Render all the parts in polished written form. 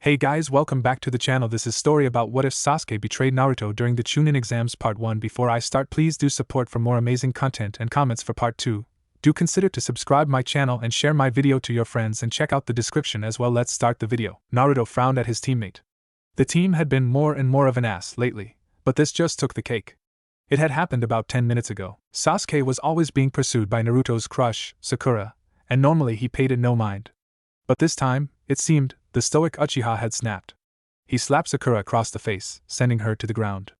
Hey guys, welcome back to the channel. This is story about what if Sasuke betrayed Naruto during the Chunin exams part 1. Before I start, please do support for more amazing content and comments for part 2. Do consider to subscribe my channel and share my video to your friends and check out the description as well. Let's start the video. Naruto frowned at his teammate. The team had been more and more of an ass lately, but this just took the cake. It had happened about 10 minutes ago. Sasuke was always being pursued by Naruto's crush, Sakura, and normally he paid it no mind. But this time, it seemed, the stoic Uchiha had snapped. He slapped Sakura across the face, sending her to the ground.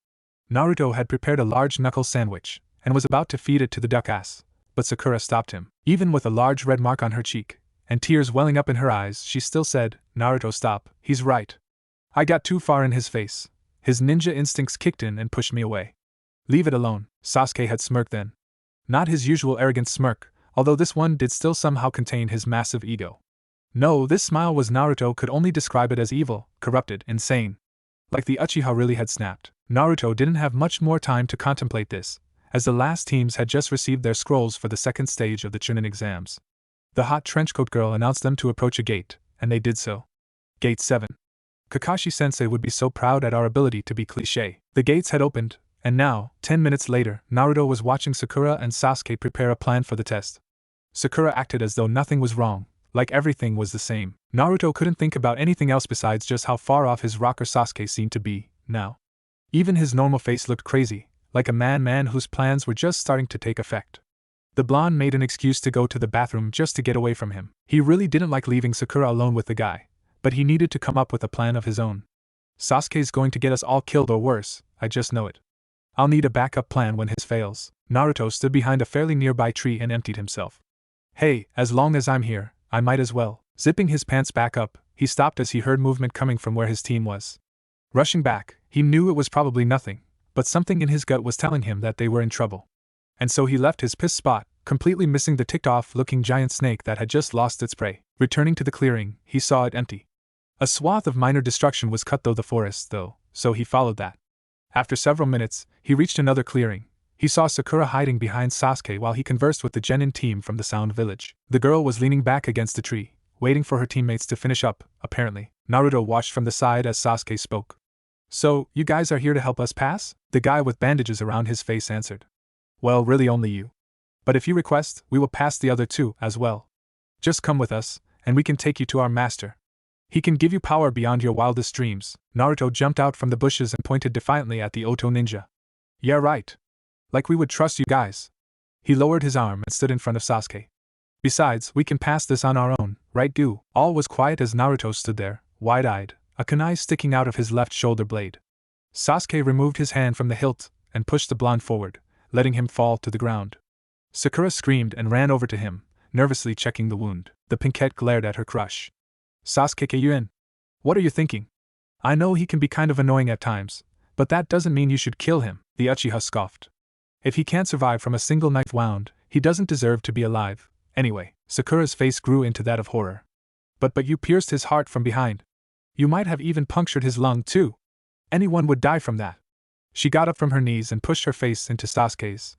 Naruto had prepared a large knuckle sandwich, and was about to feed it to the duck ass, but Sakura stopped him. Even with a large red mark on her cheek, and tears welling up in her eyes, she still said, "Naruto, stop, he's right. I got too far in his face. His ninja instincts kicked in and pushed me away. Leave it alone." Sasuke had smirked then. Not his usual arrogant smirk, although this one did still somehow contain his massive ego. No, this smile was Naruto could only describe it as evil, corrupted, insane. Like the Uchiha really had snapped. Naruto didn't have much more time to contemplate this, as the last teams had just received their scrolls for the second stage of the Chunin exams. The hot trenchcoat girl announced them to approach a gate, and they did so. Gate 7. Kakashi-sensei would be so proud at our ability to be cliché. The gates had opened, and now, 10 minutes later, Naruto was watching Sakura and Sasuke prepare a plan for the test. Sakura acted as though nothing was wrong, like everything was the same. Naruto couldn't think about anything else besides just how far off his rocker Sasuke seemed to be, now. Even his normal face looked crazy, like a man whose plans were just starting to take effect. The blonde made an excuse to go to the bathroom just to get away from him. He really didn't like leaving Sakura alone with the guy, but he needed to come up with a plan of his own. Sasuke's going to get us all killed or worse, I just know it. I'll need a backup plan when his fails. Naruto stood behind a fairly nearby tree and emptied himself. Hey, as long as I'm here, I might as well. Zipping his pants back up, he stopped as he heard movement coming from where his team was. Rushing back, he knew it was probably nothing, but something in his gut was telling him that they were in trouble. And so he left his pissed spot, completely missing the ticked-off-looking giant snake that had just lost its prey. Returning to the clearing, he saw it empty. A swath of minor destruction was cut through the forest, though, so he followed that. After several minutes, he reached another clearing. He saw Sakura hiding behind Sasuke while he conversed with the genin team from the Sound Village. The girl was leaning back against the tree, waiting for her teammates to finish up, apparently. Naruto watched from the side as Sasuke spoke. "So, you guys are here to help us pass?" The guy with bandages around his face answered. "Well, really only you. But if you request, we will pass the other two as well. Just come with us, and we can take you to our master. He can give you power beyond your wildest dreams." Naruto jumped out from the bushes and pointed defiantly at the Oto ninja. "Yeah, right. Like we would trust you guys." He lowered his arm and stood in front of Sasuke. "Besides, we can pass this on our own, right Gu?" All was quiet as Naruto stood there, wide-eyed, a kunai sticking out of his left shoulder blade. Sasuke removed his hand from the hilt and pushed the blonde forward, letting him fall to the ground. Sakura screamed and ran over to him, nervously checking the wound. The pinkette glared at her crush. "Sasuke Yuen, what are you thinking? I know he can be kind of annoying at times, but that doesn't mean you should kill him," the Uchiha scoffed. "If he can't survive from a single knife wound, he doesn't deserve to be alive. Anyway." Sakura's face grew into that of horror. But you pierced his heart from behind. You might have even punctured his lung too. Anyone would die from that." She got up from her knees and pushed her face into Sasuke's.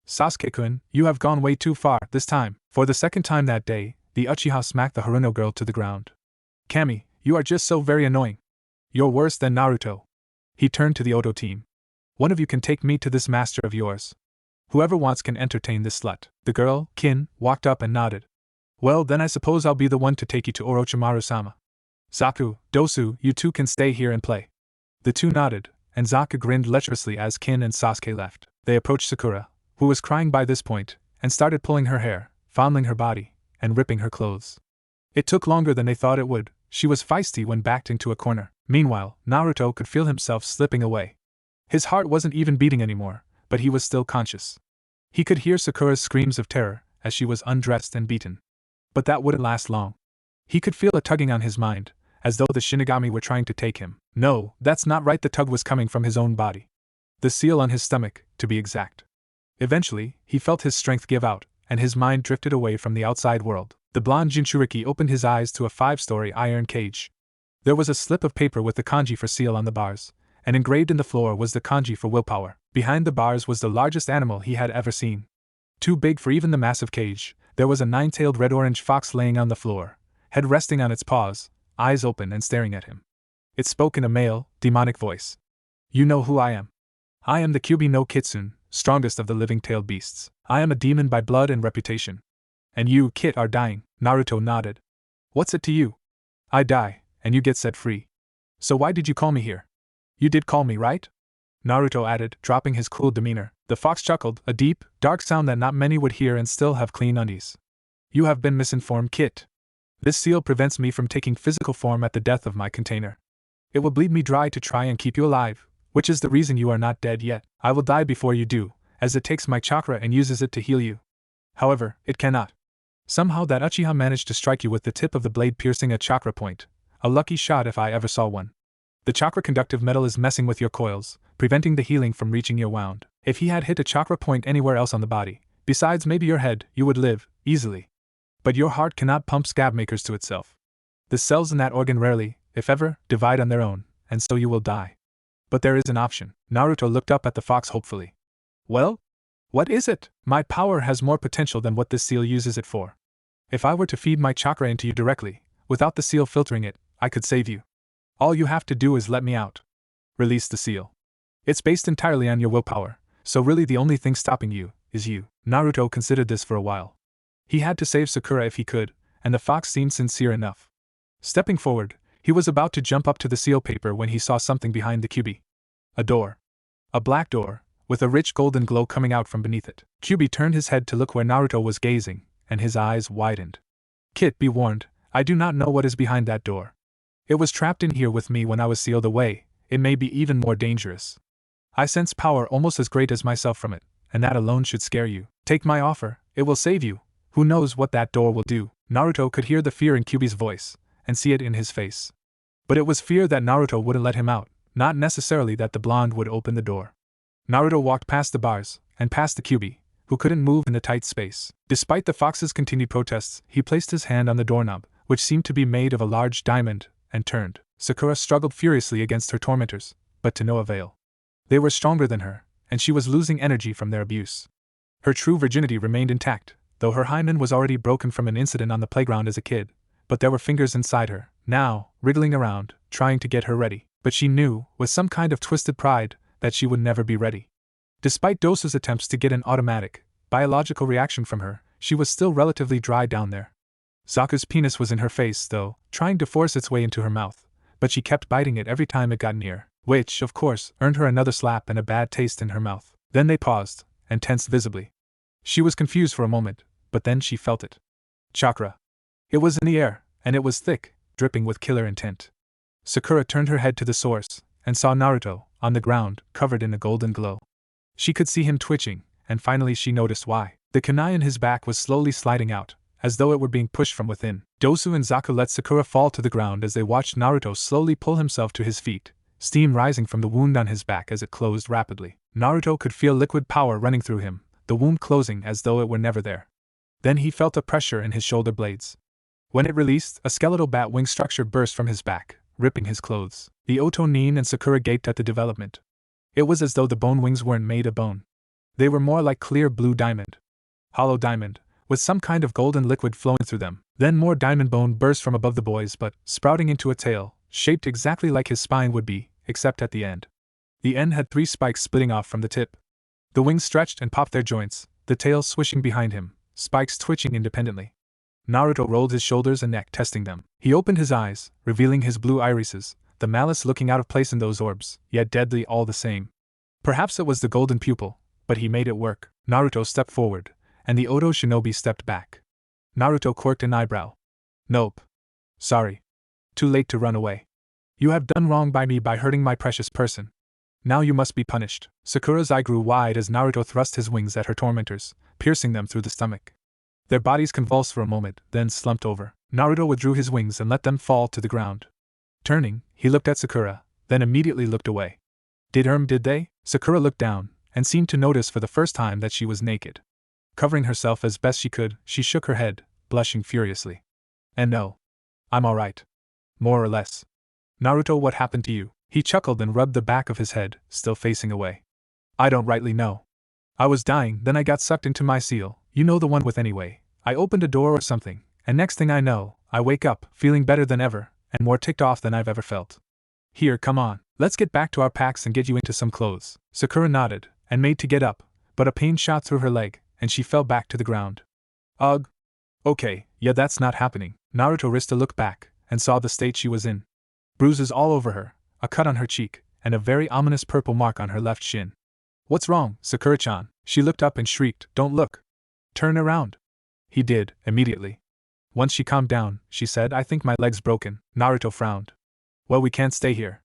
"Sasuke-kun, you have gone way too far this time." For the second time that day, the Uchiha smacked the Haruno girl to the ground. "Kami, you are just so very annoying. You're worse than Naruto." He turned to the Oto team. "One of you can take me to this master of yours. Whoever wants can entertain this slut." The girl, Kin, walked up and nodded. "Well, then I suppose I'll be the one to take you to Orochimaru-sama. Zaku, Dosu, you two can stay here and play." The two nodded, and Zaku grinned lecherously as Kin and Sasuke left. They approached Sakura, who was crying by this point, and started pulling her hair, fondling her body, and ripping her clothes. It took longer than they thought it would. She was feisty when backed into a corner. Meanwhile, Naruto could feel himself slipping away. His heart wasn't even beating anymore, but he was still conscious. He could hear Sakura's screams of terror as she was undressed and beaten. But that wouldn't last long. He could feel a tugging on his mind, as though the Shinigami were trying to take him. No, that's not right. The tug was coming from his own body. The seal on his stomach, to be exact. Eventually, he felt his strength give out, and his mind drifted away from the outside world. The blonde Jinchuriki opened his eyes to a 5-story iron cage. There was a slip of paper with the kanji for seal on the bars, and engraved in the floor was the kanji for willpower. Behind the bars was the largest animal he had ever seen. Too big for even the massive cage, there was a 9-tailed red-orange fox laying on the floor, head resting on its paws, eyes open and staring at him. It spoke in a male, demonic voice. You know who I am. I am the Kyubi no Kitsune, strongest of the living tailed beasts. I am a demon by blood and reputation. And you, Kit, are dying. Naruto nodded. What's it to you? I die, and you get set free. So why did you call me here? You did call me, right? Naruto added, dropping his cool demeanor. The fox chuckled, a deep, dark sound that not many would hear and still have clean undies. You have been misinformed, Kit. This seal prevents me from taking physical form at the death of my container. It will bleed me dry to try and keep you alive, which is the reason you are not dead yet. I will die before you do, as it takes my chakra and uses it to heal you. However, it cannot. Somehow that Uchiha managed to strike you with the tip of the blade piercing a chakra point. A lucky shot if I ever saw one. The chakra conductive metal is messing with your coils, preventing the healing from reaching your wound. If he had hit a chakra point anywhere else on the body, besides maybe your head, you would live, easily. But your heart cannot pump scab makers to itself. The cells in that organ rarely, if ever, divide on their own, and so you will die. But there is an option. Naruto looked up at the fox hopefully. Well? What is it? My power has more potential than what this seal uses it for. If I were to feed my chakra into you directly, without the seal filtering it, I could save you. All you have to do is let me out. Release the seal. It's based entirely on your willpower, so really the only thing stopping you is you. Naruto considered this for a while. He had to save Sakura if he could, and the fox seemed sincere enough. Stepping forward, he was about to jump up to the seal paper when he saw something behind the Kyubi. A door. A black door, with a rich golden glow coming out from beneath it. Kyubi turned his head to look where Naruto was gazing, and his eyes widened. Kit, be warned, I do not know what is behind that door. It was trapped in here with me when I was sealed away. It may be even more dangerous. I sense power almost as great as myself from it, and that alone should scare you. Take my offer, it will save you. Who knows what that door will do? Naruto could hear the fear in Kyubi's voice, and see it in his face. But it was fear that Naruto wouldn't let him out, not necessarily that the blonde would open the door. Naruto walked past the bars, and past the Kyubi, who couldn't move in the tight space. Despite the fox's continued protests, he placed his hand on the doorknob, which seemed to be made of a large diamond, and turned. Sakura struggled furiously against her tormentors, but to no avail. They were stronger than her, and she was losing energy from their abuse. Her true virginity remained intact, though her hymen was already broken from an incident on the playground as a kid, but there were fingers inside her, now, wriggling around, trying to get her ready. But she knew, with some kind of twisted pride, that she would never be ready. Despite Dosu's attempts to get an automatic, biological reaction from her, she was still relatively dry down there. Zaku's penis was in her face, though, trying to force its way into her mouth, but she kept biting it every time it got near, which, of course, earned her another slap and a bad taste in her mouth. Then they paused, and tensed visibly. She was confused for a moment, but then she felt it. Chakra. It was in the air, and it was thick, dripping with killer intent. Sakura turned her head to the source, and saw Naruto, on the ground, covered in a golden glow. She could see him twitching, and finally she noticed why. The kunai in his back was slowly sliding out, as though it were being pushed from within. Dosu and Zaku let Sakura fall to the ground as they watched Naruto slowly pull himself to his feet, steam rising from the wound on his back as it closed rapidly. Naruto could feel liquid power running through him, the wound closing as though it were never there. Then he felt a pressure in his shoulder blades. When it released, a skeletal bat wing structure burst from his back, ripping his clothes. The Otonin and Sakura gaped at the development. It was as though the bone wings weren't made of bone. They were more like clear blue diamond. Hollow diamond, with some kind of golden liquid flowing through them. Then more diamond bone burst from above the boys, but, sprouting into a tail, shaped exactly like his spine would be, except at the end. The end had 3 spikes splitting off from the tip. The wings stretched and popped their joints, the tail swishing behind him, spikes twitching independently. Naruto rolled his shoulders and neck, testing them. He opened his eyes, revealing his blue irises, the malice looking out of place in those orbs, yet deadly all the same. Perhaps it was the golden pupil, but he made it work. Naruto stepped forward, and the Oto shinobi stepped back. Naruto quirked an eyebrow. Nope. Sorry. Too late to run away. You have done wrong by me by hurting my precious person. Now you must be punished. Sakura's eye grew wide as Naruto thrust his wings at her tormentors, piercing them through the stomach. Their bodies convulsed for a moment, then slumped over. Naruto withdrew his wings and let them fall to the ground. Turning, he looked at Sakura, then immediately looked away. Did they? Sakura looked down, and seemed to notice for the first time that she was naked. Covering herself as best she could, she shook her head, blushing furiously. And no. I'm alright. More or less. Naruto, what happened to you? He chuckled and rubbed the back of his head, still facing away. I don't rightly know. I was dying, then I got sucked into my seal, you know the one with anyway. I opened a door or something, and next thing I know, I wake up, feeling better than ever, and more ticked off than I've ever felt. Here, come on. Let's get back to our packs and get you into some clothes. Sakura nodded, and made to get up, but a pain shot through her leg, and she fell back to the ground. Ugh. Okay, yeah, that's not happening. Naruto risked a look back, and saw the state she was in. Bruises all over her, a cut on her cheek, and a very ominous purple mark on her left shin. What's wrong, Sakura-chan? She looked up and shrieked, don't look. Turn around. He did, immediately. Once she calmed down, she said, I think my leg's broken. Naruto frowned. Well, we can't stay here.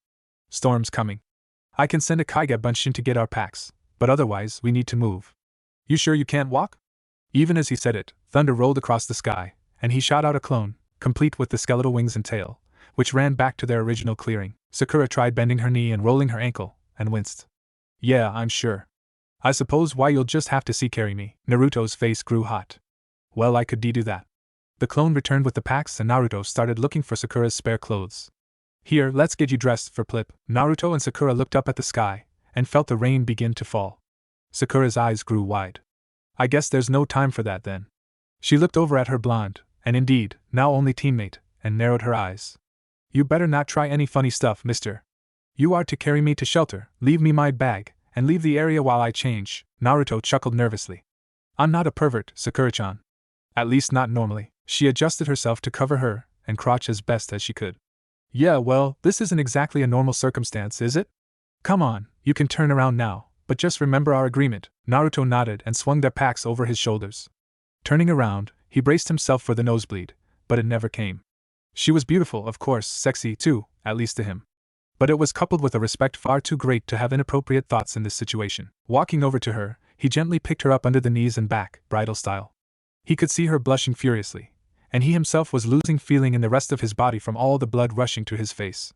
Storm's coming. I can send a Kaiga Bunshin to get our packs, but otherwise we need to move. You sure you can't walk? Even as he said it, thunder rolled across the sky, and he shot out a clone, complete with the skeletal wings and tail, which ran back to their original clearing. Sakura tried bending her knee and rolling her ankle, and winced. Yeah, I'm sure. I suppose why you'll just have to see carry me. Naruto's face grew hot. Well, I could do that. The clone returned with the packs and Naruto started looking for Sakura's spare clothes. Here, let's get you dressed for Plip. Naruto and Sakura looked up at the sky, and felt the rain begin to fall. Sakura's eyes grew wide. I guess there's no time for that then. She looked over at her blonde, and indeed, now only teammate, and narrowed her eyes. You better not try any funny stuff, mister. You are to carry me to shelter, leave me my bag, and leave the area while I change. Naruto chuckled nervously. I'm not a pervert, Sakura-chan. At least not normally. She adjusted herself to cover her and crotch as best as she could. Yeah, well, this isn't exactly a normal circumstance, is it? Come on, you can turn around now, but just remember our agreement. Naruto nodded and swung their packs over his shoulders. Turning around, he braced himself for the nosebleed, but it never came. She was beautiful, of course, sexy too, at least to him. But it was coupled with a respect far too great to have inappropriate thoughts in this situation. Walking over to her, he gently picked her up under the knees and back, bridal style. He could see her blushing furiously, and he himself was losing feeling in the rest of his body from all the blood rushing to his face.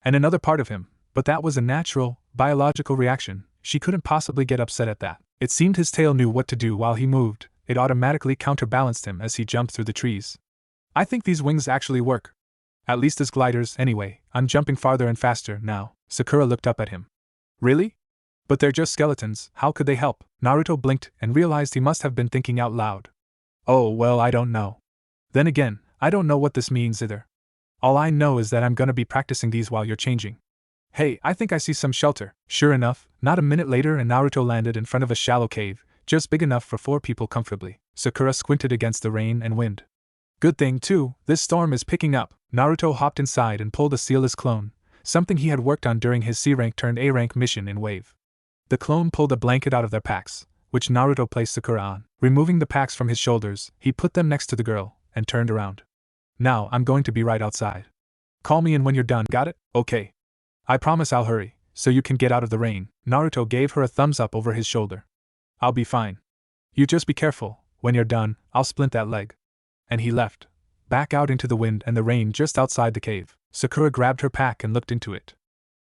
And another part of him, but that was a natural, biological reaction, she couldn't possibly get upset at that. It seemed his tail knew what to do while he moved, it automatically counterbalanced him as he jumped through the trees. I think these wings actually work. At least as gliders, anyway. I'm jumping farther and faster now. Sakura looked up at him. Really? But they're just skeletons, how could they help? Naruto blinked and realized he must have been thinking out loud. Oh, well, I don't know. Then again, I don't know what this means either. All I know is that I'm gonna be practicing these while you're changing. Hey, I think I see some shelter. Sure enough, not a minute later and Naruto landed in front of a shallow cave, just big enough for 4 people comfortably. Sakura squinted against the rain and wind. Good thing, too, this storm is picking up. Naruto hopped inside and pulled a seerless clone, something he had worked on during his C-rank turned A-rank mission in Wave. The clone pulled a blanket out of their packs, which Naruto placed Sakura on. Removing the packs from his shoulders, he put them next to the girl, and turned around. Now, I'm going to be right outside. Call me in when you're done, got it? Okay. I promise I'll hurry, so you can get out of the rain. Naruto gave her a thumbs up over his shoulder. I'll be fine. You just be careful. When you're done, I'll splint that leg. And he left, back out into the wind and the rain just outside the cave. Sakura grabbed her pack and looked into it.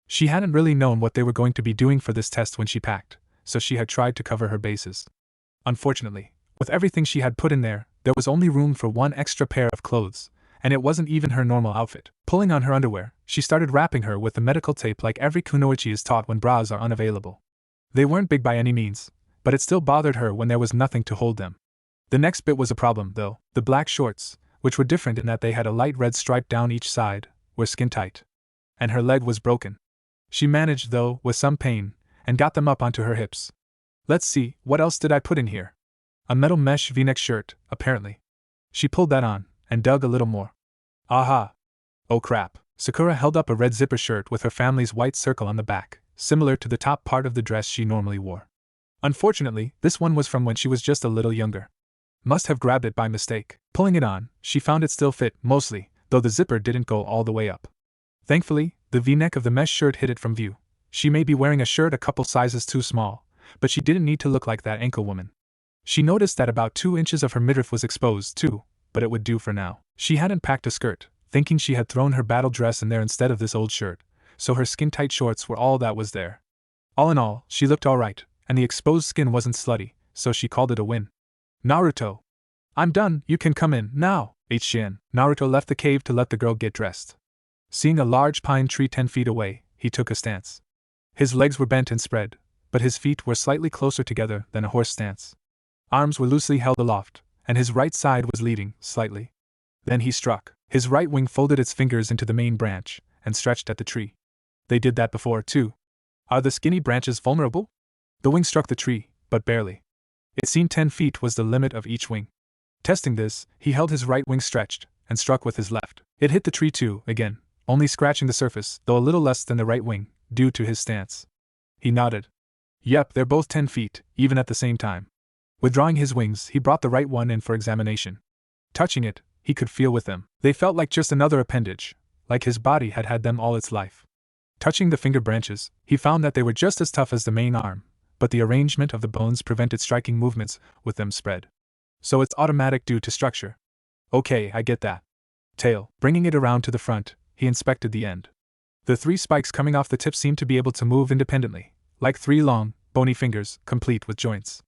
She hadn't really known what they were going to be doing for this test when she packed, so she had tried to cover her bases. Unfortunately, with everything she had put in there was only room for 1 extra pair of clothes, and it wasn't even her normal outfit. Pulling on her underwear, she started wrapping her with the medical tape like every kunoichi is taught when bras are unavailable. They weren't big by any means, but it still bothered her when there was nothing to hold them. The next bit was a problem, though. The black shorts, which were different in that they had a light red stripe down each side, were skin-tight. And her leg was broken. She managed, though, with some pain, and got them up onto her hips. Let's see, what else did I put in here? A metal mesh V-neck shirt, apparently. She pulled that on, and dug a little more. Aha! Oh crap. Sakura held up a red zipper shirt with her family's white circle on the back, similar to the top part of the dress she normally wore. Unfortunately, this one was from when she was just a little younger. Must have grabbed it by mistake. Pulling it on, she found it still fit, mostly, though the zipper didn't go all the way up. Thankfully, the V-neck of the mesh shirt hid it from view. She may be wearing a shirt a couple sizes too small, but she didn't need to look like that ankle woman. She noticed that about 2 inches of her midriff was exposed too, but it would do for now. She hadn't packed a skirt, thinking she had thrown her battle dress in there instead of this old shirt, so her skin-tight shorts were all that was there. All in all, she looked alright, and the exposed skin wasn't slutty, so she called it a win. Naruto. I'm done, you can come in, now. Shin. Naruto left the cave to let the girl get dressed. Seeing a large pine tree 10 feet away, he took a stance. His legs were bent and spread, but his feet were slightly closer together than a horse stance. Arms were loosely held aloft, and his right side was leading, slightly. Then he struck. His right wing folded its fingers into the main branch, and stretched at the tree. They did that before, too. Are the skinny branches vulnerable? The wing struck the tree, but barely. It seemed 10 feet was the limit of each wing. Testing this, he held his right wing stretched, and struck with his left. It hit the tree too, again, only scratching the surface, though a little less than the right wing, due to his stance. He nodded. Yep, they're both 10 feet, even at the same time. Withdrawing his wings, he brought the right one in for examination. Touching it, he could feel with them. They felt like just another appendage, like his body had had them all its life. Touching the finger branches, he found that they were just as tough as the main arm, but the arrangement of the bones prevented striking movements with them spread. So it's automatic due to structure. Okay, I get that. Tail. Bringing it around to the front, he inspected the end. The 3 spikes coming off the tip seemed to be able to move independently, like 3 long, bony fingers, complete with joints.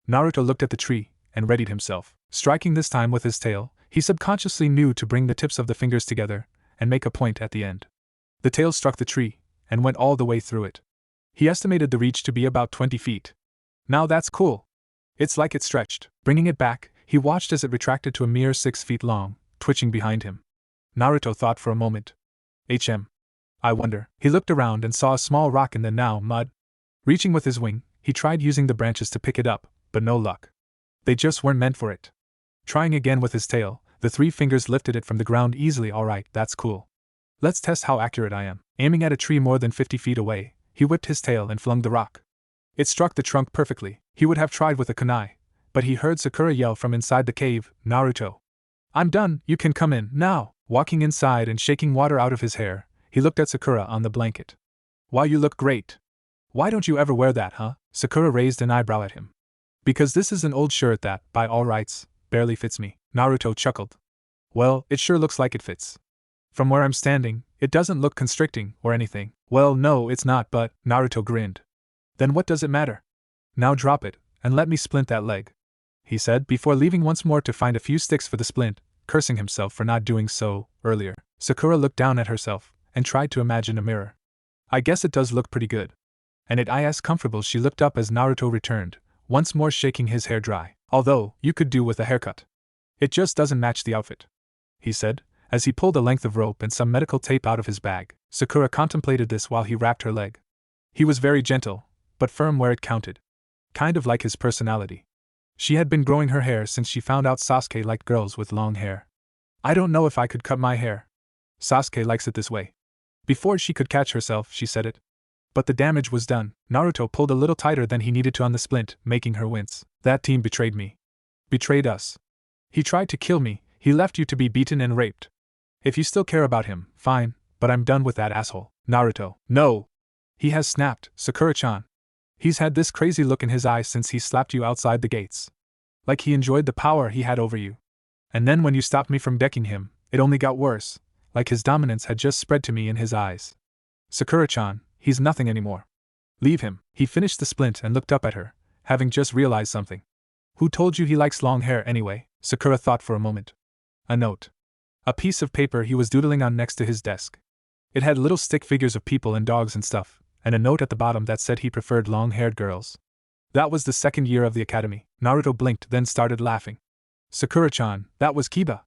Naruto looked at the tree, and readied himself. Striking this time with his tail, he subconsciously knew to bring the tips of the fingers together, and make a point at the end. The tail struck the tree, and went all the way through it. He estimated the reach to be about 20 feet. Now that's cool. It's like it stretched. Bringing it back, he watched as it retracted to a mere 6 feet long, twitching behind him. Naruto thought for a moment. I wonder. He looked around and saw a small rock in the now mud. Reaching with his wing, he tried using the branches to pick it up, but no luck. They just weren't meant for it. Trying again with his tail, the 3 fingers lifted it from the ground easily. Alright, that's cool. Let's test how accurate I am. Aiming at a tree more than 50 feet away, he whipped his tail and flung the rock. It struck the trunk perfectly. He would have tried with a kunai, but he heard Sakura yell from inside the cave, Naruto. I'm done, you can come in, now. Walking inside and shaking water out of his hair, he looked at Sakura on the blanket. Wow, you look great. Why don't you ever wear that, huh? Sakura raised an eyebrow at him. Because this is an old shirt that, by all rights, barely fits me. Naruto chuckled. Well, it sure looks like it fits. From where I'm standing, it doesn't look constricting or anything. Well, no, it's not, but, Naruto grinned. Then what does it matter? Now drop it, and let me splint that leg, he said before leaving once more to find a few sticks for the splint, cursing himself for not doing so earlier. Sakura looked down at herself, and tried to imagine a mirror. I guess it does look pretty good. And it is comfortable. She looked up as Naruto returned, once more shaking his hair dry. Although, you could do with a haircut. It just doesn't match the outfit, he said, as he pulled a length of rope and some medical tape out of his bag. Sakura contemplated this while he wrapped her leg. He was very gentle, but firm where it counted. Kind of like his personality. She had been growing her hair since she found out Sasuke liked girls with long hair. I don't know if I could cut my hair. Sasuke likes it this way. Before she could catch herself, she said it. But the damage was done. Naruto pulled a little tighter than he needed to on the splint, making her wince. That team betrayed me. Betrayed us. He tried to kill me. He left you to be beaten and raped. If you still care about him, fine, but I'm done with that asshole. Naruto. No! He has snapped, Sakura-chan. He's had this crazy look in his eyes since he slapped you outside the gates. Like he enjoyed the power he had over you. And then when you stopped me from decking him, it only got worse, like his dominance had just spread to me in his eyes. Sakura-chan, he's nothing anymore. Leave him. He finished the splint and looked up at her, having just realized something. Who told you he likes long hair anyway? Sakura thought for a moment. A note. A piece of paper he was doodling on next to his desk. It had little stick figures of people and dogs and stuff, and a note at the bottom that said he preferred long-haired girls. That was the 2nd year of the academy. Naruto blinked, then started laughing. Sakura-chan, that was Kiba.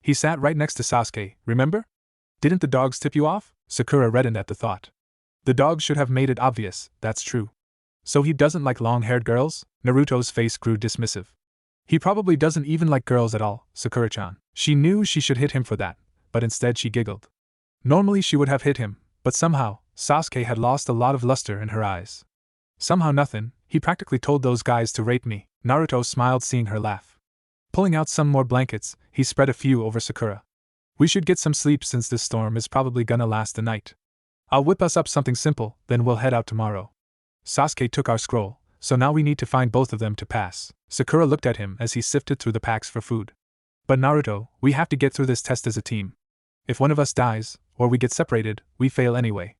He sat right next to Sasuke, remember? Didn't the dogs tip you off? Sakura reddened at the thought. The dogs should have made it obvious, that's true. So he doesn't like long-haired girls? Naruto's face grew dismissive. He probably doesn't even like girls at all, Sakura-chan. She knew she should hit him for that, but instead she giggled. Normally she would have hit him, but somehow, Sasuke had lost a lot of luster in her eyes. Somehow nothing, he practically told those guys to rape me. Naruto smiled seeing her laugh. Pulling out some more blankets, he spread a few over Sakura. We should get some sleep since this storm is probably gonna last the night. I'll whip us up something simple, then we'll head out tomorrow. Sasuke took our scroll, so now we need to find both of them to pass. Sakura looked at him as he sifted through the packs for food. But Naruto, we have to get through this test as a team. If one of us dies, or we get separated, we fail anyway.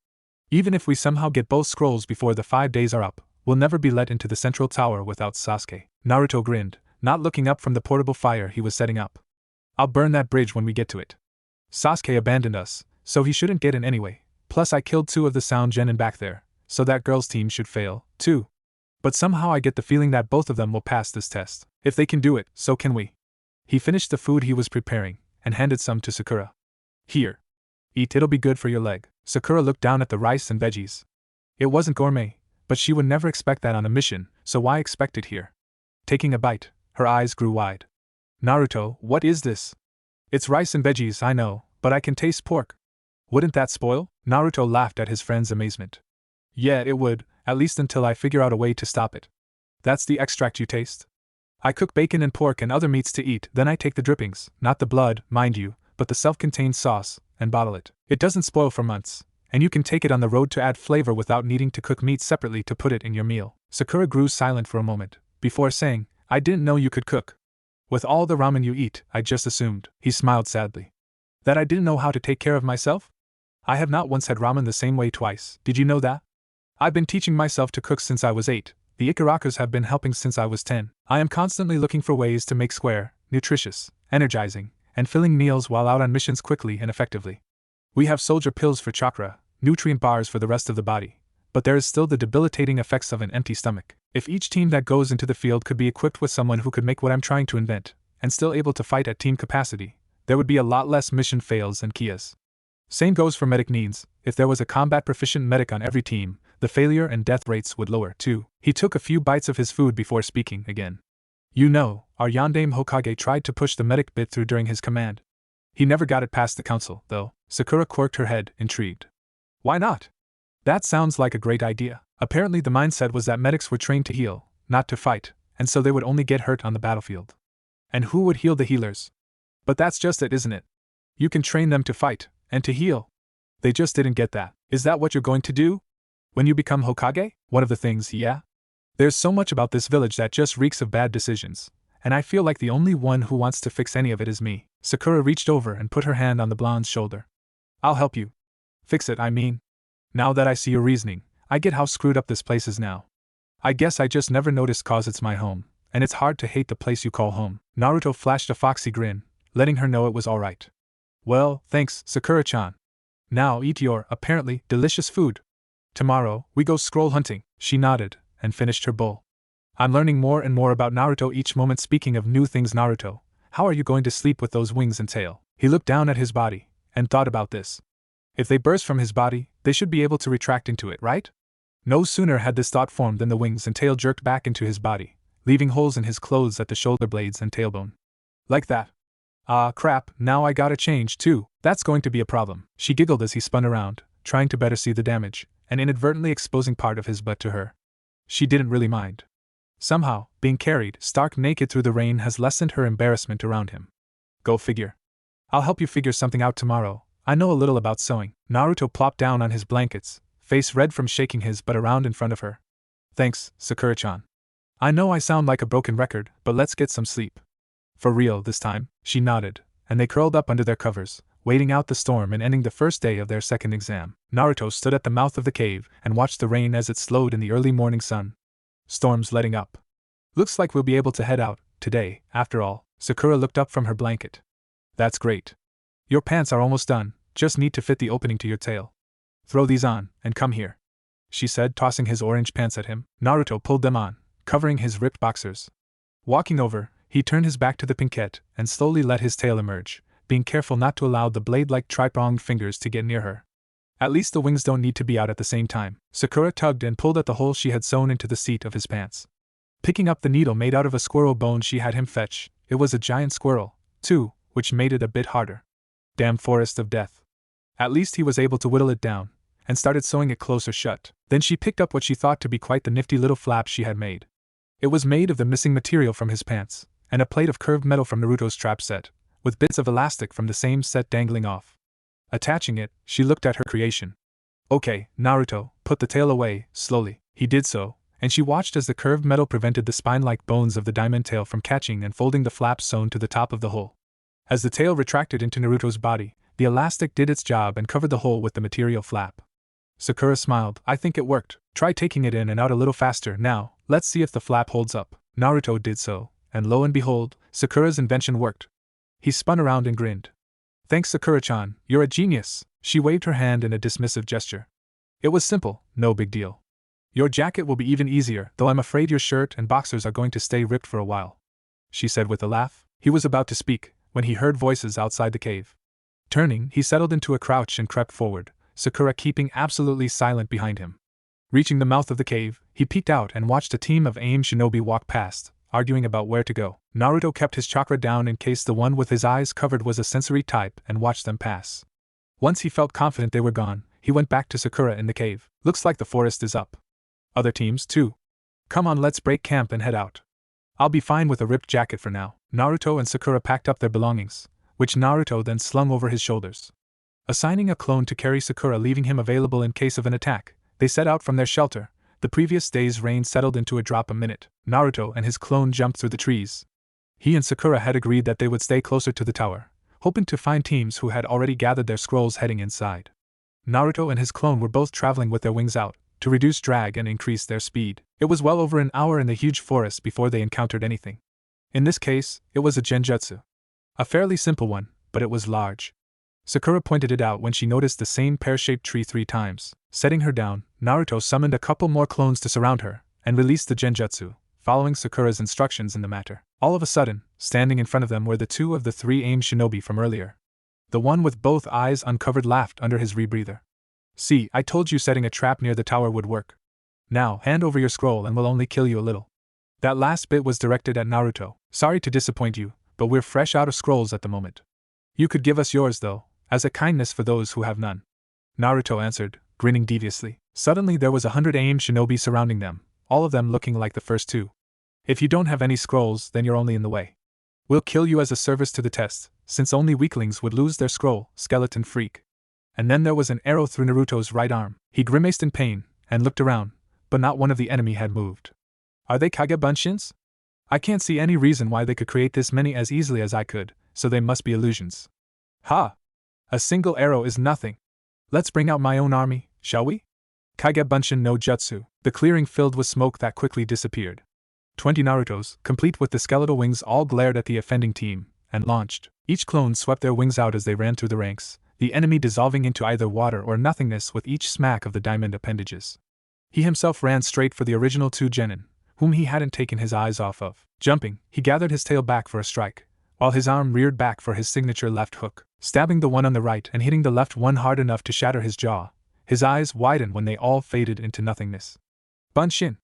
Even if we somehow get both scrolls before the 5 days are up, we'll never be let into the central tower without Sasuke. Naruto grinned, not looking up from the portable fire he was setting up. I'll burn that bridge when we get to it. Sasuke abandoned us, so he shouldn't get in anyway. Plus I killed 2 of the sound genin back there, so that girl's team should fail, too. But somehow I get the feeling that both of them will pass this test. If they can do it, so can we. He finished the food he was preparing, and handed some to Sakura. Here. Eat, it'll be good for your leg. Sakura looked down at the rice and veggies. It wasn't gourmet, but she would never expect that on a mission, so why expect it here? Taking a bite, her eyes grew wide. Naruto, what is this? It's rice and veggies, I know, but I can taste pork. Wouldn't that spoil? Naruto laughed at his friend's amazement. Yeah, it would, at least until I figure out a way to stop it. That's the extract you taste? I cook bacon and pork and other meats to eat, then I take the drippings, not the blood, mind you, but the self-contained sauce, and bottle it. It doesn't spoil for months, and you can take it on the road to add flavor without needing to cook meat separately to put it in your meal. Sakura grew silent for a moment, before saying, I didn't know you could cook. With all the ramen you eat, I just assumed, he smiled sadly, that I didn't know how to take care of myself? I have not once had ramen the same way twice, did you know that? I've been teaching myself to cook since I was 8, the Ikarakas have been helping since I was 10. I am constantly looking for ways to make square, nutritious, energizing, and filling meals while out on missions quickly and effectively. We have soldier pills for chakra, nutrient bars for the rest of the body, but there is still the debilitating effects of an empty stomach. If each team that goes into the field could be equipped with someone who could make what I'm trying to invent, and still able to fight at team capacity, there would be a lot less mission fails and Kias. Same goes for medic needs. If there was a combat proficient medic on every team, the failure and death rates would lower too. He took a few bites of his food before speaking again. You know, our Yondaime Hokage tried to push the medic bit through during his command. He never got it past the council, though. Sakura quirked her head, intrigued. Why not? That sounds like a great idea. Apparently the mindset was that medics were trained to heal, not to fight, and so they would only get hurt on the battlefield. And who would heal the healers? But that's just it, isn't it? You can train them to fight, and to heal. They just didn't get that. Is that what you're going to do? When you become Hokage? One of the things, yeah? There's so much about this village that just reeks of bad decisions, and I feel like the only one who wants to fix any of it is me. Sakura reached over and put her hand on the blonde's shoulder. I'll help you. Fix it, I mean. Now that I see your reasoning, I get how screwed up this place is now. I guess I just never noticed cause it's my home, and it's hard to hate the place you call home. Naruto flashed a foxy grin, letting her know it was alright. Well, thanks, Sakura-chan. Now eat your, apparently, delicious food. Tomorrow, we go scroll hunting. She nodded, and finished her bowl. I'm learning more and more about Naruto each moment. Speaking of new things, Naruto, how are you going to sleep with those wings and tail? He looked down at his body, and thought about this. If they burst from his body, they should be able to retract into it, right? No sooner had this thought formed than the wings and tail jerked back into his body, leaving holes in his clothes at the shoulder blades and tailbone. Like that. Ah, crap, now I gotta change too. That's going to be a problem. She giggled as he spun around, trying to better see the damage, and inadvertently exposing part of his butt to her. She didn't really mind. Somehow, being carried stark naked through the rain has lessened her embarrassment around him. Go figure. I'll help you figure something out tomorrow. I know a little about sewing. Naruto plopped down on his blankets, face red from shaking his butt around in front of her. Thanks, Sakura-chan. I know I sound like a broken record, but let's get some sleep. For real this time, she nodded, and they curled up under their covers, waiting out the storm and ending the first day of their second exam. Naruto stood at the mouth of the cave and watched the rain as it slowed in the early morning sun. Storm's letting up. Looks like we'll be able to head out, today, after all. Sakura looked up from her blanket. That's great. Your pants are almost done, just need to fit the opening to your tail. Throw these on, and come here, she said, tossing his orange pants at him. Naruto pulled them on, covering his ripped boxers. Walking over, he turned his back to the pinkette and slowly let his tail emerge, being careful not to allow the blade-like tri-pronged fingers to get near her. At least the wings don't need to be out at the same time. Sakura tugged and pulled at the hole she had sewn into the seat of his pants. Picking up the needle made out of a squirrel bone she had him fetch, it was a giant squirrel, too, which made it a bit harder. Damn forest of death. At least he was able to whittle it down, and started sewing it closer shut. Then she picked up what she thought to be quite the nifty little flap she had made. It was made of the missing material from his pants, and a plate of curved metal from Naruto's trap set, with bits of elastic from the same set dangling off. Attaching it, she looked at her creation. Okay, Naruto, put the tail away, slowly. He did so, and she watched as the curved metal prevented the spine-like bones of the diamond tail from catching and folding the flap sewn to the top of the hole. As the tail retracted into Naruto's body, the elastic did its job and covered the hole with the material flap. Sakura smiled. I think it worked. Try taking it in and out a little faster. Now, let's see if the flap holds up. Naruto did so, and lo and behold, Sakura's invention worked. He spun around and grinned. Thanks, Sakura-chan, you're a genius. She waved her hand in a dismissive gesture. It was simple, no big deal. Your jacket will be even easier, though I'm afraid your shirt and boxers are going to stay ripped for a while, she said with a laugh. He was about to speak, when he heard voices outside the cave. Turning, he settled into a crouch and crept forward, Sakura keeping absolutely silent behind him. Reaching the mouth of the cave, he peeked out and watched a team of AIM shinobi walk past, arguing about where to go. Naruto kept his chakra down in case the one with his eyes covered was a sensory type and watched them pass. Once he felt confident they were gone, he went back to Sakura in the cave. Looks like the forest is up. Other teams, too. Come on, let's break camp and head out. I'll be fine with a ripped jacket for now. Naruto and Sakura packed up their belongings, which Naruto then slung over his shoulders. Assigning a clone to carry Sakura, leaving him available in case of an attack, they set out from their shelter. The previous day's rain settled into a drop a minute. Naruto and his clone jumped through the trees. He and Sakura had agreed that they would stay closer to the tower, hoping to find teams who had already gathered their scrolls heading inside. Naruto and his clone were both traveling with their wings out, to reduce drag and increase their speed. It was well over an hour in the huge forest before they encountered anything. In this case, it was a genjutsu. A fairly simple one, but it was large. Sakura pointed it out when she noticed the same pear-shaped tree 3 times. Setting her down, Naruto summoned a couple more clones to surround her, and released the genjutsu, following Sakura's instructions in the matter. All of a sudden, standing in front of them were the 2 of the 3 AIM shinobi from earlier. The one with both eyes uncovered laughed under his rebreather. See, I told you setting a trap near the tower would work. Now, hand over your scroll and we'll only kill you a little. That last bit was directed at Naruto. Sorry to disappoint you, but we're fresh out of scrolls at the moment. You could give us yours though, as a kindness for those who have none. Naruto answered, grinning deviously. Suddenly there was 100 AIM shinobi surrounding them, all of them looking like the first 2. If you don't have any scrolls, then you're only in the way. We'll kill you as a service to the test, since only weaklings would lose their scroll, skeleton freak. And then there was an arrow through Naruto's right arm. He grimaced in pain, and looked around, but not one of the enemy had moved. Are they Kage Bunshins? I can't see any reason why they could create this many as easily as I could, so they must be illusions. Ha! A single arrow is nothing. Let's bring out my own army, shall we? Kage Bunshin no Jutsu. The clearing filled with smoke that quickly disappeared. 20 Narutos, complete with the skeletal wings, all glared at the offending team, and launched. Each clone swept their wings out as they ran through the ranks, the enemy dissolving into either water or nothingness with each smack of the diamond appendages. He himself ran straight for the original 2 genin, whom he hadn't taken his eyes off of. Jumping, he gathered his tail back for a strike, while his arm reared back for his signature left hook, stabbing the one on the right and hitting the left one hard enough to shatter his jaw. His eyes widened when they all faded into nothingness. Bunshin!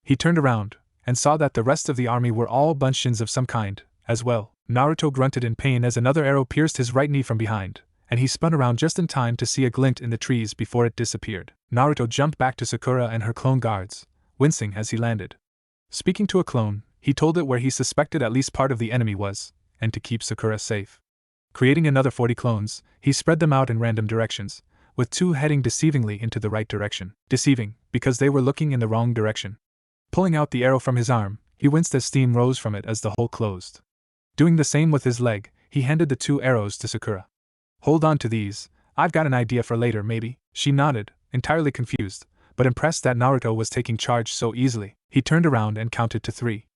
He turned around, and saw that the rest of the army were all Bunshins of some kind, as well. Naruto grunted in pain as another arrow pierced his right knee from behind, and he spun around just in time to see a glint in the trees before it disappeared. Naruto jumped back to Sakura and her clone guards, wincing as he landed. Speaking to a clone, he told it where he suspected at least part of the enemy was, and to keep Sakura safe. Creating another 40 clones, he spread them out in random directions, with 2 heading deceivingly into the right direction. Deceiving, because they were looking in the wrong direction. Pulling out the arrow from his arm, he winced as steam rose from it as the hole closed. Doing the same with his leg, he handed the 2 arrows to Sakura. Hold on to these, I've got an idea for later maybe. She nodded, entirely confused, but impressed that Naruto was taking charge so easily. He turned around and counted to 3.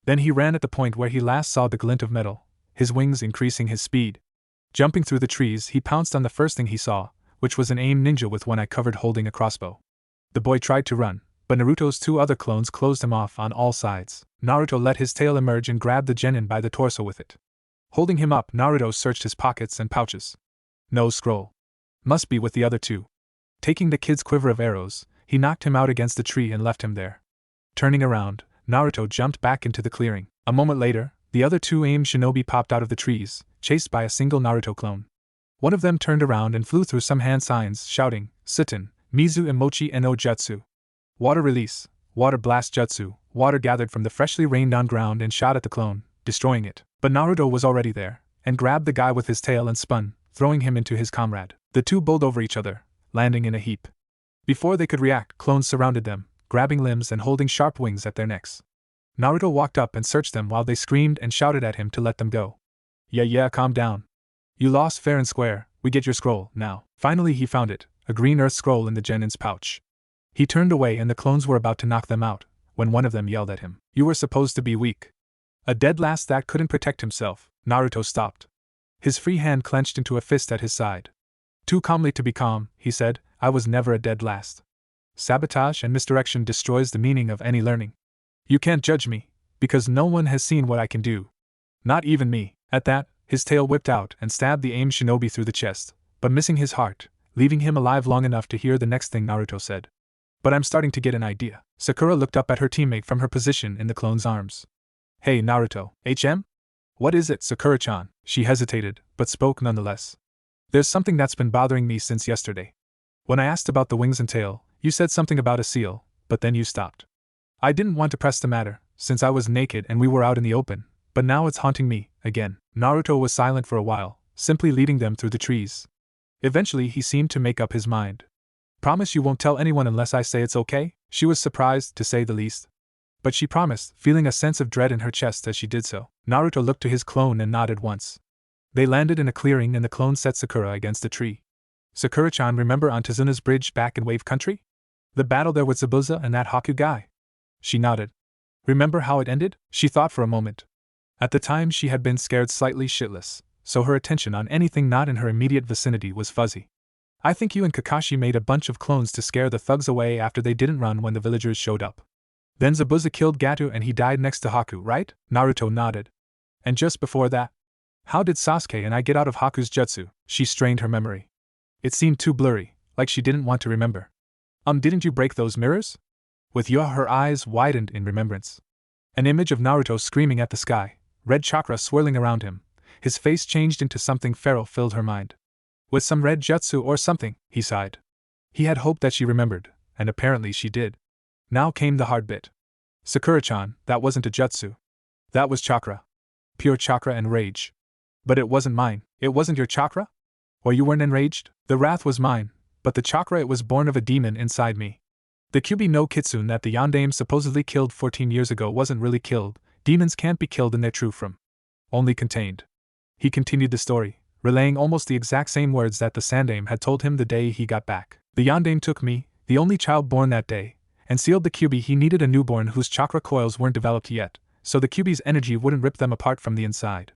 Then he ran at the point where he last saw the glint of metal, his wings increasing his speed. Jumping through the trees, he pounced on the first thing he saw, which was an AIM ninja with one eye covered holding a crossbow. The boy tried to run, but Naruto's 2 other clones closed him off on all sides. Naruto let his tail emerge and grabbed the genin by the torso with it. Holding him up, Naruto searched his pockets and pouches. No scroll. Must be with the other 2. Taking the kid's quiver of arrows, he knocked him out against the tree and left him there. Turning around, Naruto jumped back into the clearing. A moment later, the other 2 AIM shinobi popped out of the trees, chased by a single Naruto clone. One of them turned around and flew through some hand signs, shouting, Sitten, Mizu Emochi no Jutsu. Water release, water blast jutsu. Water gathered from the freshly rained on ground and shot at the clone, destroying it. But Naruto was already there, and grabbed the guy with his tail and spun, throwing him into his comrade. The 2 bowled over each other, landing in a heap. Before they could react, clones surrounded them, grabbing limbs and holding sharp wings at their necks. Naruto walked up and searched them while they screamed and shouted at him to let them go. Yeah, calm down. You lost fair and square, we get your scroll, now. Finally he found it, a green earth scroll in the genin's pouch. He turned away and the clones were about to knock them out, when one of them yelled at him. You were supposed to be weak. A dead last that couldn't protect himself. Naruto stopped. His free hand clenched into a fist at his side. Too calmly to be calm, he said, I was never a dead last. Sabotage and misdirection destroys the meaning of any learning. You can't judge me, because no one has seen what I can do. Not even me. At that, his tail whipped out and stabbed the AIM shinobi through the chest, but missing his heart, leaving him alive long enough to hear the next thing Naruto said. But I'm starting to get an idea. Sakura looked up at her teammate from her position in the clone's arms. Hey Naruto, HM? What is it, Sakura-chan? She hesitated, but spoke nonetheless. There's something that's been bothering me since yesterday. When I asked about the wings and tail, you said something about a seal, but then you stopped. I didn't want to press the matter, since I was naked and we were out in the open, but now it's haunting me, again. Naruto was silent for a while, simply leading them through the trees. Eventually he seemed to make up his mind. Promise you won't tell anyone unless I say it's okay? She was surprised, to say the least. But she promised, feeling a sense of dread in her chest as she did so. Naruto looked to his clone and nodded once. They landed in a clearing and the clone set Sakura against a tree. Sakura-chan, remember on Tazuna's bridge back in Wave Country? The battle there with Zabuza and that Haku guy? She nodded. Remember how it ended? She thought for a moment. At the time she had been scared slightly shitless, so her attention on anything not in her immediate vicinity was fuzzy. I think you and Kakashi made a bunch of clones to scare the thugs away after they didn't run when the villagers showed up. Then Zabuza killed Gato and he died next to Haku, right? Naruto nodded. And just before that? How did Sasuke and I get out of Haku's jutsu? She strained her memory. It seemed too blurry, like she didn't want to remember. Didn't you break those mirrors? With Yua, her eyes widened in remembrance. An image of Naruto screaming at the sky, red chakra swirling around him. His face changed into something feral filled her mind. With some red jutsu or something, he sighed. He had hoped that she remembered, and apparently she did. Now came the hard bit. Sakura-chan, that wasn't a jutsu. That was chakra. Pure chakra and rage. But it wasn't mine. It wasn't your chakra? Or you weren't enraged? The wrath was mine, but the chakra, it was born of a demon inside me. The Kyuubi no Kitsune that the Yondaime supposedly killed 14 years ago wasn't really killed. Demons can't be killed in their true form. Only contained. He continued the story, relaying almost the exact same words that the Sandaime had told him the day he got back. The Yondaime took me, the only child born that day, and sealed the Kyuubi. He needed a newborn whose chakra coils weren't developed yet, so the Kyuubi's energy wouldn't rip them apart from the inside.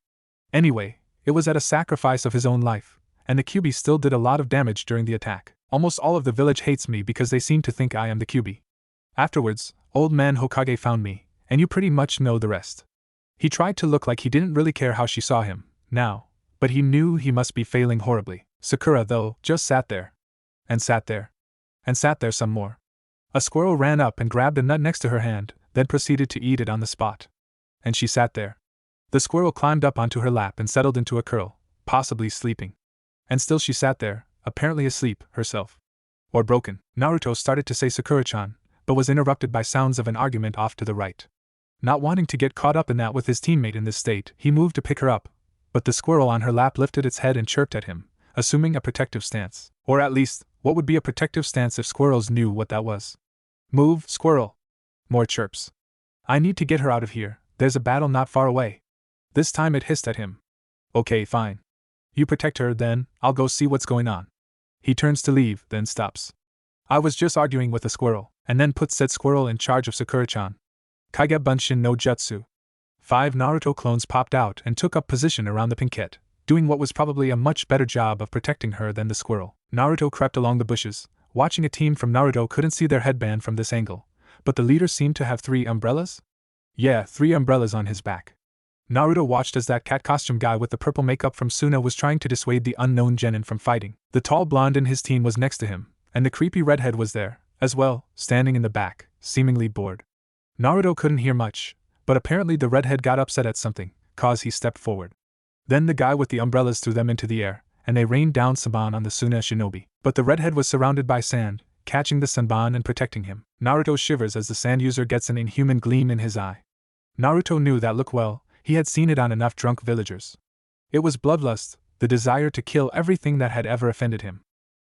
Anyway, it was at a sacrifice of his own life, and the Kyuubi still did a lot of damage during the attack. Almost all of the village hates me because they seem to think I am the Kyuubi. Afterwards, old man Hokage found me, and you pretty much know the rest. He tried to look like he didn't really care how she saw him, now, but he knew he must be failing horribly. Sakura, though, just sat there. And sat there. And sat there some more. A squirrel ran up and grabbed a nut next to her hand, then proceeded to eat it on the spot. And she sat there. The squirrel climbed up onto her lap and settled into a curl, possibly sleeping. And still she sat there, apparently asleep, herself. Or broken. Naruto started to say Sakura-chan, but was interrupted by sounds of an argument off to the right. Not wanting to get caught up in that with his teammate in this state, he moved to pick her up, but the squirrel on her lap lifted its head and chirped at him, assuming a protective stance. Or at least, what would be a protective stance if squirrels knew what that was? Move, squirrel! More chirps. I need to get her out of here, there's a battle not far away. This time it hissed at him. Okay, fine. You protect her, then, I'll go see what's going on. He turns to leave, then stops. I was just arguing with a squirrel, and then put said squirrel in charge of Sakura-chan. Kage Bunshin no Jutsu. 5 Naruto clones popped out and took up position around the pinkette, doing what was probably a much better job of protecting her than the squirrel. Naruto crept along the bushes, watching a team from Naruto couldn't see their headband from this angle, but the leader seemed to have 3 umbrellas? Yeah, 3 umbrellas on his back. Naruto watched as that cat costume guy with the purple makeup from Suna was trying to dissuade the unknown genin from fighting. The tall blonde in his team was next to him, and the creepy redhead was there, as well, standing in the back, seemingly bored. Naruto couldn't hear much, but apparently the redhead got upset at something, cause he stepped forward. Then the guy with the umbrellas threw them into the air, and they rained down Sanban on the Suna shinobi. But the redhead was surrounded by sand, catching the Sanban and protecting him. Naruto shivers as the sand user gets an inhuman gleam in his eye. Naruto knew that look well, he had seen it on enough drunk villagers. It was bloodlust, the desire to kill everything that had ever offended him.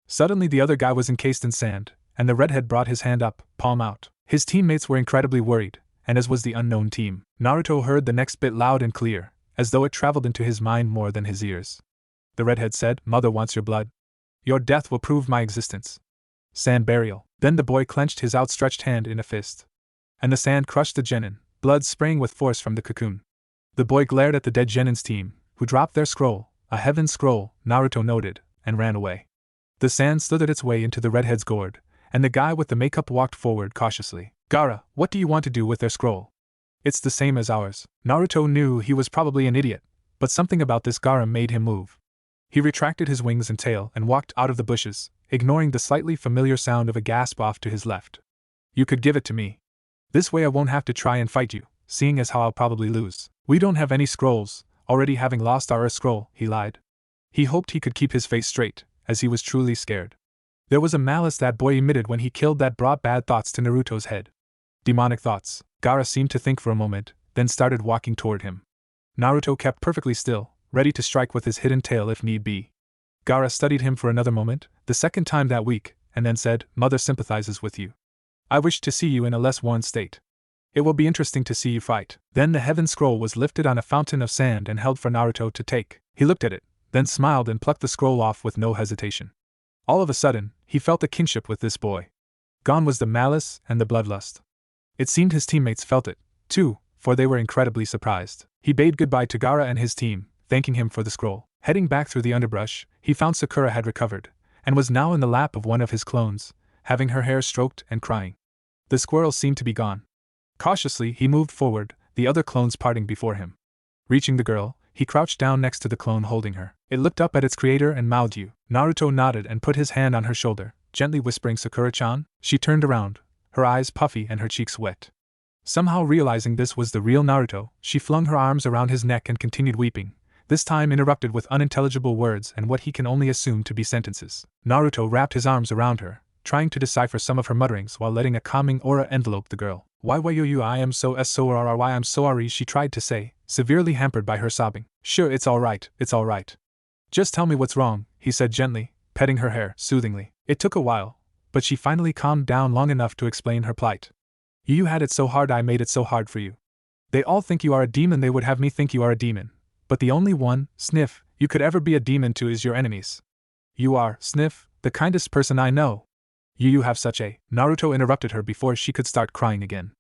Suddenly the other guy was encased in sand, and the redhead brought his hand up, palm out. His teammates were incredibly worried, and as was the unknown team. Naruto heard the next bit loud and clear, as though it traveled into his mind more than his ears. The redhead said, "Mother wants your blood. Your death will prove my existence. Sand burial." Then the boy clenched his outstretched hand in a fist. And the sand crushed the genin, blood spraying with force from the cocoon. The boy glared at the dead genin's team, who dropped their scroll, a heaven scroll, Naruto noted, and ran away. The sand slithered its way into the redhead's gourd, and the guy with the makeup walked forward cautiously. "Gaara, what do you want to do with their scroll? It's the same as ours." Naruto knew he was probably an idiot, but something about this Gaara made him move. He retracted his wings and tail and walked out of the bushes, ignoring the slightly familiar sound of a gasp off to his left. You could give it to me. This way I won't have to try and fight you, seeing as how I'll probably lose. We don't have any scrolls, already having lost our scroll, he lied. He hoped he could keep his face straight, as he was truly scared. There was a malice that boy emitted when he killed that brought bad thoughts to Naruto's head. Demonic thoughts, Gaara seemed to think for a moment, then started walking toward him. Naruto kept perfectly still, ready to strike with his hidden tail if need be. Gaara studied him for another moment, the second time that week, and then said, Mother sympathizes with you. I wish to see you in a less worn state. It will be interesting to see you fight. Then the heaven scroll was lifted on a fountain of sand and held for Naruto to take. He looked at it, then smiled and plucked the scroll off with no hesitation. All of a sudden, he felt a kinship with this boy. Gone was the malice and the bloodlust. It seemed his teammates felt it, too, for they were incredibly surprised. He bade goodbye to Gaara and his team, thanking him for the scroll. Heading back through the underbrush, he found Sakura had recovered, and was now in the lap of one of his clones, having her hair stroked and crying. The squirrel seemed to be gone. Cautiously, he moved forward, the other clones parting before him. Reaching the girl, he crouched down next to the clone holding her. It looked up at its creator and mouthed you. Naruto nodded and put his hand on her shoulder, gently whispering Sakura-chan. She turned around, her eyes puffy and her cheeks wet. Somehow realizing this was the real Naruto, she flung her arms around his neck and continued weeping, this time interrupted with unintelligible words and what he can only assume to be sentences. Naruto wrapped his arms around her, trying to decipher some of her mutterings while letting a calming aura envelope the girl. Why you I am so sorry, why I'm sorry, she tried to say, severely hampered by her sobbing. Sure, it's alright. Just tell me what's wrong, he said gently, petting her hair soothingly. It took a while, but she finally calmed down long enough to explain her plight. You had it so hard, I made it so hard for you. They all think you are a demon, they would have me think you are a demon. But the only one, sniff, you could ever be a demon to is your enemies. You are, sniff, the kindest person I know. You have such a… Naruto interrupted her before she could start crying again.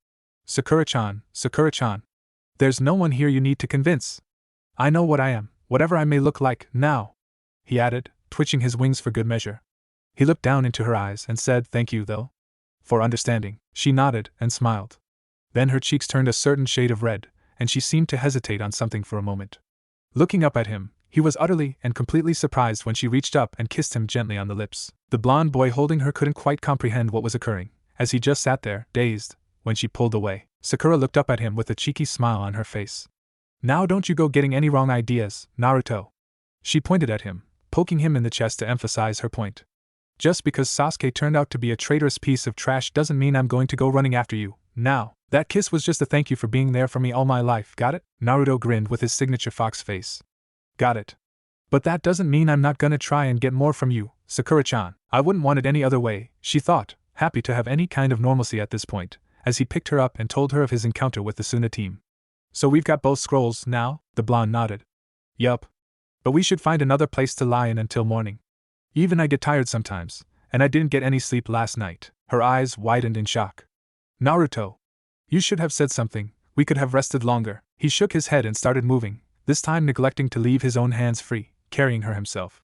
Sakura-chan. There's no one here you need to convince. I know what I am, whatever I may look like, now, he added, twitching his wings for good measure. He looked down into her eyes and said, thank you, though. For understanding. She nodded and smiled. Then her cheeks turned a certain shade of red, and she seemed to hesitate on something for a moment. Looking up at him, he was utterly and completely surprised when she reached up and kissed him gently on the lips. The blonde boy holding her couldn't quite comprehend what was occurring, as he just sat there, dazed, when she pulled away. Sakura looked up at him with a cheeky smile on her face. Now don't you go getting any wrong ideas, Naruto. She pointed at him, poking him in the chest to emphasize her point. Just because Sasuke turned out to be a traitorous piece of trash doesn't mean I'm going to go running after you, now. That kiss was just a thank you for being there for me all my life, got it? Naruto grinned with his signature fox face. Got it. But that doesn't mean I'm not gonna try and get more from you, Sakura-chan. I wouldn't want it any other way, she thought, happy to have any kind of normalcy at this point, as he picked her up and told her of his encounter with the Suna team. So we've got both scrolls now? The blonde nodded. Yup. But we should find another place to lie in until morning. Even I get tired sometimes, and I didn't get any sleep last night. Her eyes widened in shock. Naruto. You should have said something, we could have rested longer. He shook his head and started moving, this time neglecting to leave his own hands free, carrying her himself.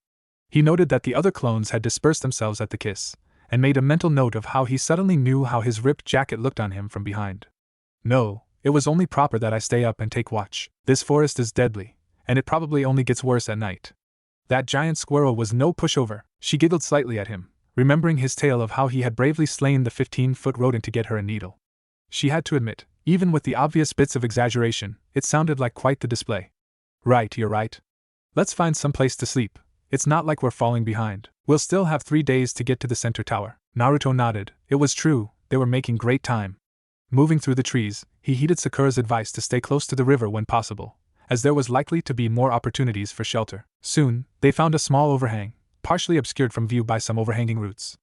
He noted that the other clones had dispersed themselves at the kiss, and made a mental note of how he suddenly knew how his ripped jacket looked on him from behind. No, it was only proper that I stay up and take watch. This forest is deadly, and it probably only gets worse at night. That giant squirrel was no pushover. She giggled slightly at him, remembering his tale of how he had bravely slain the 15-foot rodent to get her a needle. She had to admit, even with the obvious bits of exaggeration, it sounded like quite the display. Right, you're right. Let's find some place to sleep. It's not like we're falling behind. We'll still have 3 days to get to the center tower. Naruto nodded. It was true, they were making great time. Moving through the trees, he heeded Sakura's advice to stay close to the river when possible, as there was likely to be more opportunities for shelter. Soon, they found a small overhang, partially obscured from view by some overhanging roots.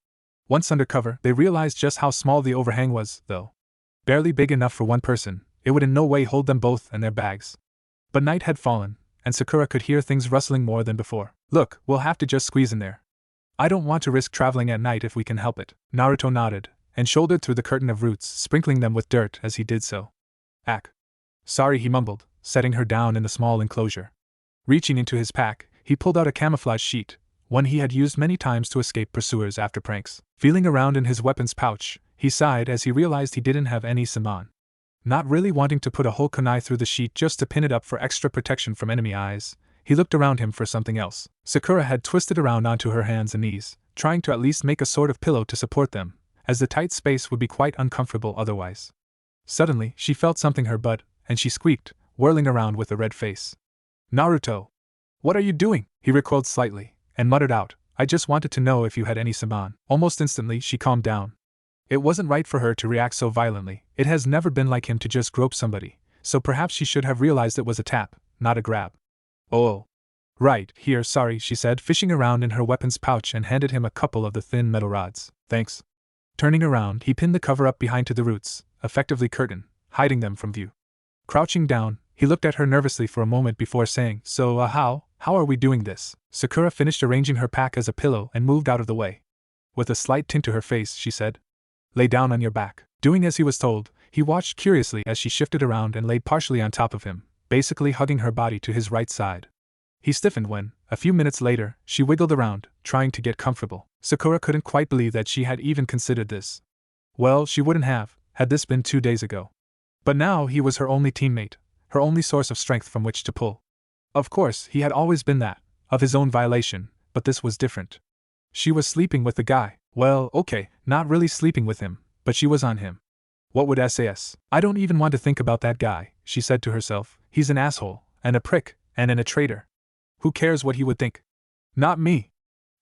Once under cover, they realized just how small the overhang was, though. Barely big enough for one person, it would in no way hold them both and their bags. But night had fallen, and Sakura could hear things rustling more than before. Look, we'll have to just squeeze in there. I don't want to risk traveling at night if we can help it. Naruto nodded, and shouldered through the curtain of roots, sprinkling them with dirt as he did so. Ack. Sorry, he mumbled, setting her down in the small enclosure. Reaching into his pack, he pulled out a camouflage sheet, one he had used many times to escape pursuers after pranks. Feeling around in his weapons pouch, he sighed as he realized he didn't have any saman. Not really wanting to put a whole kunai through the sheet just to pin it up for extra protection from enemy eyes, he looked around him for something else. Sakura had twisted around onto her hands and knees, trying to at least make a sort of pillow to support them, as the tight space would be quite uncomfortable otherwise. Suddenly, she felt something her butt, and she squeaked, whirling around with a red face. Naruto! What are you doing? He recoiled slightly, and muttered out, I just wanted to know if you had any saman. Almost instantly, she calmed down. It wasn't right for her to react so violently. It has never been like him to just grope somebody, so perhaps she should have realized it was a tap, not a grab. Oh. Right, here, sorry, she said, fishing around in her weapon's pouch and handed him a couple of the thin metal rods. Thanks. Turning around, he pinned the cover up behind to the roots, effectively curtain, hiding them from view. Crouching down, he looked at her nervously for a moment before saying, So, how are we doing this? Sakura finished arranging her pack as a pillow and moved out of the way. With a slight tint to her face, she said, Lay down on your back. Doing as he was told, he watched curiously as she shifted around and laid partially on top of him, basically hugging her body to his right side. He stiffened when, a few minutes later, she wiggled around, trying to get comfortable. Sakura couldn't quite believe that she had even considered this. Well, she wouldn't have, had this been 2 days ago. But now he was her only teammate, her only source of strength from which to pull. Of course, he had always been that, of his own violation, but this was different. She was sleeping with the guy. Well, okay, not really sleeping with him, but she was on him. What would SAS? I don't even want to think about that guy, she said to herself. He's an asshole, and a prick, and a traitor. Who cares what he would think? Not me.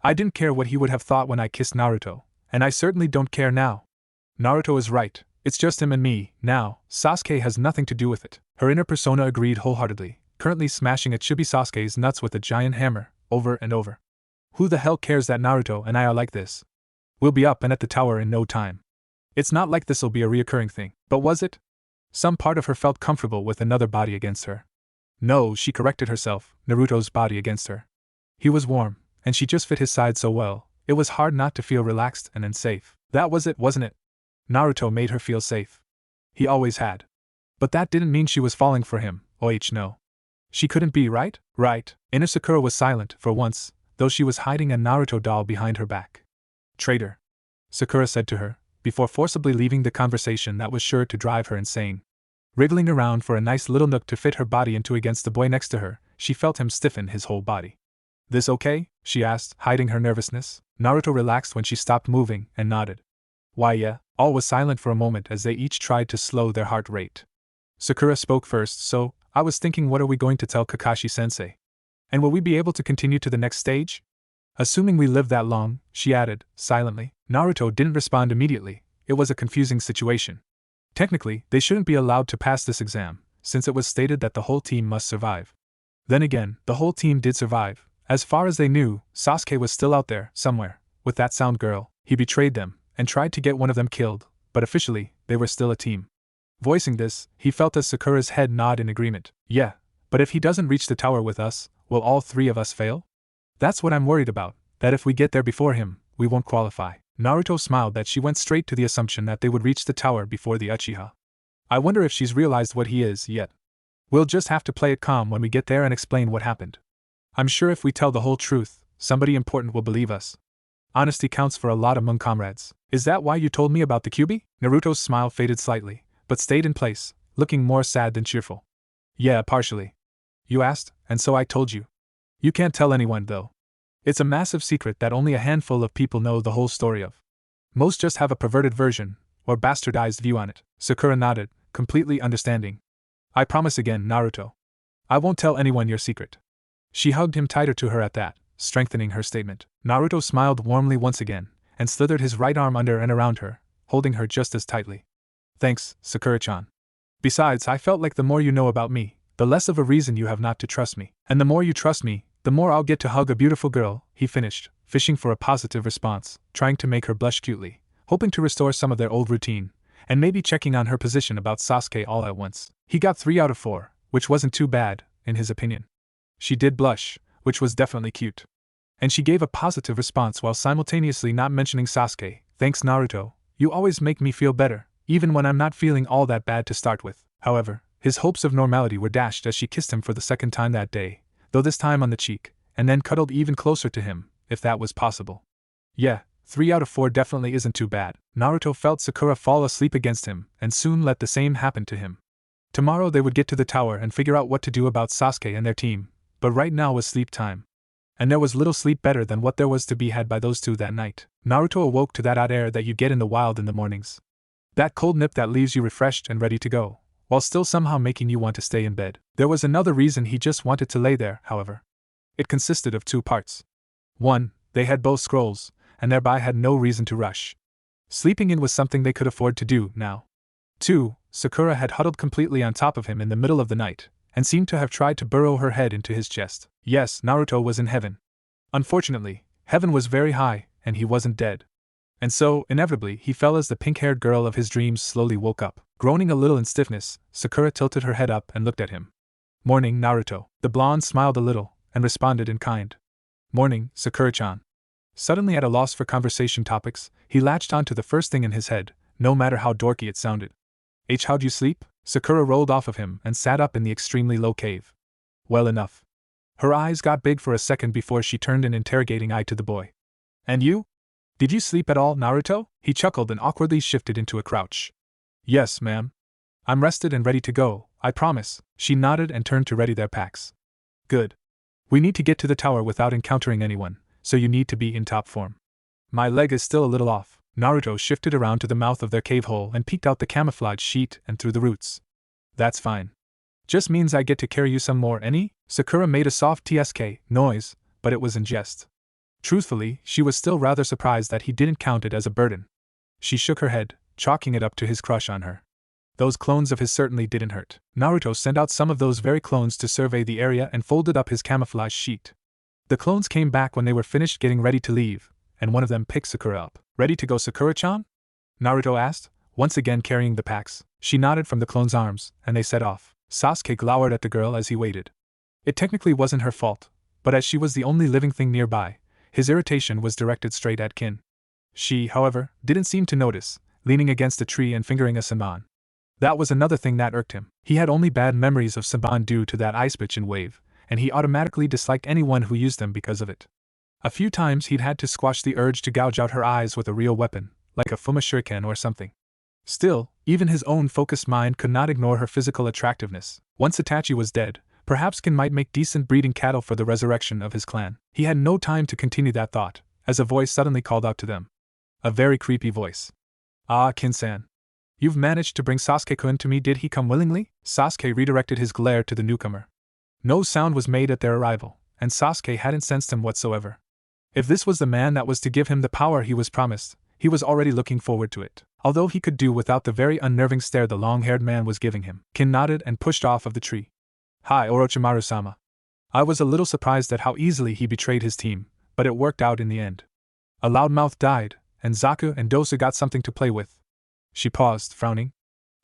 I didn't care what he would have thought when I kissed Naruto, and I certainly don't care now. Naruto is right, it's just him and me, now, Sasuke has nothing to do with it. Her inner persona agreed wholeheartedly, currently smashing at Chibi Sasuke's nuts with a giant hammer, over and over. Who the hell cares that Naruto and I are like this? We'll be up and at the tower in no time. It's not like this'll be a reoccurring thing, but was it? Some part of her felt comfortable with another body against her. No, she corrected herself, Naruto's body against her. He was warm, and she just fit his side so well, it was hard not to feel relaxed and safe. That was it, wasn't it? Naruto made her feel safe. He always had. But that didn't mean she was falling for him, no. She couldn't be, right? Right. Inner Sakura was silent, for once, though she was hiding a Naruto doll behind her back. Traitor, Sakura said to her, before forcibly leaving the conversation that was sure to drive her insane. Wriggling around for a nice little nook to fit her body into against the boy next to her, she felt him stiffen his whole body. This okay? She asked, hiding her nervousness. Naruto relaxed when she stopped moving, and nodded. Why yeah. All was silent for a moment as they each tried to slow their heart rate. Sakura spoke first, so, I was thinking, what are we going to tell Kakashi-sensei? And will we be able to continue to the next stage? Assuming we live that long, she added, silently. Naruto didn't respond immediately. It was a confusing situation. Technically, they shouldn't be allowed to pass this exam, since it was stated that the whole team must survive. Then again, the whole team did survive. As far as they knew, Sasuke was still out there, somewhere, with that sound girl. He betrayed them, and tried to get one of them killed, but officially, they were still a team. Voicing this, he felt as Sakura's head nod in agreement. Yeah, but if he doesn't reach the tower with us, will all three of us fail? That's what I'm worried about, that if we get there before him, we won't qualify. Naruto smiled that she went straight to the assumption that they would reach the tower before the Uchiha. I wonder if she's realized what he is yet. We'll just have to play it calm when we get there and explain what happened. I'm sure if we tell the whole truth, somebody important will believe us. Honesty counts for a lot among comrades. Is that why you told me about the Kyuubi? Naruto's smile faded slightly, but stayed in place, looking more sad than cheerful. Yeah, partially. You asked, and so I told you. You can't tell anyone, though. It's a massive secret that only a handful of people know the whole story of. Most just have a perverted version, or bastardized view on it. Sakura nodded, completely understanding. I promise again, Naruto. I won't tell anyone your secret. She hugged him tighter to her at that, strengthening her statement. Naruto smiled warmly once again, and slithered his right arm under and around her, holding her just as tightly. Thanks, Sakura-chan. Besides, I felt like the more you know about me, the less of a reason you have not to trust me. And the more you trust me, the more I'll get to hug a beautiful girl, he finished, fishing for a positive response, trying to make her blush cutely, hoping to restore some of their old routine, and maybe checking on her position about Sasuke all at once. He got 3 out of 4, which wasn't too bad, in his opinion. She did blush, which was definitely cute. And she gave a positive response while simultaneously not mentioning Sasuke. Thanks, Naruto, you always make me feel better, even when I'm not feeling all that bad to start with. However, his hopes of normality were dashed as she kissed him for the second time that day, though this time on the cheek, and then cuddled even closer to him, if that was possible. Yeah, 3 out of 4 definitely isn't too bad. Naruto felt Sakura fall asleep against him, and soon let the same happen to him. Tomorrow they would get to the tower and figure out what to do about Sasuke and their team, but right now was sleep time. And there was little sleep better than what there was to be had by those two that night. Naruto awoke to that hot air that you get in the wild in the mornings. That cold nip that leaves you refreshed and ready to go, while still somehow making you want to stay in bed. There was another reason he just wanted to lay there, however. It consisted of two parts. 1. They had both scrolls, and thereby had no reason to rush. Sleeping in was something they could afford to do now. 2. Sakura had huddled completely on top of him in the middle of the night, and seemed to have tried to burrow her head into his chest. Yes, Naruto was in heaven. Unfortunately, heaven was very high, and he wasn't dead. And so, inevitably, he fell as the pink-haired girl of his dreams slowly woke up. Groaning a little in stiffness, Sakura tilted her head up and looked at him. "Morning, Naruto." The blonde smiled a little, and responded in kind. "Morning, Sakura-chan." Suddenly at a loss for conversation topics, he latched on to the first thing in his head, no matter how dorky it sounded. "How'd you sleep?" Sakura rolled off of him and sat up in the extremely low cave. "Well enough." Her eyes got big for a second before she turned an interrogating eye to the boy. "And you? Did you sleep at all, Naruto?" He chuckled and awkwardly shifted into a crouch. "Yes, ma'am. I'm rested and ready to go, I promise." She nodded and turned to ready their packs. "Good. We need to get to the tower without encountering anyone, so you need to be in top form." "My leg is still a little off." Naruto shifted around to the mouth of their cave hole and peeked out the camouflage sheet and through the roots. "That's fine. Just means I get to carry you some more, any?" Sakura made a soft tsk noise, but it was in jest. Truthfully, she was still rather surprised that he didn't count it as a burden. She shook her head, chalking it up to his crush on her. Those clones of his certainly didn't hurt. Naruto sent out some of those very clones to survey the area and folded up his camouflage sheet. The clones came back when they were finished getting ready to leave, and one of them picked Sakura up. "Ready to go, Sakura-chan?" Naruto asked, once again carrying the packs. She nodded from the clone's arms, and they set off. Sasuke glowered at the girl as he waited. It technically wasn't her fault, but as she was the only living thing nearby, his irritation was directed straight at Kin. She, however, didn't seem to notice, leaning against a tree and fingering a Saban. That was another thing that irked him. He had only bad memories of Saban due to that ice bitch in Wave, and he automatically disliked anyone who used them because of it. A few times he'd had to squash the urge to gouge out her eyes with a real weapon, like a Fuma shuriken or something. Still, even his own focused mind could not ignore her physical attractiveness. Once Itachi was dead, perhaps Kin might make decent breeding cattle for the resurrection of his clan. He had no time to continue that thought, as a voice suddenly called out to them. A very creepy voice. "Ah, Kin-san. You've managed to bring Sasuke-kun to me. Did he come willingly?" Sasuke redirected his glare to the newcomer. No sound was made at their arrival, and Sasuke hadn't sensed him whatsoever. If this was the man that was to give him the power he was promised, he was already looking forward to it, although he could do without the very unnerving stare the long-haired man was giving him. Kin nodded and pushed off of the tree. "Hi, Orochimaru-sama. I was a little surprised at how easily he betrayed his team, but it worked out in the end. A loudmouth died, and Zaku and Dosa got something to play with." She paused, frowning.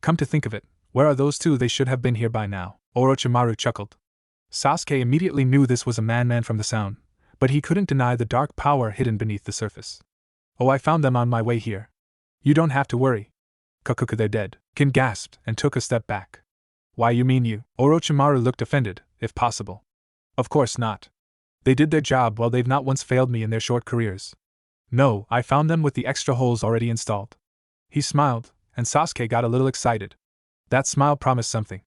"Come to think of it, where are those two? They should have been here by now." Orochimaru chuckled. Sasuke immediately knew this was a man from the sound, but he couldn't deny the dark power hidden beneath the surface. "Oh, I found them on my way here. You don't have to worry." "Kakuku, they're dead." Kin gasped and took a step back. "Why, you mean you?" Orochimaru looked offended, if possible. "Of course not. They did their job well. They've not once failed me in their short careers. No, I found them with the extra holes already installed." He smiled, and Sasuke got a little excited. That smile promised something.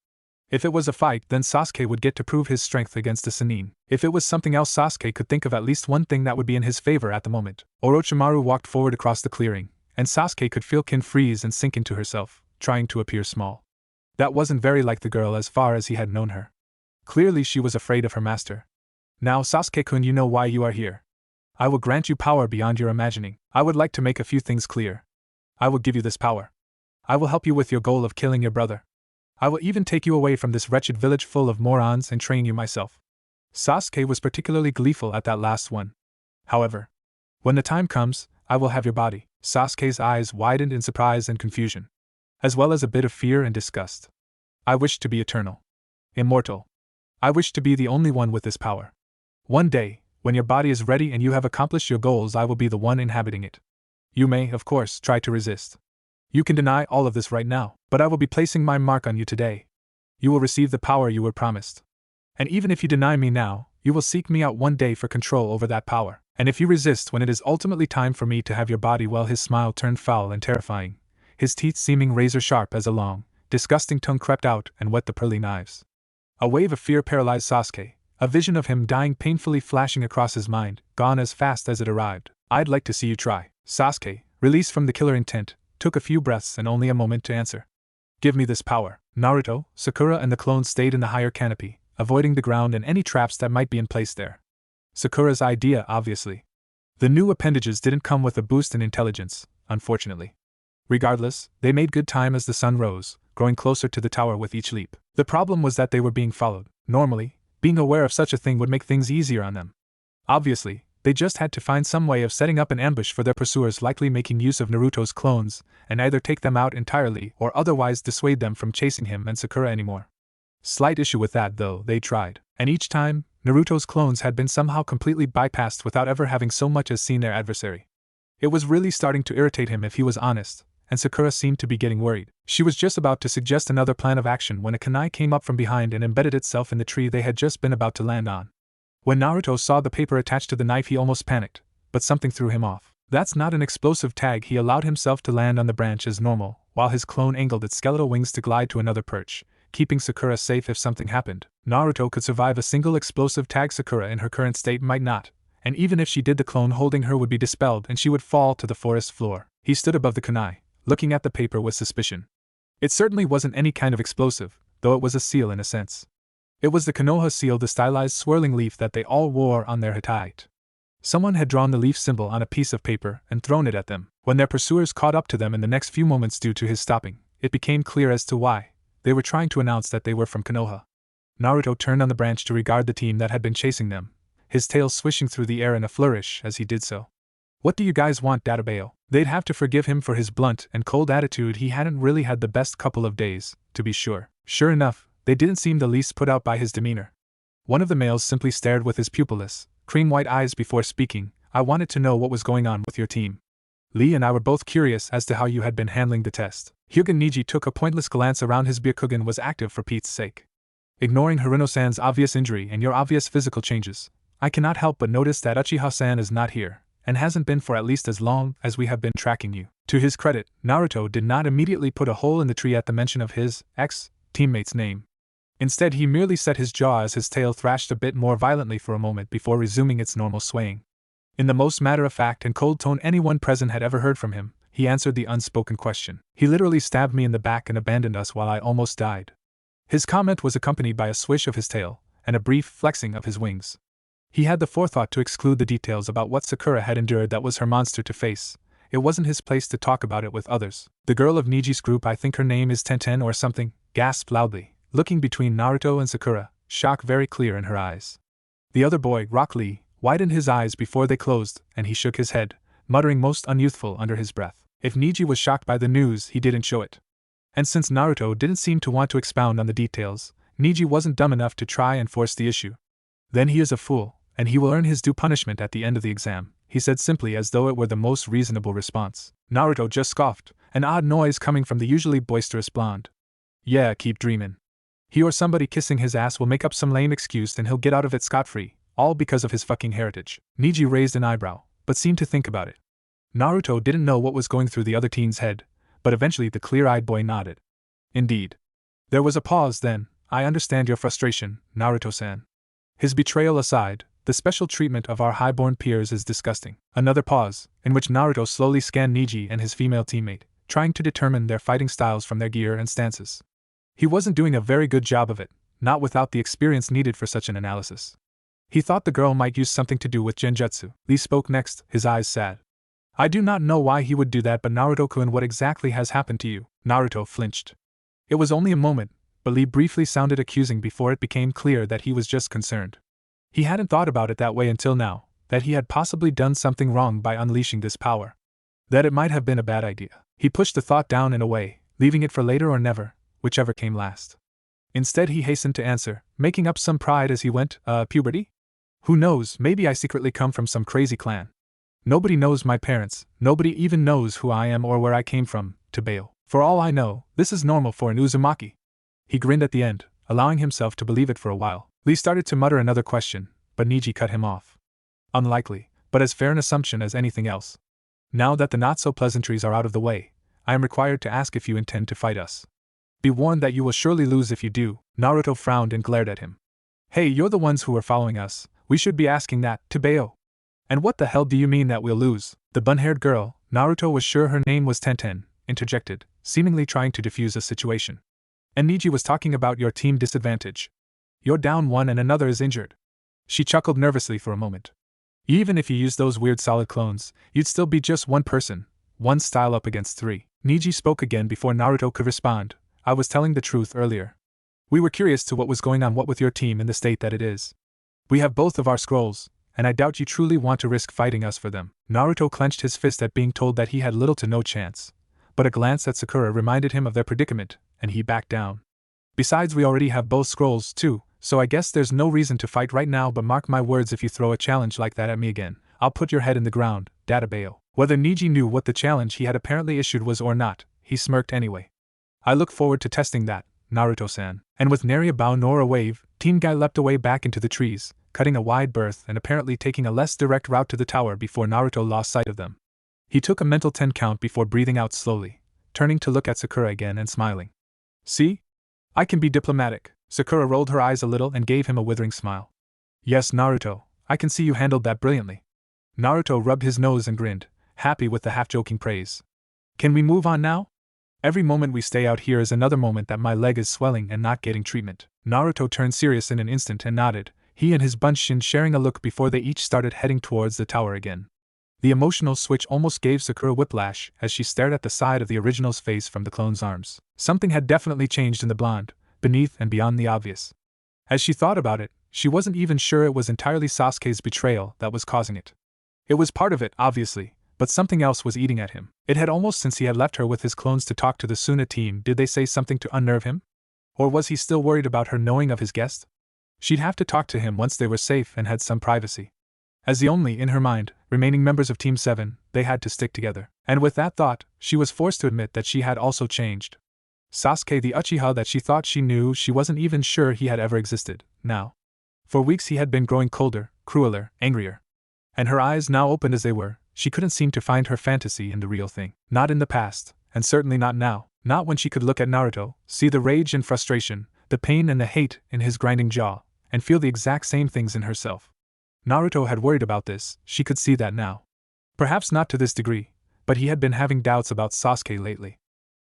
If it was a fight, then Sasuke would get to prove his strength against a Chunin. If it was something else, Sasuke could think of at least one thing that would be in his favor at the moment. Orochimaru walked forward across the clearing, and Sasuke could feel Kin freeze and sink into herself, trying to appear small. That wasn't very like the girl as far as he had known her. Clearly she was afraid of her master. "Now, Sasuke-kun, you know why you are here. I will grant you power beyond your imagining. I would like to make a few things clear. I will give you this power. I will help you with your goal of killing your brother. I will even take you away from this wretched village full of morons and train you myself." Sasuke was particularly gleeful at that last one. "However, when the time comes, I will have your body." Sasuke's eyes widened in surprise and confusion, as well as a bit of fear and disgust. "I wish to be eternal. Immortal. I wish to be the only one with this power. One day, when your body is ready and you have accomplished your goals, I will be the one inhabiting it. You may, of course, try to resist. You can deny all of this right now, but I will be placing my mark on you today. You will receive the power you were promised. And even if you deny me now, you will seek me out one day for control over that power. And if you resist when it is ultimately time for me to have your body," well, his smile turned foul and terrifying, his teeth seeming razor-sharp as a long, disgusting tongue crept out and wet the pearly knives. A wave of fear paralyzed Sasuke, a vision of him dying painfully flashing across his mind, gone as fast as it arrived. I'd like to see you try. Sasuke, released from the killer intent, took a few breaths and only a moment to answer. Give me this power. Naruto, Sakura and the clones stayed in the higher canopy, avoiding the ground and any traps that might be in place there. Sakura's idea, obviously. The new appendages didn't come with a boost in intelligence, unfortunately. Regardless, they made good time as the sun rose, growing closer to the tower with each leap. The problem was that they were being followed. Normally, being aware of such a thing would make things easier on them. Obviously, they just had to find some way of setting up an ambush for their pursuers, likely making use of Naruto's clones, and either take them out entirely or otherwise dissuade them from chasing him and Sakura anymore. Slight issue with that, though, they tried, and each time, Naruto's clones had been somehow completely bypassed without ever having so much as seen their adversary. It was really starting to irritate him if he was honest, and Sakura seemed to be getting worried. She was just about to suggest another plan of action when a kunai came up from behind and embedded itself in the tree they had just been about to land on. When Naruto saw the paper attached to the knife, he almost panicked, but something threw him off. That's not an explosive tag. He allowed himself to land on the branch as normal, while his clone angled its skeletal wings to glide to another perch, keeping Sakura safe if something happened. Naruto could survive a single explosive tag. Sakura in her current state might not, and even if she did, the clone holding her would be dispelled and she would fall to the forest floor. He stood above the kunai, looking at the paper with suspicion. It certainly wasn't any kind of explosive, though it was a seal in a sense. It was the Konoha seal, the stylized swirling leaf that they all wore on their hatite. Someone had drawn the leaf symbol on a piece of paper and thrown it at them. When their pursuers caught up to them in the next few moments due to his stopping, it became clear as to why. They were trying to announce that they were from Konoha. Naruto turned on the branch to regard the team that had been chasing them, his tail swishing through the air in a flourish as he did so. What do you guys want, Databeo? They'd have to forgive him for his blunt and cold attitude. He hadn't really had the best couple of days, to be sure. Sure enough, they didn't seem the least put out by his demeanor. One of the males simply stared with his pupilless, cream-white eyes before speaking. I wanted to know what was going on with your team. Lee and I were both curious as to how you had been handling the test. Hyuga Niji took a pointless glance around. His Byakugan was active for Pete's sake. Ignoring Haruno-san's obvious injury and your obvious physical changes, I cannot help but notice that Uchiha-san is not here, and hasn't been for at least as long as we have been tracking you. To his credit, Naruto did not immediately put a hole in the tree at the mention of his ex-teammate's name. Instead, he merely set his jaw as his tail thrashed a bit more violently for a moment before resuming its normal swaying. In the most matter-of-fact and cold tone anyone present had ever heard from him, he answered the unspoken question. He literally stabbed me in the back and abandoned us while I almost died. His comment was accompanied by a swish of his tail and a brief flexing of his wings. He had the forethought to exclude the details about what Sakura had endured. That was her monster to face. It wasn't his place to talk about it with others. The girl of Niji's group, I think her name is Tenten or something, gasped loudly, looking between Naruto and Sakura, shock very clear in her eyes. The other boy, Rock Lee, widened his eyes before they closed, and he shook his head, muttering most unyouthful under his breath. If Niji was shocked by the news, he didn't show it. And since Naruto didn't seem to want to expound on the details, Niji wasn't dumb enough to try and force the issue. Then he is a fool, and he will earn his due punishment at the end of the exam, he said simply, as though it were the most reasonable response. Naruto just scoffed, an odd noise coming from the usually boisterous blonde. Yeah, keep dreamin'. He or somebody kissing his ass will make up some lame excuse and he'll get out of it scot-free, all because of his fucking heritage. Niji raised an eyebrow, but seemed to think about it. Naruto didn't know what was going through the other teen's head, but eventually the clear-eyed boy nodded. Indeed. There was a pause. Then, I understand your frustration, Naruto-san. His betrayal aside, the special treatment of our highborn peers is disgusting. Another pause, in which Naruto slowly scanned Niji and his female teammate, trying to determine their fighting styles from their gear and stances. He wasn't doing a very good job of it, not without the experience needed for such an analysis. He thought the girl might use something to do with genjutsu. Lee spoke next, his eyes sad. I do not know why he would do that, but Naruto-kun, what exactly has happened to you? Naruto flinched. It was only a moment, but Lee briefly sounded accusing before it became clear that he was just concerned. He hadn't thought about it that way until now, that he had possibly done something wrong by unleashing this power. That it might have been a bad idea. He pushed the thought down and away, leaving it for later or never, whichever came last. Instead, he hastened to answer, making up some pride as he went, puberty? Who knows, maybe I secretly come from some crazy clan. Nobody knows my parents, nobody even knows who I am or where I came from, Tabeo. For all I know, this is normal for an Uzumaki. He grinned at the end, allowing himself to believe it for a while. Lee started to mutter another question, but Niji cut him off. Unlikely, but as fair an assumption as anything else. Now that the not-so-pleasantries are out of the way, I am required to ask if you intend to fight us. Be warned that you will surely lose if you do. Naruto frowned and glared at him. Hey, you're the ones who are following us. We should be asking that to Bayo. And what the hell do you mean that we'll lose? The bun-haired girl, Naruto was sure her name was Tenten, interjected, seemingly trying to defuse a situation. And Niji was talking about your team disadvantage. You're down one and another is injured. She chuckled nervously for a moment. Even if you used those weird solid clones, you'd still be just one person, one style up against three. Niji spoke again before Naruto could respond. I was telling the truth earlier. We were curious to what was going on with your team in the state that it is. We have both of our scrolls, and I doubt you truly want to risk fighting us for them. Naruto clenched his fist at being told that he had little to no chance, but a glance at Sakura reminded him of their predicament, and he backed down. Besides, we already have both scrolls too, so I guess there's no reason to fight right now, but mark my words, if you throw a challenge like that at me again, I'll put your head in the ground, Databayo. Whether Niji knew what the challenge he had apparently issued was or not, he smirked anyway. I look forward to testing that, Naruto-san. And with nary a bow nor a wave, Team Guy leapt away back into the trees, cutting a wide berth and apparently taking a less direct route to the tower before Naruto lost sight of them. He took a mental 10 count before breathing out slowly, turning to look at Sakura again and smiling. See? I can be diplomatic. Sakura rolled her eyes a little and gave him a withering smile. Yes, Naruto, I can see you handled that brilliantly. Naruto rubbed his nose and grinned, happy with the half-joking praise. Can we move on now? Every moment we stay out here is another moment that my leg is swelling and not getting treatment. Naruto turned serious in an instant and nodded, he and his Bunshin sharing a look before they each started heading towards the tower again. The emotional switch almost gave Sakura whiplash as she stared at the side of the original's face from the clone's arms. Something had definitely changed in the blonde, beneath and beyond the obvious. As she thought about it, she wasn't even sure it was entirely Sasuke's betrayal that was causing it. It was part of it, obviously, but something else was eating at him. It had almost since he had left her with his clones to talk to the Suna team. Did they say something to unnerve him? Or was he still worried about her knowing of his guest? She'd have to talk to him once they were safe and had some privacy. As the only, in her mind, remaining members of Team 7, they had to stick together. And with that thought, she was forced to admit that she had also changed. Sasuke, the Uchiha that she thought she knew, she wasn't even sure he had ever existed, now. For weeks he had been growing colder, crueler, angrier. And her eyes now opened as they were, she couldn't seem to find her fantasy in the real thing. Not in the past, and certainly not now, not when she could look at Naruto, see the rage and frustration, the pain and the hate in his grinding jaw, and feel the exact same things in herself. Naruto had worried about this, she could see that now. Perhaps not to this degree, but he had been having doubts about Sasuke lately.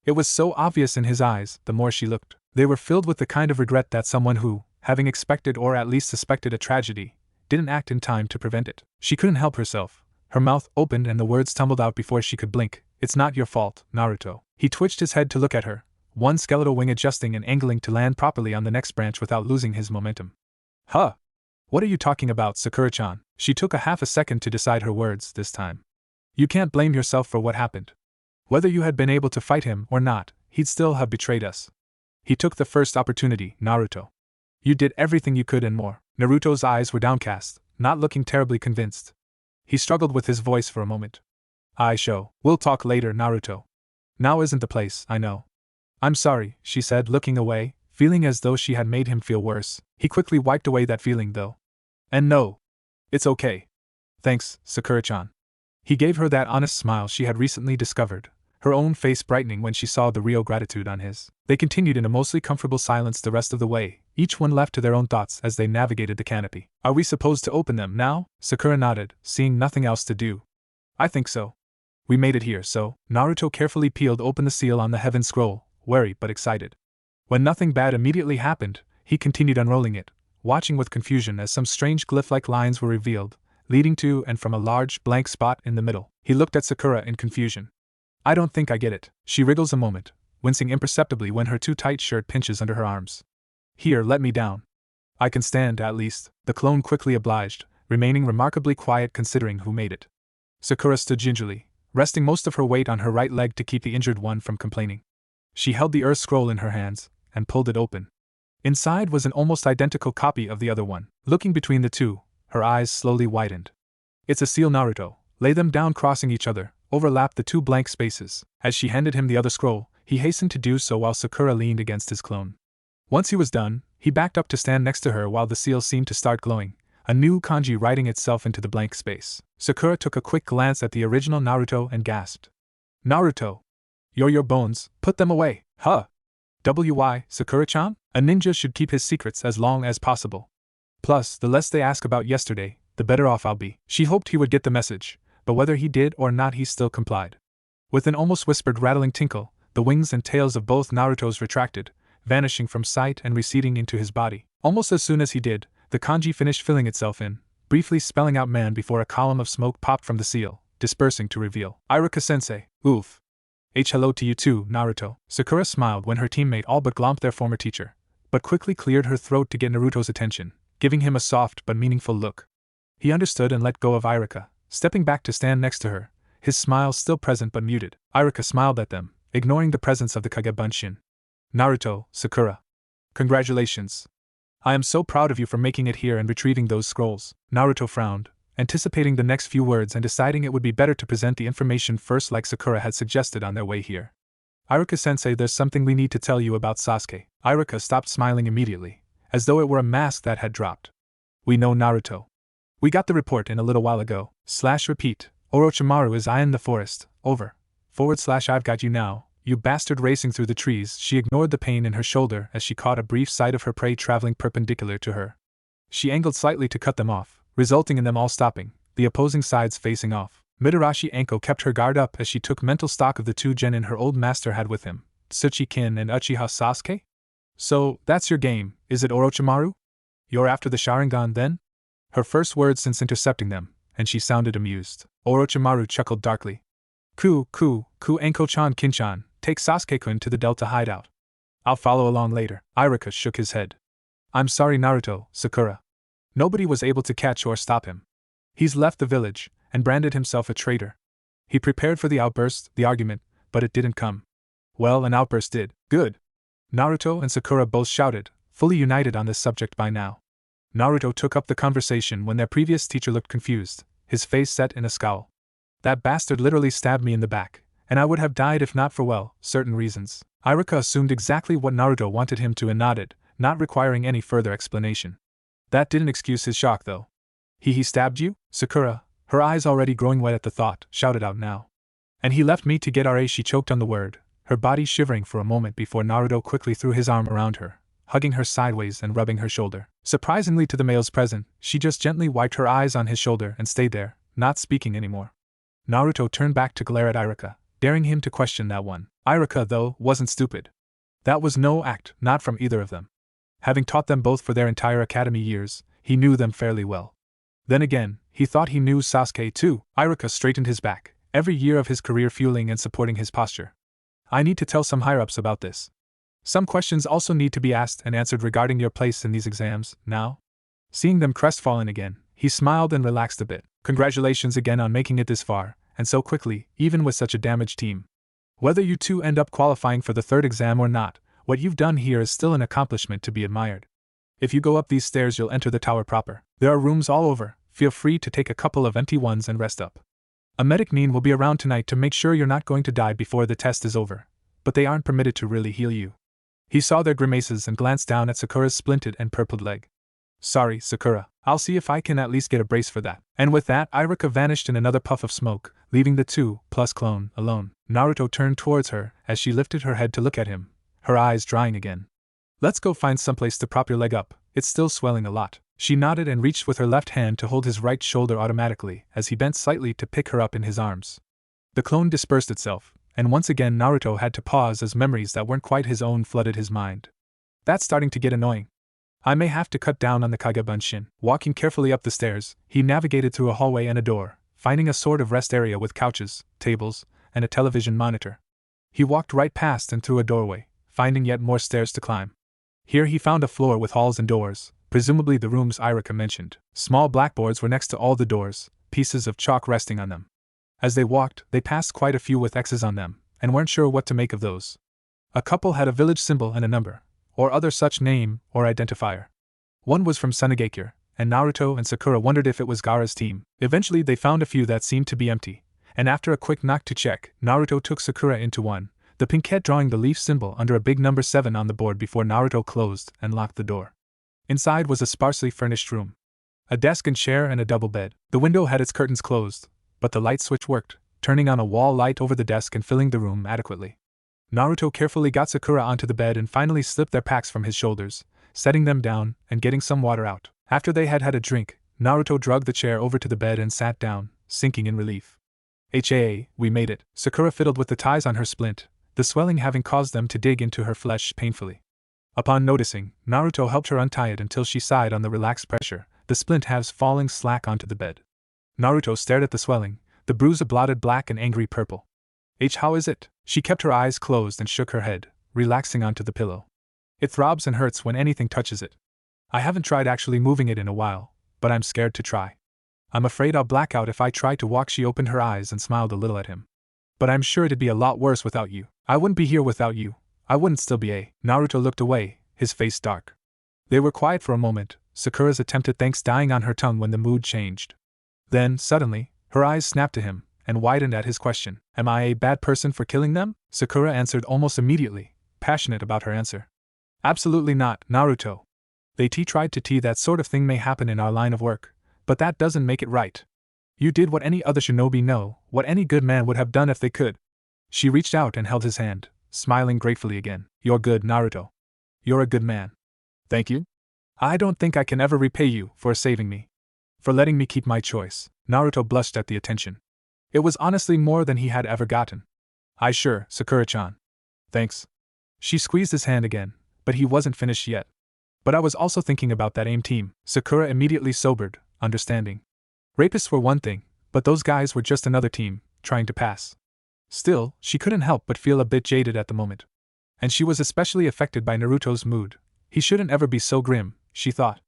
It was so obvious in his eyes, the more she looked. They were filled with the kind of regret that someone who, having expected or at least suspected a tragedy, didn't act in time to prevent it. She couldn't help herself. Her mouth opened and the words tumbled out before she could blink. It's not your fault, Naruto. He twitched his head to look at her, one skeletal wing adjusting and angling to land properly on the next branch without losing his momentum. Huh? What are you talking about, Sakura-chan? She took a half a second to decide her words this time. You can't blame yourself for what happened. Whether you had been able to fight him or not, he'd still have betrayed us. He took the first opportunity, Naruto. You did everything you could and more. Naruto's eyes were downcast, not looking terribly convinced. He struggled with his voice for a moment. We'll talk later, Naruto. Now isn't the place, I know. I'm sorry, she said, looking away, feeling as though she had made him feel worse. He quickly wiped away that feeling, though. And no. It's okay. Thanks, Sakura-chan. He gave her that honest smile she had recently discovered, her own face brightening when she saw the real gratitude on his. They continued in a mostly comfortable silence the rest of the way, each one left to their own thoughts as they navigated the canopy. Are we supposed to open them now? Sakura nodded, seeing nothing else to do. I think so. We made it here, so. Naruto carefully peeled open the seal on the heaven scroll, wary but excited. When nothing bad immediately happened, he continued unrolling it, watching with confusion as some strange glyph-like lines were revealed, leading to and from a large blank spot in the middle. He looked at Sakura in confusion. I don't think I get it. She wriggles a moment, wincing imperceptibly when her too-tight shirt pinches under her arms. Here, let me down. I can stand, at least, the clone quickly obliged, remaining remarkably quiet considering who made it. Sakura stood gingerly, resting most of her weight on her right leg to keep the injured one from complaining. She held the earth scroll in her hands, and pulled it open. Inside was an almost identical copy of the other one. Looking between the two, her eyes slowly widened. It's a seal, Naruto. Lay them down crossing each other, overlapped the two blank spaces. As she handed him the other scroll, he hastened to do so while Sakura leaned against his clone. Once he was done, he backed up to stand next to her while the seal seemed to start glowing, a new kanji writing itself into the blank space. Sakura took a quick glance at the original Naruto and gasped. Naruto! You're your bones, put them away, huh? Sakura-chan? A ninja should keep his secrets as long as possible. Plus, the less they ask about yesterday, the better off I'll be. She hoped he would get the message, but whether he did or not, he still complied. With an almost whispered rattling tinkle, the wings and tails of both Narutos retracted, vanishing from sight and receding into his body. Almost as soon as he did, the kanji finished filling itself in, briefly spelling out man before a column of smoke popped from the seal, dispersing to reveal Iruka-sensei. Oof. Hello to you too, Naruto. Sakura smiled when her teammate all but glomped their former teacher, but quickly cleared her throat to get Naruto's attention, giving him a soft but meaningful look. He understood and let go of Iruka, stepping back to stand next to her, his smile still present but muted. Iruka smiled at them, ignoring the presence of the Kagebunshin. Naruto, Sakura. Congratulations. I am so proud of you for making it here and retrieving those scrolls. Naruto frowned, anticipating the next few words and deciding it would be better to present the information first like Sakura had suggested on their way here. Iruka-sensei, there's something we need to tell you about Sasuke. Iruka stopped smiling immediately, as though it were a mask that had dropped. We know Naruto. We got the report in a little while ago. Repeat. Orochimaru is in the forest. Over. / I've got you now. You bastard, racing through the trees. She ignored the pain in her shoulder as she caught a brief sight of her prey traveling perpendicular to her. She angled slightly to cut them off, resulting in them all stopping, the opposing sides facing off. Mitarashi Anko kept her guard up as she took mental stock of the two genin her old master had with him, Tsuchi-kin and Uchiha Sasuke? So, that's your game, is it, Orochimaru? You're after the Sharingan then? Her first words since intercepting them, and she sounded amused. Orochimaru chuckled darkly. Ku Anko-chan Kin-chan, take Sasuke-kun to the Delta hideout. I'll follow along later. Iruka shook his head. I'm sorry, Naruto, Sakura. Nobody was able to catch or stop him. He's left the village, and branded himself a traitor. He prepared for the outburst, the argument, but it didn't come. Well, an outburst did. Good. Naruto and Sakura both shouted, fully united on this subject by now. Naruto took up the conversation when their previous teacher looked confused, his face set in a scowl. That bastard literally stabbed me in the back, and I would have died if not for, certain reasons. Iruka assumed exactly what Naruto wanted him to and nodded, not requiring any further explanation. That didn't excuse his shock, though. He stabbed you? Sakura, her eyes already growing wet at the thought, shouted out now. And he left me to get Ra. She choked on the word, her body shivering for a moment before Naruto quickly threw his arm around her, hugging her sideways and rubbing her shoulder. Surprisingly to the males present, she just gently wiped her eyes on his shoulder and stayed there, not speaking anymore. Naruto turned back to glare at Iruka, daring him to question that one. Iruka, though, wasn't stupid. That was no act, not from either of them. Having taught them both for their entire academy years, he knew them fairly well. Then again, he thought he knew Sasuke too. Iruka straightened his back, every year of his career fueling and supporting his posture. I need to tell some higher-ups about this. Some questions also need to be asked and answered regarding your place in these exams, now? Seeing them crestfallen again, he smiled and relaxed a bit. Congratulations again on making it this far, and so quickly, even with such a damaged team. Whether you two end up qualifying for the third exam or not, what you've done here is still an accomplishment to be admired. If you go up these stairs, you'll enter the tower proper. There are rooms all over, feel free to take a couple of empty ones and rest up. A medic Nin will be around tonight to make sure you're not going to die before the test is over, but they aren't permitted to really heal you. He saw their grimaces and glanced down at Sakura's splinted and purpled leg. Sorry, Sakura, I'll see if I can at least get a brace for that. And with that, Iruka vanished in another puff of smoke, leaving the 2+ clone alone. Naruto turned towards her as she lifted her head to look at him, her eyes drying again. Let's go find someplace to prop your leg up, it's still swelling a lot. She nodded and reached with her left hand to hold his right shoulder automatically as he bent slightly to pick her up in his arms. The clone dispersed itself, and once again Naruto had to pause as memories that weren't quite his own flooded his mind. That's starting to get annoying. I may have to cut down on the Kagebunshin. Walking carefully up the stairs, he navigated through a hallway and a door, finding a sort of rest area with couches, tables, and a television monitor. He walked right past and through a doorway, finding yet more stairs to climb. Here he found a floor with halls and doors, presumably the rooms Iruka mentioned. Small blackboards were next to all the doors, pieces of chalk resting on them. As they walked, they passed quite a few with X's on them, and weren't sure what to make of those. A couple had a village symbol and a number, or other such name or identifier. One was from Sunagakure, and Naruto and Sakura wondered if it was Gaara's team. Eventually they found a few that seemed to be empty, and after a quick knock to check, Naruto took Sakura into one, the pinkette drawing the leaf symbol under a big number 7 on the board before Naruto closed and locked the door. Inside was a sparsely furnished room. A desk and chair and a double bed. The window had its curtains closed, but the light switch worked, turning on a wall light over the desk and filling the room adequately. Naruto carefully got Sakura onto the bed and finally slipped their packs from his shoulders, setting them down and getting some water out. After they had had a drink, Naruto dragged the chair over to the bed and sat down, sinking in relief. We made it. Sakura fiddled with the ties on her splint, the swelling having caused them to dig into her flesh painfully. Upon noticing, Naruto helped her untie it until she sighed on the relaxed pressure, the splint halves falling slack onto the bed. Naruto stared at the swelling, the bruise a blotted black and angry purple. How is it? She kept her eyes closed and shook her head, relaxing onto the pillow. It throbs and hurts when anything touches it. I haven't tried actually moving it in a while, but I'm scared to try. I'm afraid I'll black out if I try to walk. She opened her eyes and smiled a little at him. But I'm sure it'd be a lot worse without you. I wouldn't be here without you. I wouldn't still be a. Naruto looked away, his face dark. They were quiet for a moment, Sakura's attempted thanks dying on her tongue when the mood changed. Then, suddenly, her eyes snapped to him, and widened at his question. Am I a bad person for killing them? Sakura answered almost immediately, passionate about her answer. Absolutely not, Naruto. They tried to that sort of thing may happen in our line of work, but that doesn't make it right. You did what any other shinobi know, what any good man would have done if they could. She reached out and held his hand, smiling gratefully again. You're good, Naruto. You're a good man. Thank you. I don't think I can ever repay you for saving me. For letting me keep my choice. Naruto blushed at the attention. It was honestly more than he had ever gotten. Sure, Sakura-chan. Thanks. She squeezed his hand again, but he wasn't finished yet. But I was also thinking about that AIM team. Sakura immediately sobered, understanding. Rapists were one thing, but those guys were just another team, trying to pass. Still, she couldn't help but feel a bit jaded at the moment. And she was especially affected by Naruto's mood. He shouldn't ever be so grim, she thought.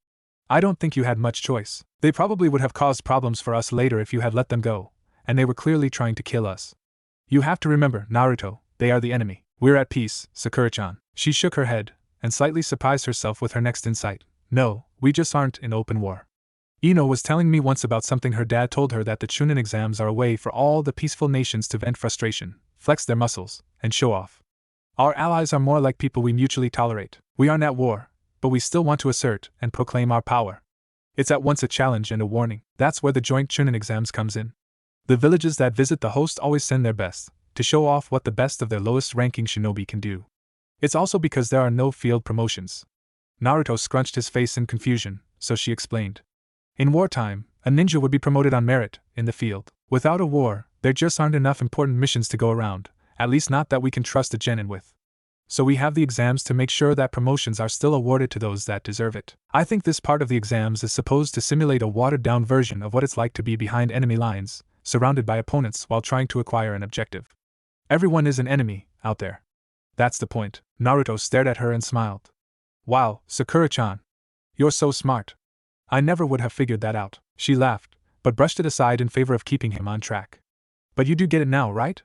I don't think you had much choice. They probably would have caused problems for us later if you had let them go, and they were clearly trying to kill us. You have to remember, Naruto, they are the enemy. We're at peace, Sakura-chan. She shook her head, and slightly surprised herself with her next insight. No, we just aren't in open war. Ino was telling me once about something her dad told her, that the Chunin exams are a way for all the peaceful nations to vent frustration, flex their muscles, and show off. Our allies are more like people we mutually tolerate. We aren't at war, but we still want to assert and proclaim our power. It's at once a challenge and a warning. That's where the joint Chunin exams comes in. The villages that visit the host always send their best, to show off what the best of their lowest ranking shinobi can do. It's also because there are no field promotions. Naruto scrunched his face in confusion, so she explained. In wartime, a ninja would be promoted on merit, in the field. Without a war, there just aren't enough important missions to go around, at least not that we can trust a genin with. So we have the exams to make sure that promotions are still awarded to those that deserve it. I think this part of the exams is supposed to simulate a watered-down version of what it's like to be behind enemy lines, surrounded by opponents while trying to acquire an objective. Everyone is an enemy, out there. That's the point. Naruto stared at her and smiled. Wow, Sakura-chan. You're so smart. I never would have figured that out. She laughed, but brushed it aside in favor of keeping him on track. But you do get it now, right?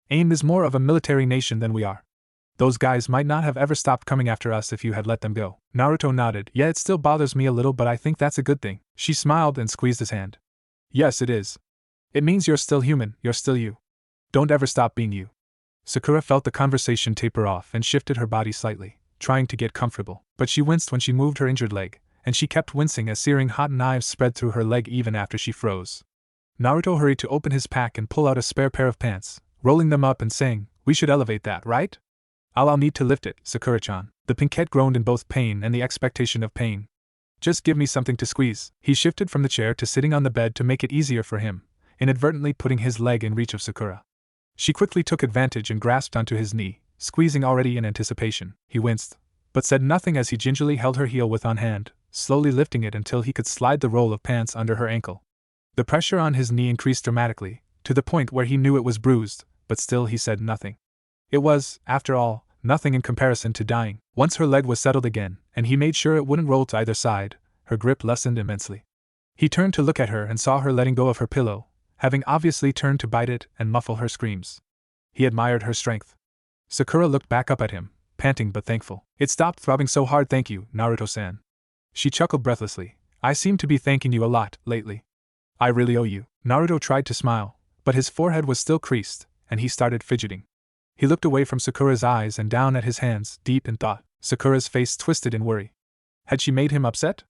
AIM is more of a military nation than we are. Those guys might not have ever stopped coming after us if you had let them go. Naruto nodded. Yeah, it still bothers me a little, but I think that's a good thing. She smiled and squeezed his hand. Yes, it is. It means you're still human, you're still you. Don't ever stop being you. Sakura felt the conversation taper off and shifted her body slightly, trying to get comfortable. But she winced when she moved her injured leg, and she kept wincing as searing hot knives spread through her leg even after she froze. Naruto hurried to open his pack and pull out a spare pair of pants, rolling them up and saying, We should elevate that, right? I'll need to lift it, Sakura-chan. The pinkette groaned in both pain and the expectation of pain. Just give me something to squeeze. He shifted from the chair to sitting on the bed to make it easier for him, inadvertently putting his leg in reach of Sakura. She quickly took advantage and grasped onto his knee, squeezing already in anticipation. He winced, but said nothing as he gingerly held her heel with one hand, slowly lifting it until he could slide the roll of pants under her ankle. The pressure on his knee increased dramatically, to the point where he knew it was bruised, but still he said nothing. It was, after all, nothing in comparison to dying. Once her leg was settled again, and he made sure it wouldn't roll to either side, her grip lessened immensely. He turned to look at her and saw her letting go of her pillow, having obviously turned to bite it and muffle her screams. He admired her strength. Sakura looked back up at him, panting but thankful. It stopped throbbing so hard, thank you, Naruto-san. She chuckled breathlessly. I seem to be thanking you a lot, lately. I really owe you. Naruto tried to smile, but his forehead was still creased, and he started fidgeting. He looked away from Sakura's eyes and down at his hands, deep in thought. Sakura's face twisted in worry. Had she made him upset?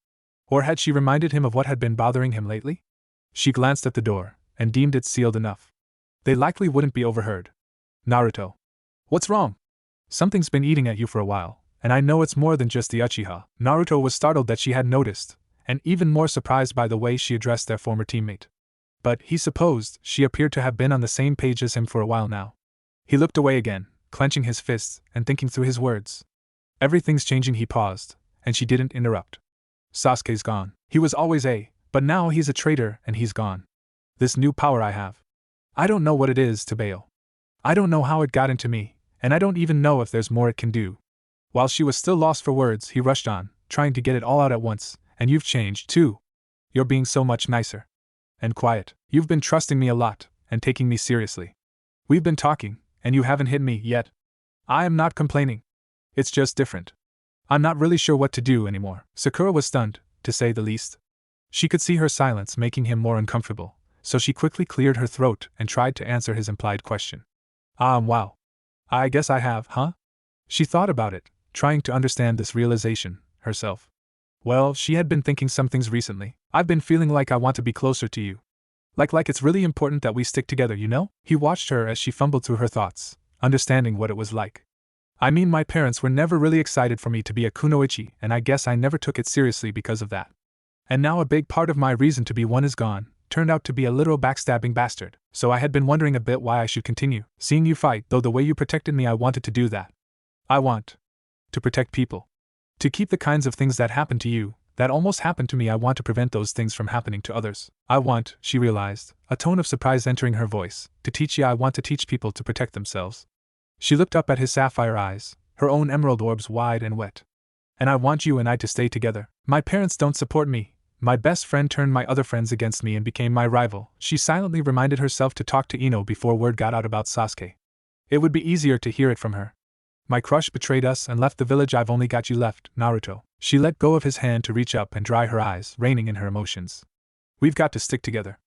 Or had she reminded him of what had been bothering him lately? She glanced at the door, and deemed it sealed enough. They likely wouldn't be overheard. Naruto. What's wrong? Something's been eating at you for a while, and I know it's more than just the Uchiha. Naruto was startled that she had noticed, and even more surprised by the way she addressed their former teammate. But, he supposed, she appeared to have been on the same page as him for a while now. He looked away again, clenching his fists and thinking through his words. Everything's changing, he paused, and she didn't interrupt. Sasuke's gone. He was always but now he's a traitor and he's gone. This new power I have. I don't know what it is, Tebeo. I don't know how it got into me, and I don't even know if there's more it can do. While she was still lost for words, he rushed on, trying to get it all out at once. And you've changed, too. You're being so much nicer. And quiet. You've been trusting me a lot, and taking me seriously. We've been talking, and you haven't hit me yet. I am not complaining. It's just different. I'm not really sure what to do anymore. Sakura was stunned, to say the least. She could see her silence making him more uncomfortable, so she quickly cleared her throat and tried to answer his implied question. Wow. I guess I have, huh? She thought about it, trying to understand this realization, herself. Well, she had been thinking some things recently. I've been feeling like I want to be closer to you. Like it's really important that we stick together, you know? He watched her as she fumbled through her thoughts, understanding what it was like. I mean, my parents were never really excited for me to be a kunoichi, and I guess I never took it seriously because of that. And now a big part of my reason to be one is gone, turned out to be a literal backstabbing bastard, so I had been wondering a bit why I should continue seeing you fight, though the way you protected me I wanted to do that. I want to protect people. To keep the kinds of things that happened to you, that almost happened to me, I want to prevent those things from happening to others. I want, she realized, a tone of surprise entering her voice, to teach you I want to teach people to protect themselves. She looked up at his sapphire eyes, her own emerald orbs wide and wet. And I want you and I to stay together. My parents don't support me. My best friend turned my other friends against me and became my rival. She silently reminded herself to talk to Ino before word got out about Sasuke. It would be easier to hear it from her. My crush betrayed us and left the village. I've only got you left, Naruto. She let go of his hand to reach up and dry her eyes, reining in her emotions. We've got to stick together.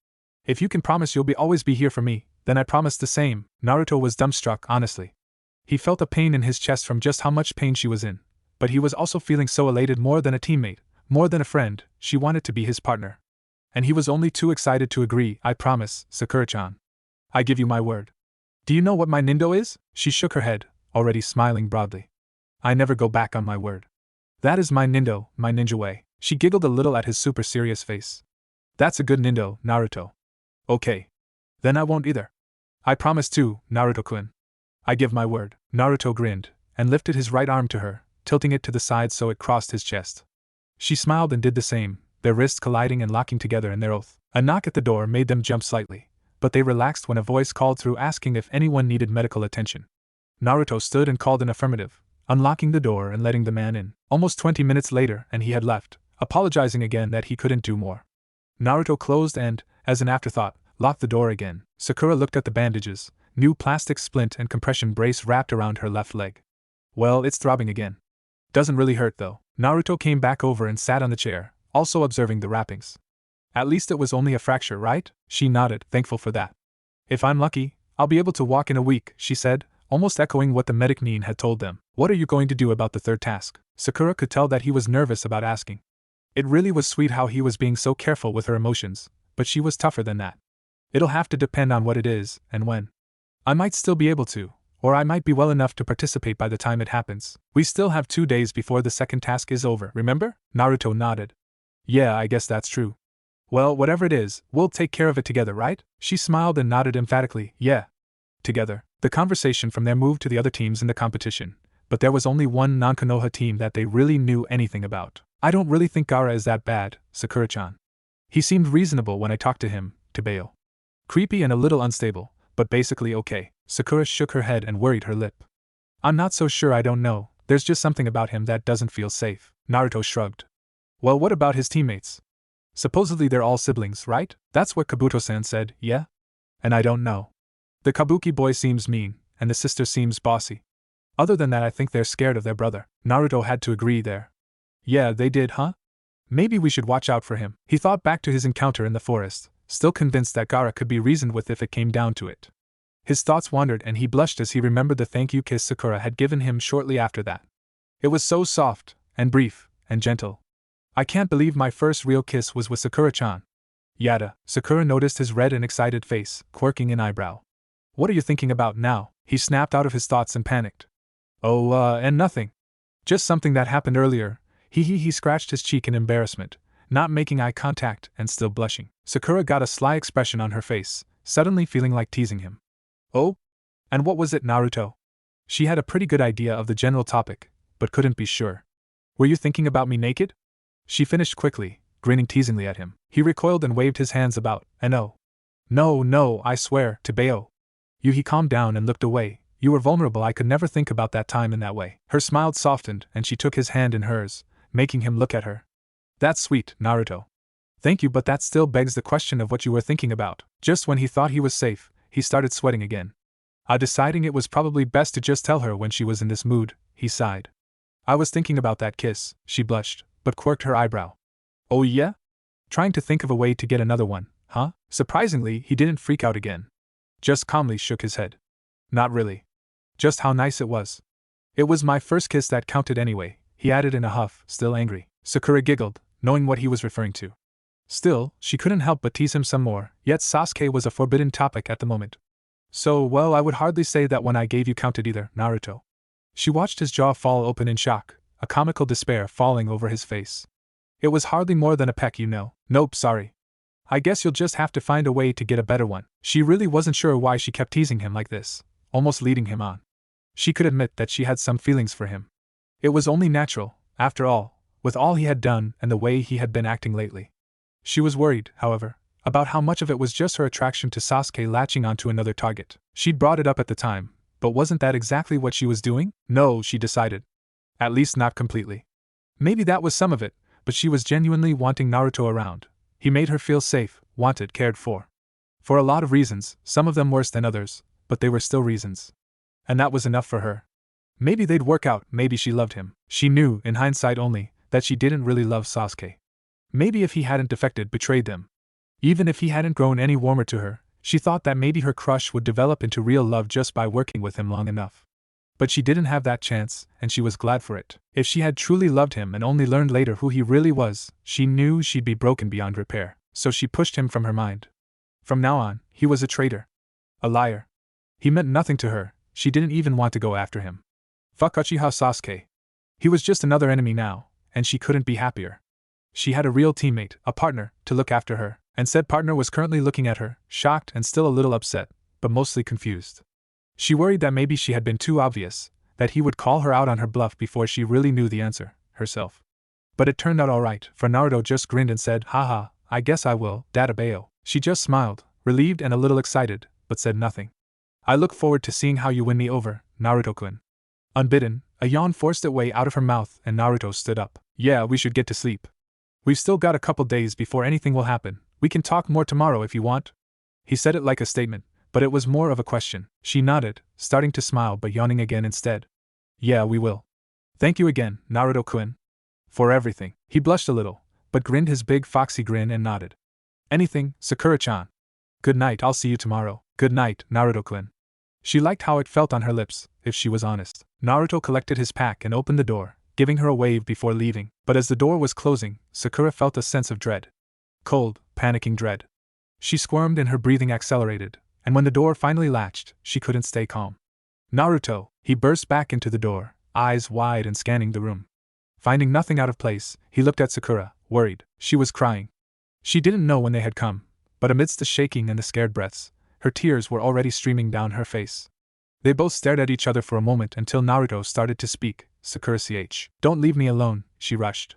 If you can promise you'll always be here for me, then I promise the same. Naruto was dumbstruck, honestly. He felt a pain in his chest from just how much pain she was in, but he was also feeling so elated, more than a teammate, more than a friend. She wanted to be his partner. And he was only too excited to agree. I promise, Sakura-chan. I give you my word. Do you know what my nindo is? She shook her head, already smiling broadly. I never go back on my word. That is my nindo, my ninja way. She giggled a little at his super serious face. That's a good nindo, Naruto. Okay. Then I won't either. I promise too, Naruto-kun. I give my word. Naruto grinned, and lifted his right arm to her, tilting it to the side so it crossed his chest. She smiled and did the same, their wrists colliding and locking together in their oath. A knock at the door made them jump slightly, but they relaxed when a voice called through asking if anyone needed medical attention. Naruto stood and called an affirmative, unlocking the door and letting the man in. Almost 20 minutes later, and he had left, apologizing again that he couldn't do more. Naruto closed and, as an afterthought, locked the door again. Sakura looked at the bandages, new plastic splint and compression brace wrapped around her left leg. Well, it's throbbing again. Doesn't really hurt though. Naruto came back over and sat on the chair, also observing the wrappings. At least it was only a fracture, right? She nodded, thankful for that. If I'm lucky, I'll be able to walk in a week, she said, almost echoing what the medic Nin had told them. What are you going to do about the third task? Sakura could tell that he was nervous about asking. It really was sweet how he was being so careful with her emotions, but she was tougher than that. It'll have to depend on what it is, and when. I might still be able to, or I might be well enough to participate by the time it happens. We still have 2 days before the second task is over, remember? Naruto nodded. Yeah, I guess that's true. Well, whatever it is, we'll take care of it together, right? She smiled and nodded emphatically. Yeah. Together. The conversation from there moved to the other teams in the competition, but there was only one non-Konoha team that they really knew anything about. I don't really think Gaara is that bad, Sakura-chan. He seemed reasonable when I talked to him, Tebeo. Creepy and a little unstable, but basically okay. Sakura shook her head and worried her lip. I'm not so sure, I don't know, there's just something about him that doesn't feel safe. Naruto shrugged. Well, what about his teammates? Supposedly they're all siblings, right? That's what Kabuto-san said, yeah? And I don't know. The Kabuki boy seems mean, and the sister seems bossy. Other than that, I think they're scared of their brother. Naruto had to agree there. Yeah, they did, huh? Maybe we should watch out for him. He thought back to his encounter in the forest, still convinced that Gaara could be reasoned with if it came down to it. His thoughts wandered and he blushed as he remembered the thank you kiss Sakura had given him shortly after that. It was so soft, and brief, and gentle. I can't believe my first real kiss was with Sakura-chan. Yada. Sakura noticed his red and excited face, quirking an eyebrow. What are you thinking about now? He snapped out of his thoughts and panicked. Oh, and nothing. Just something that happened earlier. He scratched his cheek in embarrassment, not making eye contact and still blushing. Sakura got a sly expression on her face, suddenly feeling like teasing him. Oh? And what was it, Naruto? She had a pretty good idea of the general topic, but couldn't be sure. Were you thinking about me naked? She finished quickly, grinning teasingly at him. He recoiled and waved his hands about, and oh. No, I swear, Tebeo. He calmed down and looked away. You were vulnerable, I could never think about that time in that way. Her smile softened and she took his hand in hers, making him look at her. That's sweet, Naruto. Thank you, but that still begs the question of what you were thinking about. Just when he thought he was safe, he started sweating again. Deciding it was probably best to just tell her when she was in this mood, he sighed. I was thinking about that kiss, she blushed, but quirked her eyebrow. Oh yeah? Trying to think of a way to get another one, huh? Surprisingly, he didn't freak out again. Just calmly shook his head. Not really. Just how nice it was. It was my first kiss that counted anyway, he added in a huff, still angry. Sakura giggled, knowing what he was referring to. Still, she couldn't help but tease him some more, yet Sasuke was a forbidden topic at the moment. So, well, I would hardly say that one I gave you counted either, Naruto. She watched his jaw fall open in shock, a comical despair falling over his face. It was hardly more than a peck, you know. Nope, sorry. I guess you'll just have to find a way to get a better one. She really wasn't sure why she kept teasing him like this, almost leading him on. She could admit that she had some feelings for him. It was only natural, after all, with all he had done and the way he had been acting lately. She was worried, however, about how much of it was just her attraction to Sasuke latching onto another target. She'd brought it up at the time, but wasn't that exactly what she was doing? No, she decided. At least not completely. Maybe that was some of it, but she was genuinely wanting Naruto around. He made her feel safe, wanted, cared for. For a lot of reasons, some of them worse than others, but they were still reasons. And that was enough for her. Maybe they'd work out, maybe she loved him. She knew, in hindsight only, that she didn't really love Sasuke. Maybe if he hadn't defected, betrayed them. Even if he hadn't grown any warmer to her, she thought that maybe her crush would develop into real love just by working with him long enough. But she didn't have that chance, and she was glad for it. If she had truly loved him and only learned later who he really was, she knew she'd be broken beyond repair, so she pushed him from her mind. From now on, he was a traitor. A liar. He meant nothing to her, she didn't even want to go after him. Fuck Uchiha Sasuke. He was just another enemy now, and she couldn't be happier. She had a real teammate, a partner, to look after her, and said partner was currently looking at her, shocked and still a little upset, but mostly confused. She worried that maybe she had been too obvious, that he would call her out on her bluff before she really knew the answer, herself. But it turned out alright, for Naruto just grinned and said, haha, I guess I will, Databeo. She just smiled, relieved and a little excited, but said nothing. I look forward to seeing how you win me over, Naruto-kun. Unbidden, a yawn forced its way out of her mouth and Naruto stood up. Yeah, we should get to sleep. We've still got a couple days before anything will happen. We can talk more tomorrow if you want. He said it like a statement, but it was more of a question. She nodded, starting to smile but yawning again instead. Yeah, we will. Thank you again, Naruto-kun. For everything. He blushed a little, but grinned his big foxy grin and nodded. Anything, Sakura-chan. Good night, I'll see you tomorrow. Good night, Naruto-kun. She liked how it felt on her lips, if she was honest. Naruto collected his pack and opened the door, giving her a wave before leaving. But as the door was closing, Sakura felt a sense of dread. Cold, panicking dread. She squirmed and her breathing accelerated, and when the door finally latched, she couldn't stay calm. Naruto! He burst back into the door, eyes wide and scanning the room. Finding nothing out of place, he looked at Sakura, worried. She was crying. She didn't know when they had come, but amidst the shaking and the scared breaths, her tears were already streaming down her face. They both stared at each other for a moment until Naruto started to speak. Sakura-ch. Don't leave me alone, she rushed.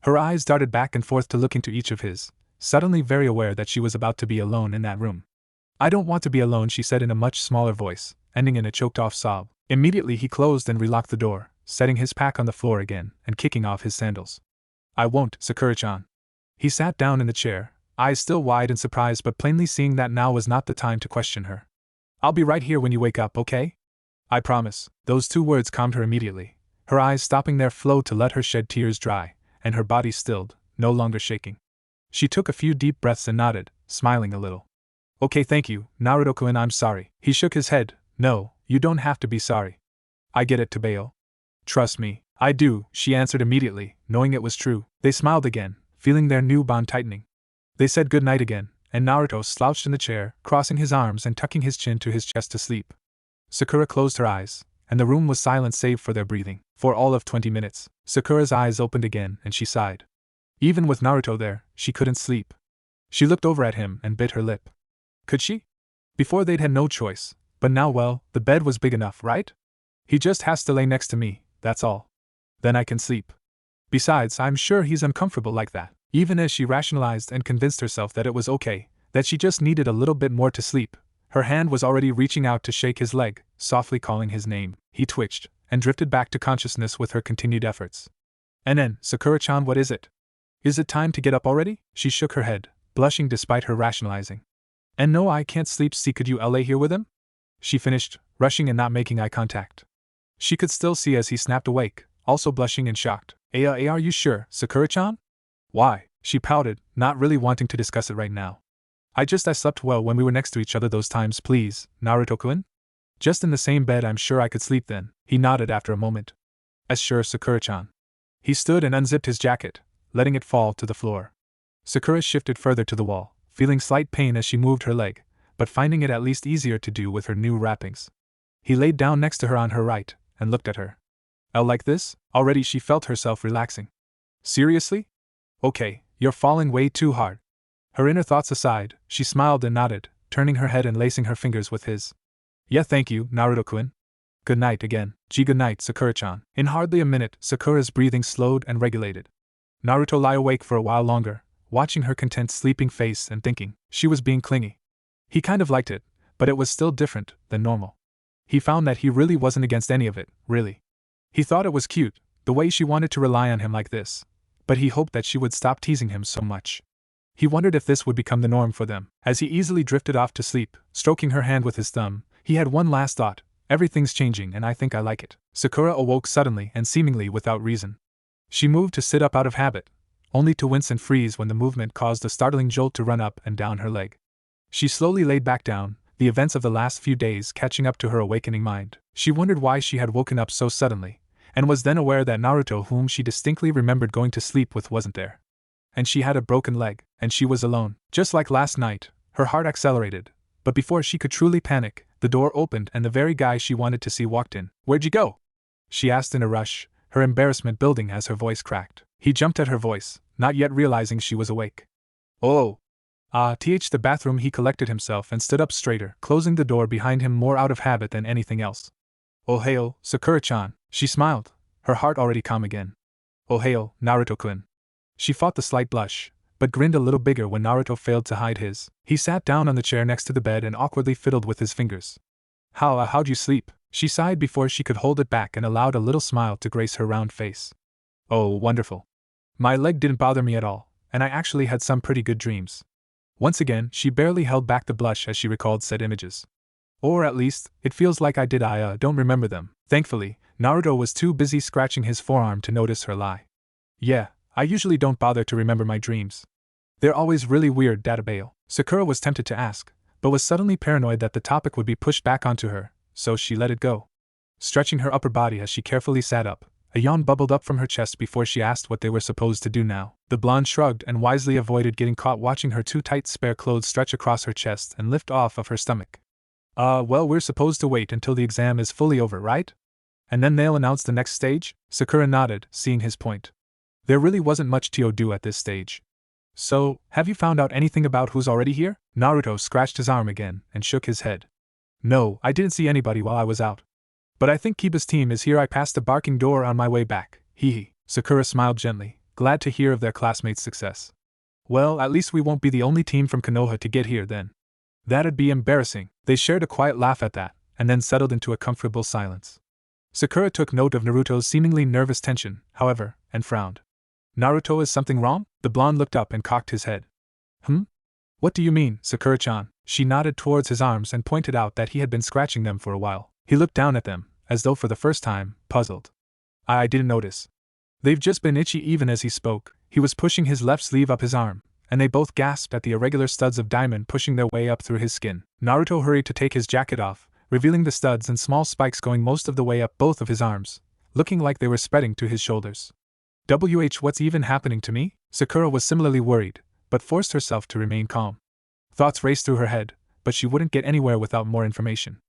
Her eyes darted back and forth to look into each of his, suddenly very aware that she was about to be alone in that room. I don't want to be alone, she said in a much smaller voice, ending in a choked-off sob. Immediately he closed and relocked the door, setting his pack on the floor again and kicking off his sandals. I won't, Sakura-chan. He sat down in the chair, eyes still wide in surprise but plainly seeing that now was not the time to question her. I'll be right here when you wake up, okay? I promise. Those two words calmed her immediately, her eyes stopping their flow to let her shed tears dry, and her body stilled, no longer shaking. She took a few deep breaths and nodded, smiling a little. Okay, thank you, Naruto-kun, I'm sorry. He shook his head. No, you don't have to be sorry. I get it, Tebeo. Trust me, I do, she answered immediately, knowing it was true. They smiled again, feeling their new bond tightening. They said good night again, and Naruto slouched in the chair, crossing his arms and tucking his chin to his chest to sleep. Sakura closed her eyes, and the room was silent save for their breathing. For all of 20 minutes, Sakura's eyes opened again and she sighed. Even with Naruto there, she couldn't sleep. She looked over at him and bit her lip. Could she? Before they'd had no choice, but now, well, the bed was big enough, right? He just has to lay next to me, that's all. Then I can sleep. Besides, I'm sure he's uncomfortable like that. Even as she rationalized and convinced herself that it was okay, that she just needed a little bit more to sleep, her hand was already reaching out to shake his leg, softly calling his name. He twitched, and drifted back to consciousness with her continued efforts. "NN, Sakura-chan, what is it? Is it time to get up already?" She shook her head, blushing despite her rationalizing. "And no, I can't sleep. See, could you lay here with him?" She finished, rushing and not making eye contact. She could still see as he snapped awake, also blushing and shocked. Are you sure, Sakura-chan?" "Why?" She pouted, not really wanting to discuss it right now. I slept well when we were next to each other those times, please, Naruto-kun. Just in the same bed, I'm sure I could sleep then." He nodded after a moment. "As sure, Sakura-chan." He stood and unzipped his jacket, letting it fall to the floor. Sakura shifted further to the wall, feeling slight pain as she moved her leg, but finding it at least easier to do with her new wrappings. He laid down next to her on her right, and looked at her. Like this? Already she felt herself relaxing. "Seriously? Okay, you're falling way too hard." Her inner thoughts aside, she smiled and nodded, turning her head and lacing her fingers with his. "Yeah, thank you, Naruto-kun. Good night again." Good night, Sakura-chan." In hardly a minute, Sakura's breathing slowed and regulated. Naruto lay awake for a while longer, watching her content sleeping face and thinking she was being clingy. He kind of liked it, but it was still different than normal. He found that he really wasn't against any of it, really. He thought it was cute, the way she wanted to rely on him like this, but he hoped that she would stop teasing him so much. He wondered if this would become the norm for them. As he easily drifted off to sleep, stroking her hand with his thumb, he had one last thought: everything's changing and I think I like it. Sakura awoke suddenly and seemingly without reason. She moved to sit up out of habit, only to wince and freeze when the movement caused a startling jolt to run up and down her leg. She slowly laid back down, the events of the last few days catching up to her awakening mind. She wondered why she had woken up so suddenly, and was then aware that Naruto, whom she distinctly remembered going to sleep with, wasn't there. And she had a broken leg, and she was alone. Just like last night, her heart accelerated, but before she could truly panic, the door opened and the very guy she wanted to see walked in. "Where'd you go?" she asked in a rush, her embarrassment building as her voice cracked. He jumped at her voice, not yet realizing she was awake. "Oh. The bathroom." He collected himself and stood up straighter, closing the door behind him more out of habit than anything else. "Ohio, Sakura-chan." She smiled, her heart already calm again. "Ohio, Naruto-kun." She fought the slight blush, but grinned a little bigger when Naruto failed to hide his. He sat down on the chair next to the bed and awkwardly fiddled with his fingers. How'd you sleep?" She sighed before she could hold it back and allowed a little smile to grace her round face. "Oh, wonderful. My leg didn't bother me at all, and I actually had some pretty good dreams." Once again, she barely held back the blush as she recalled said images. "Or at least, it feels like I did. I don't remember them." Thankfully, Naruto was too busy scratching his forearm to notice her lie. "Yeah, I usually don't bother to remember my dreams. They're always really weird, Databail." Sakura was tempted to ask, but was suddenly paranoid that the topic would be pushed back onto her, so she let it go. Stretching her upper body as she carefully sat up, a yawn bubbled up from her chest before she asked what they were supposed to do now. The blonde shrugged and wisely avoided getting caught watching her too tight spare clothes stretch across her chest and lift off of her stomach. Well, we're supposed to wait until the exam is fully over, right? And then they'll announce the next stage?" Sakura nodded, seeing his point. There really wasn't much to do at this stage. "So, have you found out anything about who's already here?" Naruto scratched his arm again and shook his head. "No, I didn't see anybody while I was out. But I think Kiba's team is here. I passed the barking door on my way back." Hee. Sakura smiled gently, glad to hear of their classmates' success. "Well, at least we won't be the only team from Konoha to get here then. That'd be embarrassing." They shared a quiet laugh at that, and then settled into a comfortable silence. Sakura took note of Naruto's seemingly nervous tension, however, and frowned. "Naruto, is something wrong?" The blonde looked up and cocked his head. What do you mean, Sakura-chan?" She nodded towards his arms and pointed out that he had been scratching them for a while. He looked down at them, as though for the first time, puzzled. I didn't notice. They've just been itchy." Even as he spoke, he was pushing his left sleeve up his arm, and they both gasped at the irregular studs of diamond pushing their way up through his skin. Naruto hurried to take his jacket off, revealing the studs and small spikes going most of the way up both of his arms, looking like they were spreading to his shoulders. What's even happening to me? Sakura was similarly worried, but forced herself to remain calm. Thoughts raced through her head, but she wouldn't get anywhere without more information.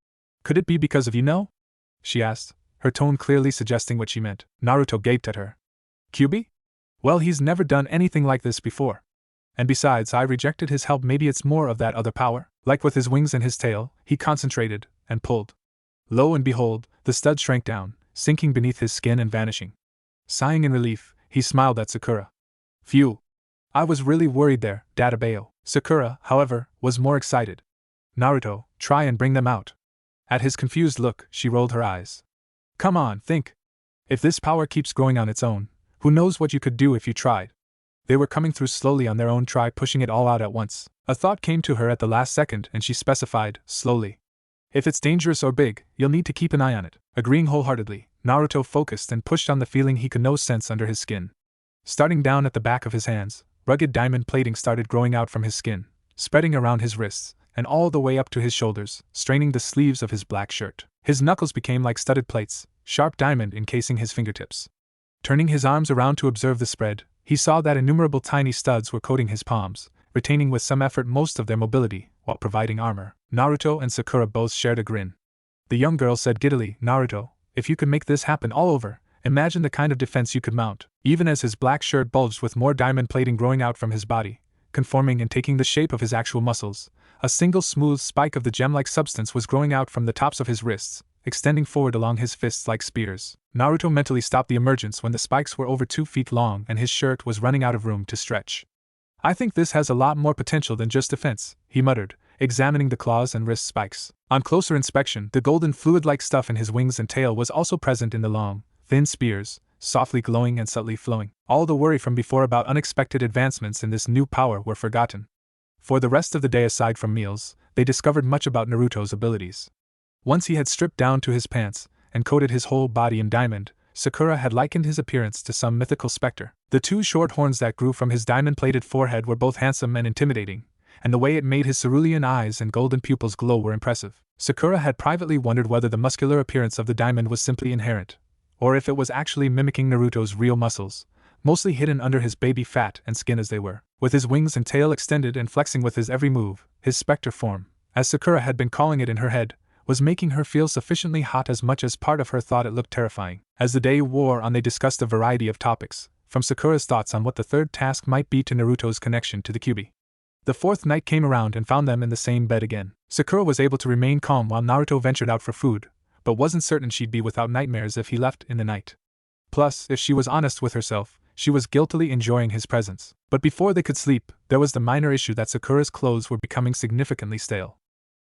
"Could it be because of you know?" she asked, her tone clearly suggesting what she meant. Naruto gaped at her. "Kyubi? Well, he's never done anything like this before. And besides, I rejected his help. Maybe it's more of that other power. Like with his wings and his tail, he concentrated and pulled. Lo and behold, the stud shrank down, sinking beneath his skin and vanishing. Sighing in relief, he smiled at Sakura. Phew. I was really worried there, Dadabayo. Sakura, however, was more excited. Naruto, try and bring them out. At his confused look, she rolled her eyes. Come on, think. If this power keeps growing on its own, who knows what you could do if you tried? They were coming through slowly on their own. Try pushing it all out at once. A thought came to her at the last second and she specified, slowly. If it's dangerous or big, you'll need to keep an eye on it. Agreeing wholeheartedly, Naruto focused and pushed on the feeling he could sense under his skin. Starting down at the back of his hands, rugged diamond plating started growing out from his skin, spreading around his wrists, and all the way up to his shoulders, straining the sleeves of his black shirt. His knuckles became like studded plates, sharp diamond encasing his fingertips. Turning his arms around to observe the spread, he saw that innumerable tiny studs were coating his palms, retaining with some effort most of their mobility, while providing armor. Naruto and Sakura both shared a grin. The young girl said giddily, Naruto, if you could make this happen all over, imagine the kind of defense you could mount. Even as his black shirt bulged with more diamond plating growing out from his body, conforming and taking the shape of his actual muscles, a single smooth spike of the gem-like substance was growing out from the tops of his wrists, extending forward along his fists like spears. Naruto mentally stopped the emergence when the spikes were over 2 feet long and his shirt was running out of room to stretch. I think this has a lot more potential than just defense, he muttered, examining the claws and wrist spikes. On closer inspection, the golden fluid-like stuff in his wings and tail was also present in the long, thin spears, softly glowing and subtly flowing. All the worry from before about unexpected advancements in this new power were forgotten. For the rest of the day, aside from meals, they discovered much about Naruto's abilities. Once he had stripped down to his pants and coated his whole body in diamond, Sakura had likened his appearance to some mythical specter. The 2 short horns that grew from his diamond-plated forehead were both handsome and intimidating, and the way it made his cerulean eyes and golden pupils glow were impressive. Sakura had privately wondered whether the muscular appearance of the diamond was simply inherent, or if it was actually mimicking Naruto's real muscles, mostly hidden under his baby fat and skin as they were. With his wings and tail extended and flexing with his every move, his specter form, as Sakura had been calling it in her head, was making her feel sufficiently hot. As much as part of her thought it looked terrifying. As the day wore on, they discussed a variety of topics, from Sakura's thoughts on what the third task might be to Naruto's connection to the Kyuubi. The 4th night came around and found them in the same bed again. Sakura was able to remain calm while Naruto ventured out for food, but wasn't certain she'd be without nightmares if he left in the night. Plus, if she was honest with herself, she was guiltily enjoying his presence. But before they could sleep, there was the minor issue that Sakura's clothes were becoming significantly stale.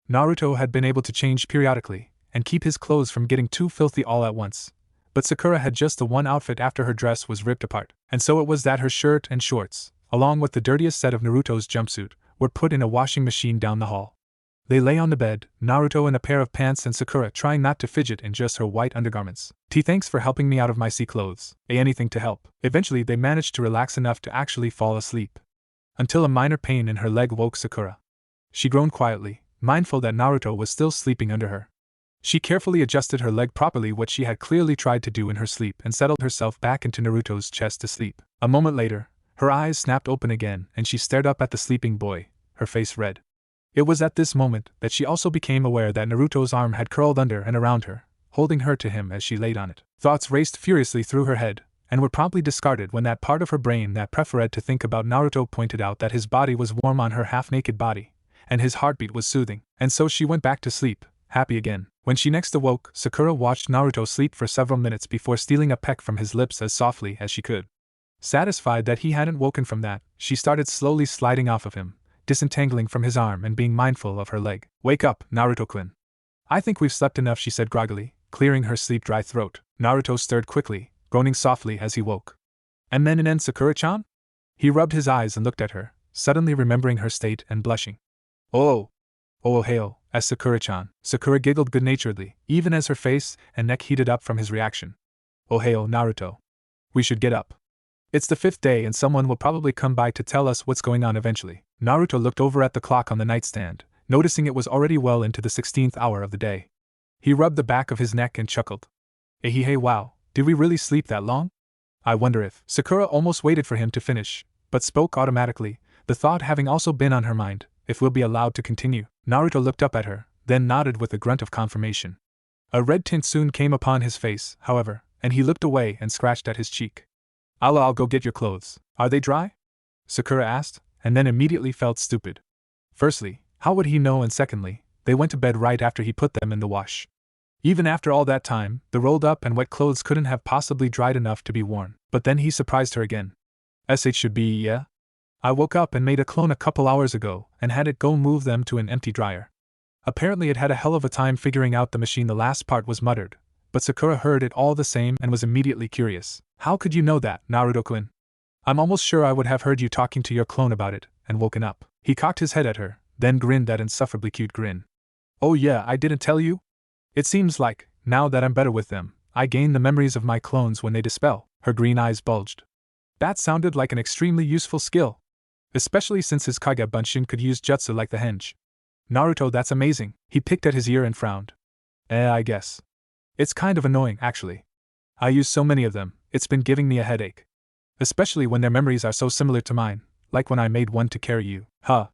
Naruto had been able to change periodically, and keep his clothes from getting too filthy all at once, but Sakura had just the one outfit after her dress was ripped apart, and so it was that her shirt and shorts, along with the dirtiest set of Naruto's jumpsuit, were put in a washing machine down the hall. They lay on the bed, Naruto in a pair of pants and Sakura trying not to fidget in just her white undergarments. Thanks for helping me out of my sea clothes. Anything to help. Eventually they managed to relax enough to actually fall asleep. Until a minor pain in her leg woke Sakura. She groaned quietly, mindful that Naruto was still sleeping under her. She carefully adjusted her leg properly, what she had clearly tried to do in her sleep, and settled herself back into Naruto's chest to sleep. A moment later, her eyes snapped open again and she stared up at the sleeping boy, her face red. It was at this moment that she also became aware that Naruto's arm had curled under and around her, holding her to him as she laid on it. Thoughts raced furiously through her head, and were promptly discarded when that part of her brain that preferred to think about Naruto pointed out that his body was warm on her half-naked body, and his heartbeat was soothing, and so she went back to sleep, happy again. When she next awoke, Sakura watched Naruto sleep for several minutes before stealing a peck from his lips as softly as she could. Satisfied that he hadn't woken from that, she started slowly sliding off of him, disentangling from his arm and being mindful of her leg. Wake up, Naruto-kun. I think we've slept enough, she said groggily, clearing her sleep-dry throat. Naruto stirred quickly, groaning softly as he woke. And then Sakura-chan? He rubbed his eyes and looked at her, suddenly remembering her state and blushing. Oh hail, as Sakura-chan. Sakura giggled good-naturedly, even as her face and neck heated up from his reaction. Oh hail, Naruto. We should get up. It's the 5th day and someone will probably come by to tell us what's going on eventually. Naruto looked over at the clock on the nightstand, noticing it was already well into the 16th hour of the day. He rubbed the back of his neck and chuckled. Hey, wow, did we really sleep that long? I wonder if… Sakura almost waited for him to finish, but spoke automatically, the thought having also been on her mind, if we'll be allowed to continue. Naruto looked up at her, then nodded with a grunt of confirmation. A red tint soon came upon his face, however, and he looked away and scratched at his cheek. I'll go get your clothes. Are they dry? Sakura asked, and then immediately felt stupid. Firstly, how would he know, and secondly, they went to bed right after he put them in the wash. Even after all that time, the rolled up and wet clothes couldn't have possibly dried enough to be worn. But then he surprised her again. It should be, yeah? I woke up and made a clone a couple hours ago and had it go move them to an empty dryer. Apparently it had a hell of a time figuring out the machine. The last part was muttered, but Sakura heard it all the same and was immediately curious. How could you know that, Naruto-kun? I'm almost sure I would have heard you talking to your clone about it and woken up. He cocked his head at her, then grinned that insufferably cute grin. Oh yeah, I didn't tell you? It seems like, now that I'm better with them, I gain the memories of my clones when they dispel. Her green eyes bulged. That sounded like an extremely useful skill. Especially since his Kage Bunshin could use jutsu like the henge. Naruto, that's amazing. He picked at his ear and frowned. I guess. It's kind of annoying, actually. I use so many of them, it's been giving me a headache. Especially when their memories are so similar to mine, like when I made one to carry you. Huh.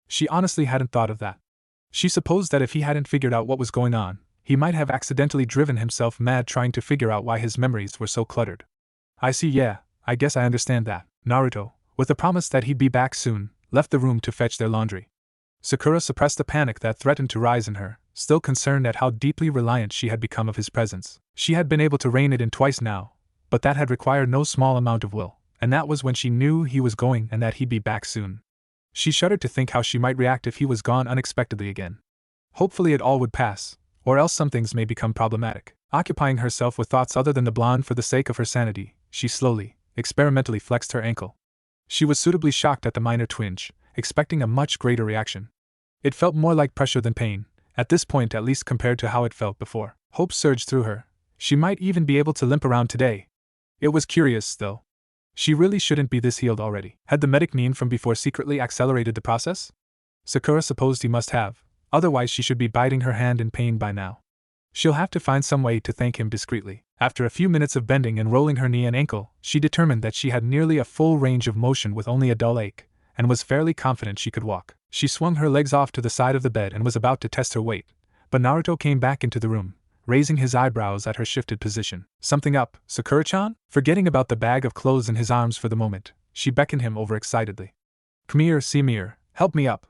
She honestly hadn't thought of that. She supposed that if he hadn't figured out what was going on, he might have accidentally driven himself mad trying to figure out why his memories were so cluttered. I see, yeah, I guess I understand that. Naruto, with the promise that he'd be back soon, left the room to fetch their laundry. Sakura suppressed the panic that threatened to rise in her, still concerned at how deeply reliant she had become of his presence. She had been able to rein it in twice now, but that had required no small amount of will, and that was when she knew he was going and that he'd be back soon. She shuddered to think how she might react if he was gone unexpectedly again. Hopefully it all would pass, or else some things may become problematic. Occupying herself with thoughts other than the blonde for the sake of her sanity, she slowly, experimentally flexed her ankle. She was suitably shocked at the minor twinge, expecting a much greater reaction. It felt more like pressure than pain, at this point at least compared to how it felt before. Hope surged through her. She might even be able to limp around today. It was curious, though. She really shouldn't be this healed already. Had the medic Nin from before secretly accelerated the process? Sakura supposed he must have, otherwise she should be biting her hand in pain by now. She'll have to find some way to thank him discreetly. After a few minutes of bending and rolling her knee and ankle, she determined that she had nearly a full range of motion with only a dull ache, and was fairly confident she could walk. She swung her legs off to the side of the bed and was about to test her weight, but Naruto came back into the room, raising his eyebrows at her shifted position. Something up, Sakura-chan? Forgetting about the bag of clothes in his arms for the moment, she beckoned him over excitedly. Come here, Simir, help me up.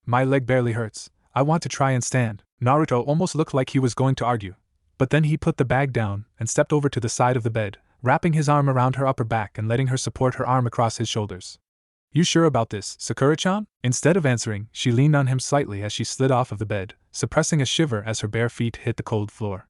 My leg barely hurts. I want to try and stand. Naruto almost looked like he was going to argue, but then he put the bag down and stepped over to the side of the bed, wrapping his arm around her upper back and letting her support her arm across his shoulders. You sure about this, Sakura-chan? Instead of answering, she leaned on him slightly as she slid off of the bed, suppressing a shiver as her bare feet hit the cold floor.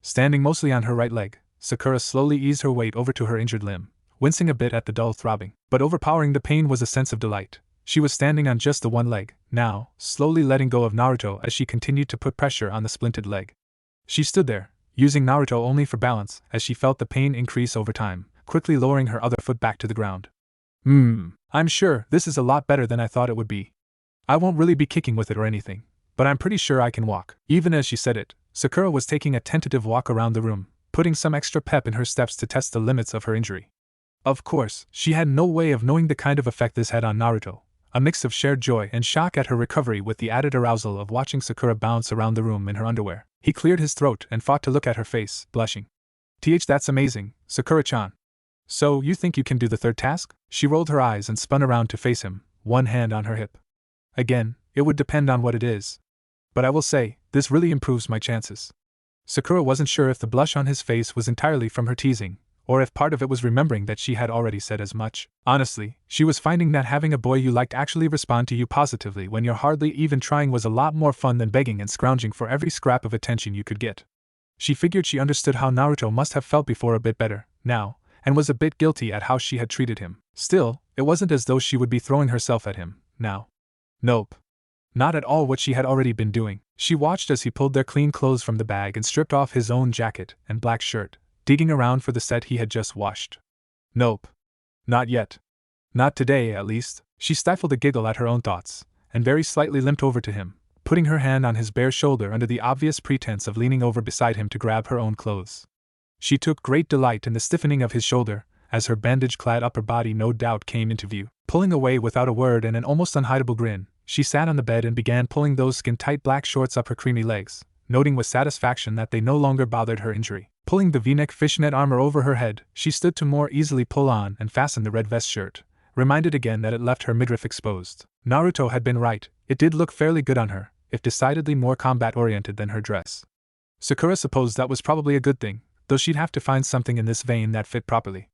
Standing mostly on her right leg, Sakura slowly eased her weight over to her injured limb, wincing a bit at the dull throbbing. But overpowering the pain was a sense of delight. She was standing on just the one leg, now, slowly letting go of Naruto as she continued to put pressure on the splinted leg. She stood there, using Naruto only for balance as she felt the pain increase over time, quickly lowering her other foot back to the ground. I'm sure this is a lot better than I thought it would be. I won't really be kicking with it or anything, but I'm pretty sure I can walk. Even as she said it, Sakura was taking a tentative walk around the room, putting some extra pep in her steps to test the limits of her injury. Of course, she had no way of knowing the kind of effect this had on Naruto, a mix of shared joy and shock at her recovery with the added arousal of watching Sakura bounce around the room in her underwear. He cleared his throat and fought to look at her face, blushing. That's amazing, Sakura-chan. So, you think you can do the third task? She rolled her eyes and spun around to face him, one hand on her hip. Again, it would depend on what it is. But I will say, this really improves my chances. Sakura wasn't sure if the blush on his face was entirely from her teasing, or if part of it was remembering that she had already said as much. Honestly, she was finding that having a boy you liked actually respond to you positively when you're hardly even trying was a lot more fun than begging and scrounging for every scrap of attention you could get. She figured she understood how Naruto must have felt before a bit better, now, and was a bit guilty at how she had treated him. Still, it wasn't as though she would be throwing herself at him, now. Nope. Not at all what she had already been doing. She watched as he pulled their clean clothes from the bag and stripped off his own jacket and black shirt, digging around for the set he had just washed. Nope. Not yet. Not today, at least. She stifled a giggle at her own thoughts, and very slightly limped over to him, putting her hand on his bare shoulder under the obvious pretense of leaning over beside him to grab her own clothes. She took great delight in the stiffening of his shoulder, as her bandage-clad upper body no doubt came into view. Pulling away without a word and an almost unhideable grin, she sat on the bed and began pulling those skin-tight black shorts up her creamy legs, noting with satisfaction that they no longer bothered her injury. Pulling the V-neck fishnet armor over her head, she stood to more easily pull on and fasten the red vest shirt, reminded again that it left her midriff exposed. Naruto had been right, it did look fairly good on her, if decidedly more combat-oriented than her dress. Sakura supposed that was probably a good thing, though she'd have to find something in this vein that fit properly.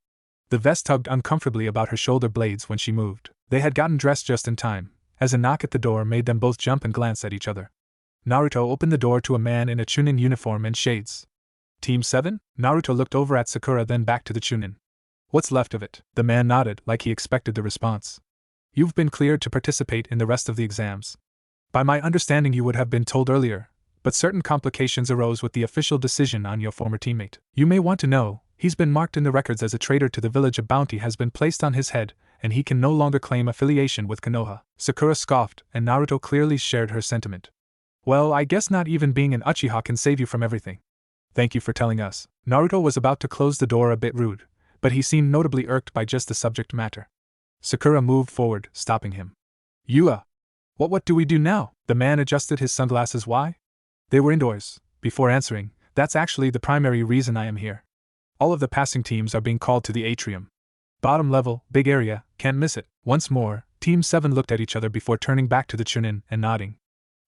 The vest tugged uncomfortably about her shoulder blades when she moved. They had gotten dressed just in time, as a knock at the door made them both jump and glance at each other. Naruto opened the door to a man in a Chunin uniform and shades. Team 7? Naruto looked over at Sakura, then back to the Chunin. What's left of it? The man nodded, like he expected the response. You've been cleared to participate in the rest of the exams. By my understanding, you would have been told earlier, but certain complications arose with the official decision on your former teammate. You may want to know, he's been marked in the records as a traitor to the village. A bounty has been placed on his head, and he can no longer claim affiliation with Konoha. Sakura scoffed, and Naruto clearly shared her sentiment. Well, I guess not even being an Uchiha can save you from everything. Thank you for telling us. Naruto was about to close the door, a bit rude, but he seemed notably irked by just the subject matter. Sakura moved forward, stopping him. What do we do now? The man adjusted his sunglasses. Why? They were indoors. Before answering, that's actually the primary reason I am here. All of the passing teams are being called to the atrium. Bottom level, big area, can't miss it. Once more, Team 7 looked at each other before turning back to the Chunin and nodding.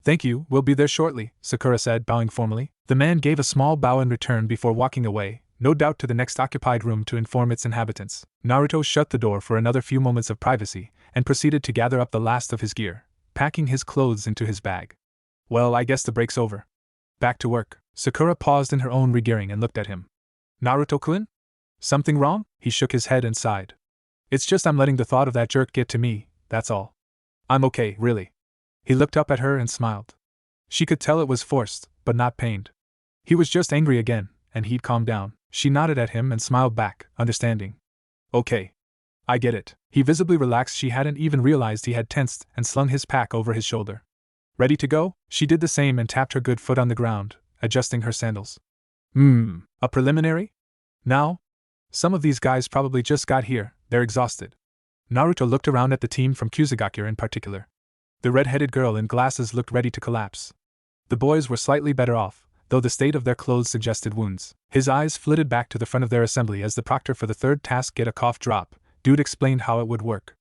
Thank you, we'll be there shortly, Sakura said, bowing formally. The man gave a small bow in return before walking away, no doubt to the next occupied room to inform its inhabitants. Naruto shut the door for another few moments of privacy, and proceeded to gather up the last of his gear, packing his clothes into his bag. Well, I guess the break's over. Back to work. Sakura paused in her own regearing and looked at him. Naruto-kun? Something wrong? He shook his head and sighed. It's just I'm letting the thought of that jerk get to me, that's all. I'm okay, really. He looked up at her and smiled. She could tell it was forced, but not pained. He was just angry again, and he'd calmed down. She nodded at him and smiled back, understanding. Okay. I get it. He visibly relaxed. She hadn't even realized he had tensed and slung his pack over his shoulder. Ready to go? She did the same and tapped her good foot on the ground, adjusting her sandals. A preliminary? Now? Some of these guys probably just got here, they're exhausted. Naruto looked around at the team from Kusugakure in particular. The red-headed girl in glasses looked ready to collapse. The boys were slightly better off, though the state of their clothes suggested wounds. His eyes flitted back to the front of their assembly as the proctor for the third task get a cough drop. Dude explained how it would work.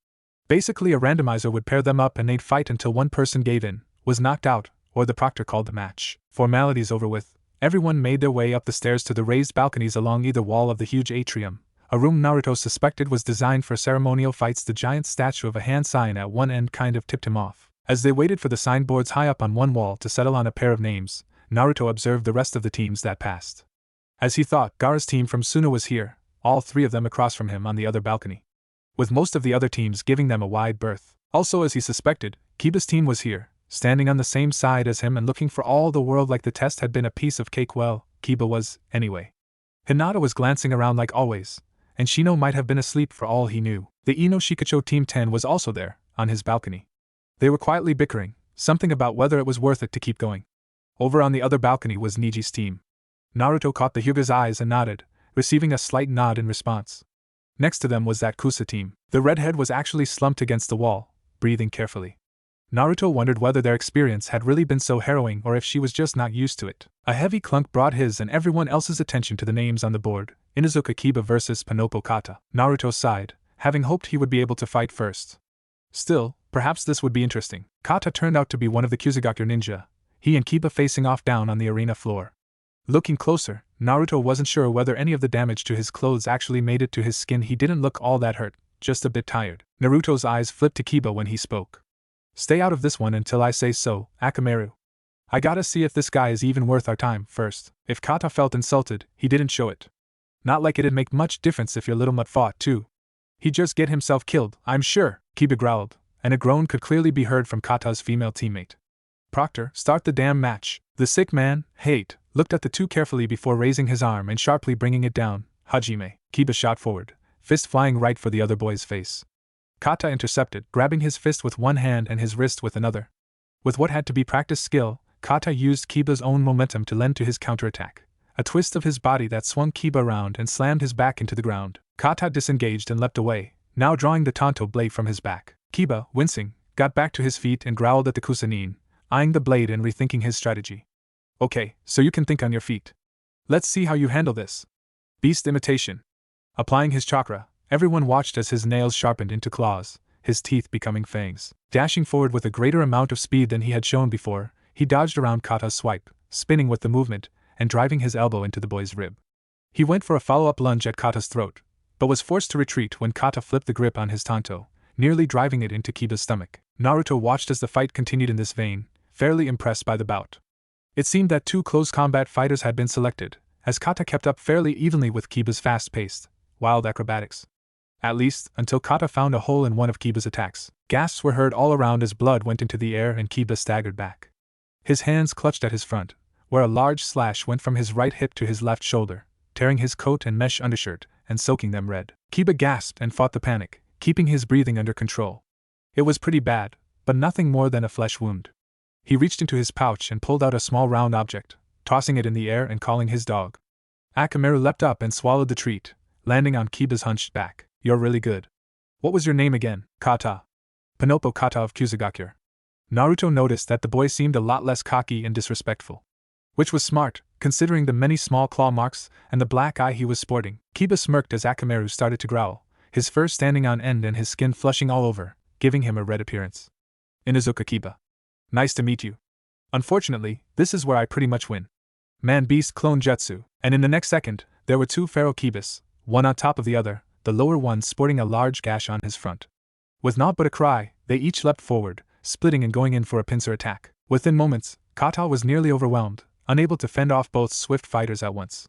Basically, a randomizer would pair them up and they'd fight until one person gave in, was knocked out, or the proctor called the match. Formalities over with, everyone made their way up the stairs to the raised balconies along either wall of the huge atrium, a room Naruto suspected was designed for ceremonial fights. The giant statue of a hand sign at one end kind of tipped him off. As they waited for the signboards high up on one wall to settle on a pair of names, Naruto observed the rest of the teams that passed. As he thought, Gaara's team from Suna was here, all three of them across from him on the other balcony, with most of the other teams giving them a wide berth. Also, as he suspected, Kiba's team was here, standing on the same side as him and looking for all the world like the test had been a piece of cake. Well, Kiba was, anyway. Hinata was glancing around like always, and Shino might have been asleep for all he knew. The Ino Shikacho Team 10 was also there, on his balcony. They were quietly bickering, something about whether it was worth it to keep going. Over on the other balcony was Niji's team. Naruto caught the Hyuga's eyes and nodded, receiving a slight nod in response. Next to them was that Kusa team. The redhead was actually slumped against the wall, breathing carefully. Naruto wondered whether their experience had really been so harrowing or if she was just not used to it. A heavy clunk brought his and everyone else's attention to the names on the board: Inuzuka Kiba vs. Panopo Kata. Naruto sighed, having hoped he would be able to fight first. Still, perhaps this would be interesting. Kata turned out to be one of the Kusugakure ninja, he and Kiba facing off down on the arena floor. Looking closer, Naruto wasn't sure whether any of the damage to his clothes actually made it to his skin. He didn't look all that hurt, just a bit tired. Naruto's eyes flipped to Kiba when he spoke. Stay out of this one until I say so, Akamaru. I gotta see if this guy is even worth our time first. If Kata felt insulted, he didn't show it. Not like it'd make much difference if your little mutt fought too. He'd just get himself killed, I'm sure, Kiba growled, and a groan could clearly be heard from Kata's female teammate. Proctor, start the damn match. The sick man, Hate, looked at the two carefully before raising his arm and sharply bringing it down. Hajime. Kiba shot forward, fist flying right for the other boy's face. Kata intercepted, grabbing his fist with one hand and his wrist with another. With what had to be practiced skill, Kata used Kiba's own momentum to lend to his counterattack, a twist of his body that swung Kiba around and slammed his back into the ground. Kata disengaged and leapt away, now drawing the Tanto blade from his back. Kiba, wincing, got back to his feet and growled at the Kusanin, eyeing the blade and rethinking his strategy. Okay, so you can think on your feet. Let's see how you handle this. Beast imitation. Applying his chakra, everyone watched as his nails sharpened into claws, his teeth becoming fangs. Dashing forward with a greater amount of speed than he had shown before, he dodged around Kata's swipe, spinning with the movement, and driving his elbow into the boy's rib. He went for a follow-up lunge at Kata's throat, but was forced to retreat when Kata flipped the grip on his tanto, nearly driving it into Kiba's stomach. Naruto watched as the fight continued in this vein, fairly impressed by the bout. It seemed that two close combat fighters had been selected, as Kata kept up fairly evenly with Kiba's fast-paced, wild acrobatics. At least, until Kata found a hole in one of Kiba's attacks. Gasps were heard all around as blood went into the air and Kiba staggered back. His hands clutched at his front, where a large slash went from his right hip to his left shoulder, tearing his coat and mesh undershirt, and soaking them red. Kiba gasped and fought the panic, keeping his breathing under control. It was pretty bad, but nothing more than a flesh wound. He reached into his pouch and pulled out a small round object, tossing it in the air and calling his dog. Akamaru leapt up and swallowed the treat, landing on Kiba's hunched back. You're really good. What was your name again? Kata. Pinopo Kata of Kusagakure. Naruto noticed that the boy seemed a lot less cocky and disrespectful. Which was smart, considering the many small claw marks and the black eye he was sporting. Kiba smirked as Akamaru started to growl, his fur standing on end and his skin flushing all over, giving him a red appearance. Inuzuka Kiba. Nice to meet you. Unfortunately, this is where I pretty much win. Man-beast clone jutsu, and in the next second, there were two feral Kibas, one on top of the other, the lower one sporting a large gash on his front. With naught but a cry, they each leapt forward, splitting and going in for a pincer attack. Within moments, Kata was nearly overwhelmed, unable to fend off both swift fighters at once.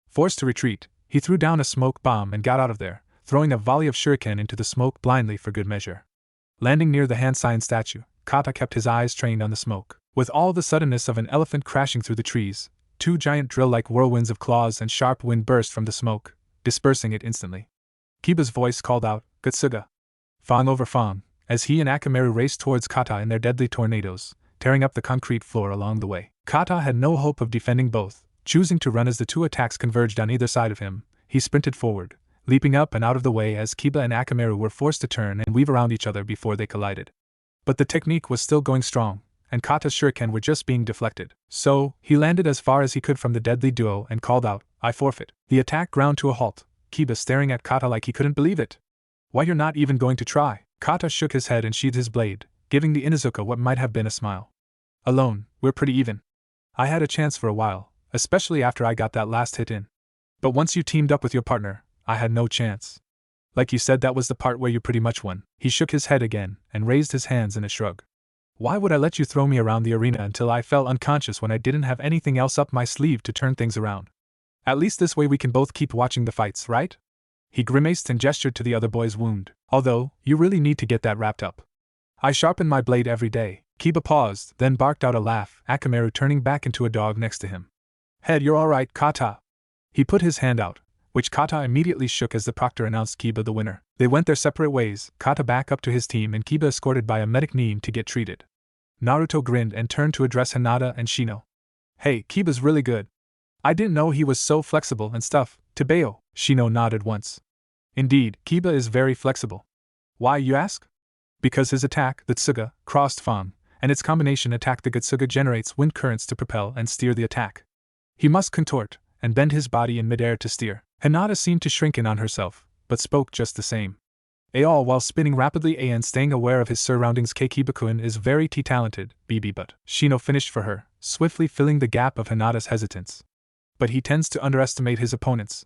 Forced to retreat, he threw down a smoke bomb and got out of there, throwing a volley of shuriken into the smoke blindly for good measure. Landing near the hand sign statue, Kata kept his eyes trained on the smoke. With all the suddenness of an elephant crashing through the trees, two giant drill-like whirlwinds of claws and sharp wind burst from the smoke, dispersing it instantly. Kiba's voice called out, Gutsuga. Fang over Fang, as he and Akamaru raced towards Kata in their deadly tornadoes, tearing up the concrete floor along the way. Kata had no hope of defending both, choosing to run as the two attacks converged on either side of him. He sprinted forward, leaping up and out of the way as Kiba and Akamaru were forced to turn and weave around each other before they collided. But the technique was still going strong, and Kata's shuriken were just being deflected. So, he landed as far as he could from the deadly duo and called out, I forfeit. The attack ground to a halt, Kiba staring at Kata like he couldn't believe it. Why, you're not even going to try? Kata shook his head and sheathed his blade, giving the Inuzuka what might have been a smile. Alone, we're pretty even. I had a chance for a while, especially after I got that last hit in. But once you teamed up with your partner, I had no chance. Like you said, that was the part where you pretty much won. He shook his head again and raised his hands in a shrug. Why would I let you throw me around the arena until I fell unconscious when I didn't have anything else up my sleeve to turn things around? At least this way we can both keep watching the fights, right? He grimaced and gestured to the other boy's wound. Although, you really need to get that wrapped up. I sharpen my blade every day. Kiba paused, then barked out a laugh, Akamaru turning back into a dog next to him. Head, you're alright, Kata. He put his hand out, which Kata immediately shook as the proctor announced Kiba the winner. They went their separate ways, Kata back up to his team and Kiba escorted by a medic Neem to get treated. Naruto grinned and turned to address Hinata and Shino. Hey, Kiba's really good. I didn't know he was so flexible and stuff. Tebeo. Shino nodded once. Indeed, Kiba is very flexible. Why, you ask? Because his attack, the Tsuga, crossed Fang, and its combination attack the Gutsuga generates wind currents to propel and steer the attack. He must contort and bend his body in midair to steer. Hinata seemed to shrink in on herself, but spoke just the same. All while spinning rapidly and staying aware of his surroundings. Kiba-kun is very talented, BB, but Shino finished for her, swiftly filling the gap of Hinata's hesitance. But he tends to underestimate his opponents.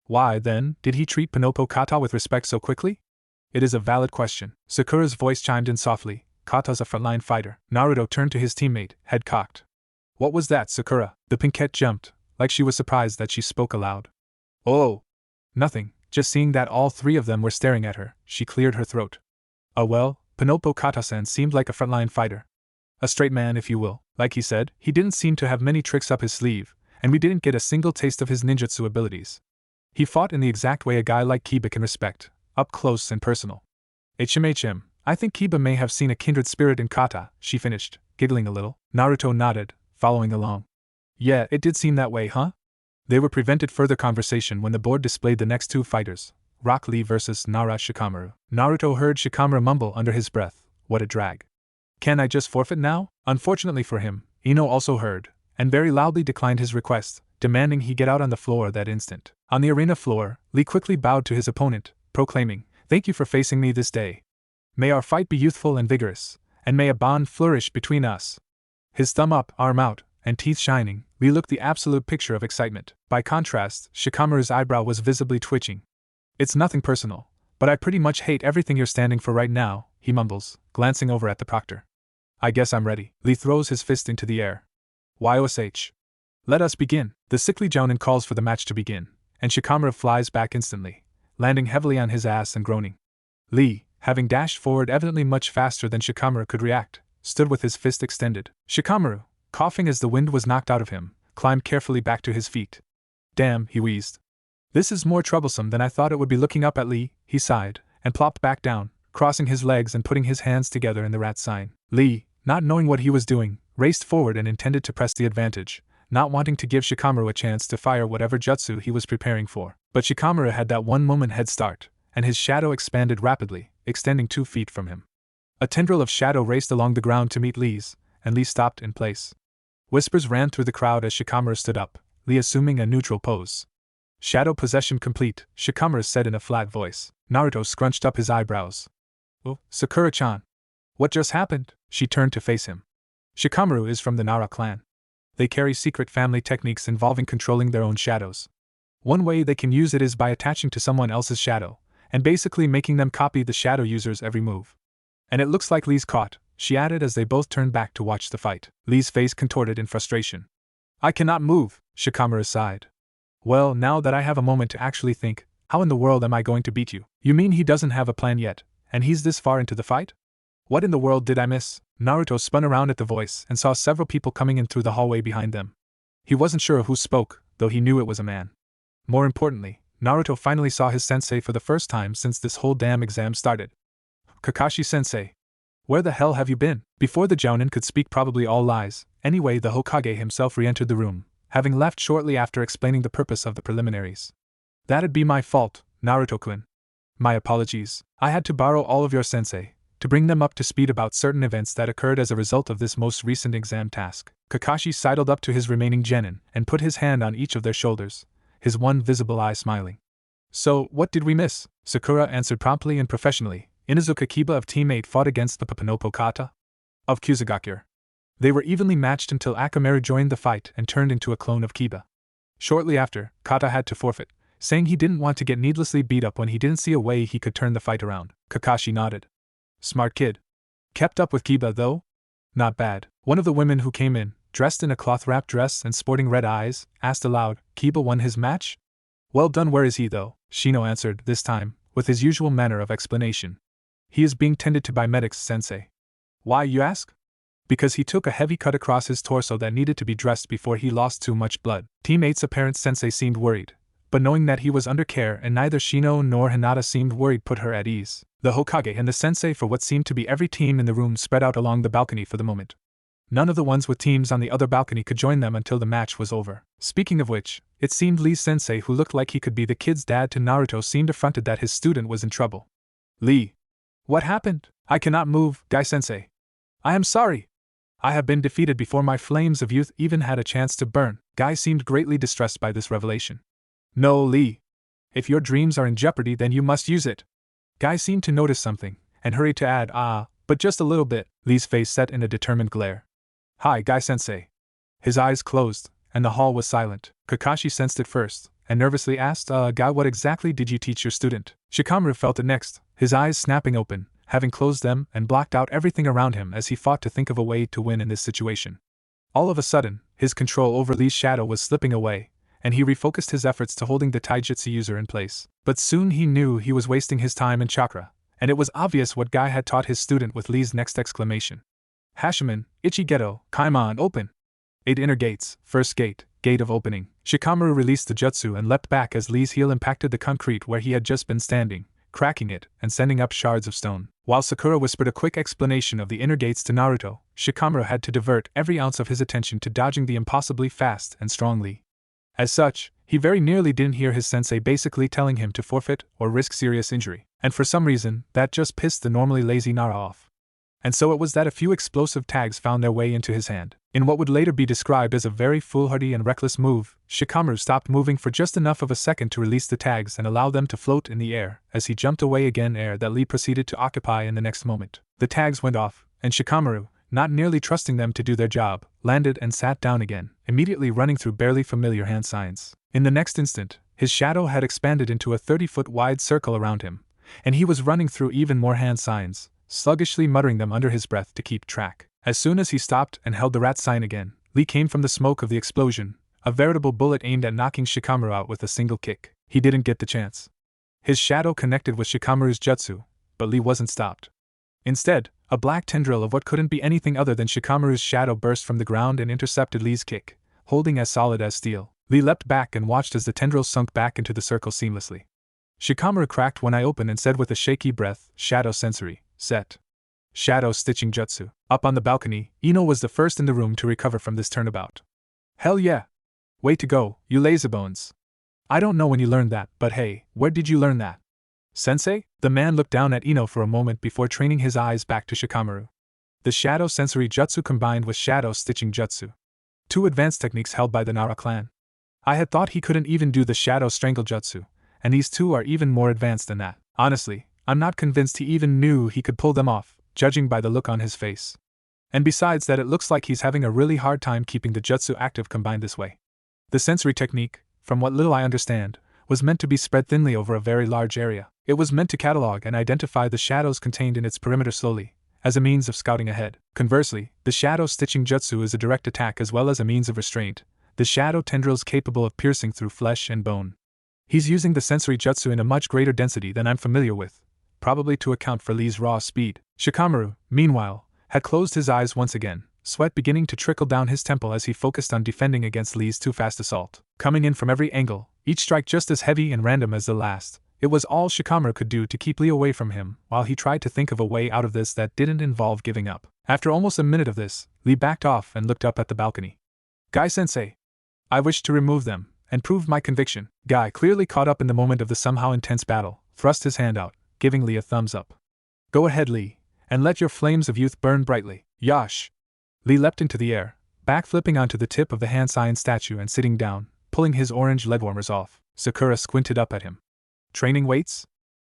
Why, then, did he treat Pinopo Kata with respect so quickly? It is a valid question. Sakura's voice chimed in softly, Kata's a frontline fighter. Naruto turned to his teammate, head cocked. What was that, Sakura? The pinkette jumped, like she was surprised that she spoke aloud. Oh! Nothing, just seeing that all three of them were staring at her, she cleared her throat. Oh well, Pinopo Kata-san seemed like a frontline fighter. A straight man, if you will. Like he said, he didn't seem to have many tricks up his sleeve, and we didn't get a single taste of his ninjutsu abilities. He fought in the exact way a guy like Kiba can respect, up close and personal. HMHM, I think Kiba may have seen a kindred spirit in Kata, she finished, giggling a little. Naruto nodded, following along. Yeah, it did seem that way, huh? They were prevented further conversation when the board displayed the next two fighters, Rock Lee versus Nara Shikamaru. Naruto heard Shikamaru mumble under his breath, what a drag. Can I just forfeit now? Unfortunately for him, Ino also heard, and very loudly declined his request, demanding he get out on the floor that instant. On the arena floor, Lee quickly bowed to his opponent, proclaiming, "Thank you for facing me this day. May our fight be youthful and vigorous, and may a bond flourish between us." His thumb up, arm out, and teeth shining, Lee looked the absolute picture of excitement. By contrast, Shikamaru's eyebrow was visibly twitching. "It's nothing personal, but I pretty much hate everything you're standing for right now," he mumbles, glancing over at the proctor. "I guess I'm ready." Lee throws his fist into the air. "Yosh. Let us begin." The sickly Jounin calls for the match to begin, and Shikamaru flies back instantly, landing heavily on his ass and groaning. Lee, having dashed forward evidently much faster than Shikamaru could react, stood with his fist extended. Shikamaru, coughing as the wind was knocked out of him, climbed carefully back to his feet. "Damn," he wheezed. "This is more troublesome than I thought it would be." Looking up at Lee, he sighed, and plopped back down, crossing his legs and putting his hands together in the rat sign. Lee, not knowing what he was doing, raced forward and intended to press the advantage, not wanting to give Shikamaru a chance to fire whatever jutsu he was preparing for. But Shikamaru had that one moment head start, and his shadow expanded rapidly, extending 2 feet from him. A tendril of shadow raced along the ground to meet Lee's, and Lee stopped in place. Whispers ran through the crowd as Shikamaru stood up, Lee assuming a neutral pose. "Shadow possession complete," Shikamaru said in a flat voice. Naruto scrunched up his eyebrows. "Oh, Sakura-chan. What just happened?" She turned to face him. Shikamaru is from the Nara clan. They carry secret family techniques involving controlling their own shadows. One way they can use it is by attaching to someone else's shadow, and basically making them copy the shadow user's every move. "And it looks like Lee's caught," she added as they both turned back to watch the fight. Lee's face contorted in frustration. "I cannot move," Shikamaru sighed. "Well, now that I have a moment to actually think, how in the world am I going to beat you?" "You mean he doesn't have a plan yet, and he's this far into the fight? What in the world did I miss?" Naruto spun around at the voice and saw several people coming in through the hallway behind them. He wasn't sure who spoke, though he knew it was a man. More importantly, Naruto finally saw his sensei for the first time since this whole damn exam started. "Kakashi-sensei. Where the hell have you been?" Before the Jounin could speak probably all lies, anyway the Hokage himself re-entered the room, having left shortly after explaining the purpose of the preliminaries. "That'd be my fault, Naruto-kun. My apologies. I had to borrow all of your sensei, to bring them up to speed about certain events that occurred as a result of this most recent exam task." Kakashi sidled up to his remaining genin and put his hand on each of their shoulders, his one visible eye smiling. "So, what did we miss?" Sakura answered promptly and professionally. "Inuzuka Kiba of Team 8 fought against the Papanopo Kata of Kusagakure. They were evenly matched until Akamaru joined the fight and turned into a clone of Kiba. Shortly after, Kata had to forfeit, saying he didn't want to get needlessly beat up when he didn't see a way he could turn the fight around." Kakashi nodded. "Smart kid. Kept up with Kiba, though?" "Not bad." One of the women who came in, dressed in a cloth-wrapped dress and sporting red eyes, asked aloud, "Kiba won his match?" "Well done. Where is he, though?" Shino answered, this time, with his usual manner of explanation. "He is being tended to by medics, sensei." "Why, you ask?" "Because he took a heavy cut across his torso that needed to be dressed before he lost too much blood." Team 8's apparent sensei seemed worried, but knowing that he was under care and neither Shino nor Hinata seemed worried put her at ease. The Hokage and the sensei for what seemed to be every team in the room spread out along the balcony for the moment. None of the ones with teams on the other balcony could join them until the match was over. Speaking of which, it seemed Lee's sensei, who looked like he could be the kid's dad to Naruto, seemed affronted that his student was in trouble. "Lee. What happened?" "I cannot move, Guy-sensei. I am sorry. I have been defeated before my flames of youth even had a chance to burn." Guy seemed greatly distressed by this revelation. "No, Lee. If your dreams are in jeopardy, then you must use it." Guy seemed to notice something, and hurried to add, but just a little bit." Lee's face set in a determined glare. "Hi, Guy-sensei." His eyes closed, and the hall was silent. Kakashi sensed it first, and nervously asked, Guy, what exactly did you teach your student?" Shikamaru felt it next, his eyes snapping open, having closed them and blocked out everything around him as he fought to think of a way to win in this situation. All of a sudden, his control over Lee's shadow was slipping away, and he refocused his efforts to holding the taijutsu user in place. But soon he knew he was wasting his time and chakra, and it was obvious what Guy had taught his student with Lee's next exclamation. "Hashiman, Ichigeto, Kaimon, open!" 8 inner gates, first gate, gate of opening. Shikamaru released the jutsu and leapt back as Lee's heel impacted the concrete where he had just been standing, cracking it and sending up shards of stone. While Sakura whispered a quick explanation of the inner gates to Naruto, Shikamaru had to divert every ounce of his attention to dodging the impossibly fast and strong Lee. As such, he very nearly didn't hear his sensei basically telling him to forfeit or risk serious injury, and for some reason, that just pissed the normally lazy Nara off. And so it was that a few explosive tags found their way into his hand. In what would later be described as a very foolhardy and reckless move, Shikamaru stopped moving for just enough of a second to release the tags and allow them to float in the air, as he jumped away again, air that Lee proceeded to occupy in the next moment. The tags went off, and Shikamaru, not nearly trusting them to do their job, landed and sat down again, immediately running through barely familiar hand signs. In the next instant, his shadow had expanded into a 30-foot wide circle around him, and he was running through even more hand signs, sluggishly muttering them under his breath to keep track. As soon as he stopped and held the rat sign again, Lee came from the smoke of the explosion, a veritable bullet aimed at knocking Shikamaru out with a single kick. He didn't get the chance. His shadow connected with Shikamaru's jutsu, but Lee wasn't stopped. Instead, a black tendril of what couldn't be anything other than Shikamaru's shadow burst from the ground and intercepted Lee's kick, holding as solid as steel. Lee leapt back and watched as the tendril sunk back into the circle seamlessly. Shikamaru cracked one eye open and said with a shaky breath, "Shadow sensory, set." Shadow stitching jutsu. Up on the balcony, Ino was the first in the room to recover from this turnabout. "Hell yeah! Way to go, you lazybones. I don't know when you learned that, but hey, where did you learn that? Sensei?" The man looked down at Ino for a moment before training his eyes back to Shikamaru. The shadow sensory jutsu combined with shadow stitching jutsu. Two advanced techniques held by the Nara clan. I had thought he couldn't even do the shadow strangle jutsu, and these two are even more advanced than that. Honestly, I'm not convinced he even knew he could pull them off, judging by the look on his face. And besides that, it looks like he's having a really hard time keeping the jutsu active combined this way. The sensory technique, from what little I understand, was meant to be spread thinly over a very large area. It was meant to catalog and identify the shadows contained in its perimeter slowly, as a means of scouting ahead. Conversely, the shadow stitching jutsu is a direct attack as well as a means of restraint, the shadow tendrils capable of piercing through flesh and bone. He's using the sensory jutsu in a much greater density than I'm familiar with, probably to account for Lee's raw speed. Shikamaru, meanwhile, had closed his eyes once again, sweat beginning to trickle down his temple as he focused on defending against Lee's too-fast assault. Coming in from every angle, each strike just as heavy and random as the last, it was all Shikamaru could do to keep Lee away from him while he tried to think of a way out of this that didn't involve giving up. After almost a minute of this, Lee backed off and looked up at the balcony. "Guy-sensei, I wish to remove them and prove my conviction." Guy, clearly caught up in the moment of the somehow intense battle, thrust his hand out, giving Lee a thumbs up. "Go ahead, Lee, and let your flames of youth burn brightly." "Yosh!" Lee leapt into the air, backflipping onto the tip of the hand sign statue and sitting down, pulling his orange ledwarmers off. Sakura squinted up at him. "Training weights?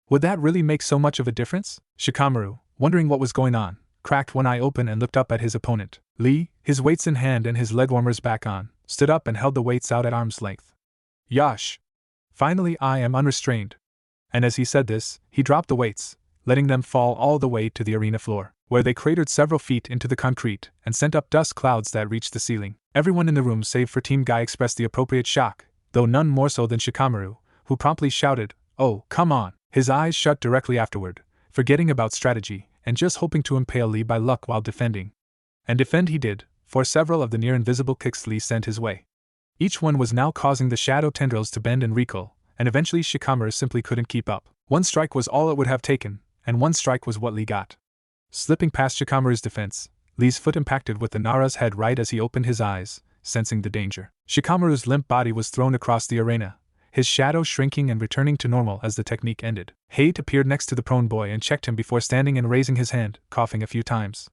Would that really make so much of a difference?" Shikamaru, wondering what was going on, cracked one eye open and looked up at his opponent. Lee, his weights in hand and his ledwarmers back on, stood up and held the weights out at arm's length. "Yosh! Finally I am unrestrained." And as he said this, he dropped the weights, letting them fall all the way to the arena floor, where they cratered several feet into the concrete and sent up dust clouds that reached the ceiling. Everyone in the room save for Team Guy expressed the appropriate shock, though none more so than Shikamaru, who promptly shouted, "Oh, come on!" His eyes shut directly afterward, forgetting about strategy and just hoping to impale Lee by luck while defending. And defend he did, for several of the near-invisible kicks Lee sent his way. Each one was now causing the shadow tendrils to bend and recoil, and eventually Shikamaru simply couldn't keep up. One strike was all it would have taken, and one strike was what Lee got. Slipping past Shikamaru's defense, Lee's foot impacted with the Nara's head right as he opened his eyes, sensing the danger. Shikamaru's limp body was thrown across the arena, his shadow shrinking and returning to normal as the technique ended. Hate appeared next to the prone boy and checked him before standing and raising his hand, coughing a few times.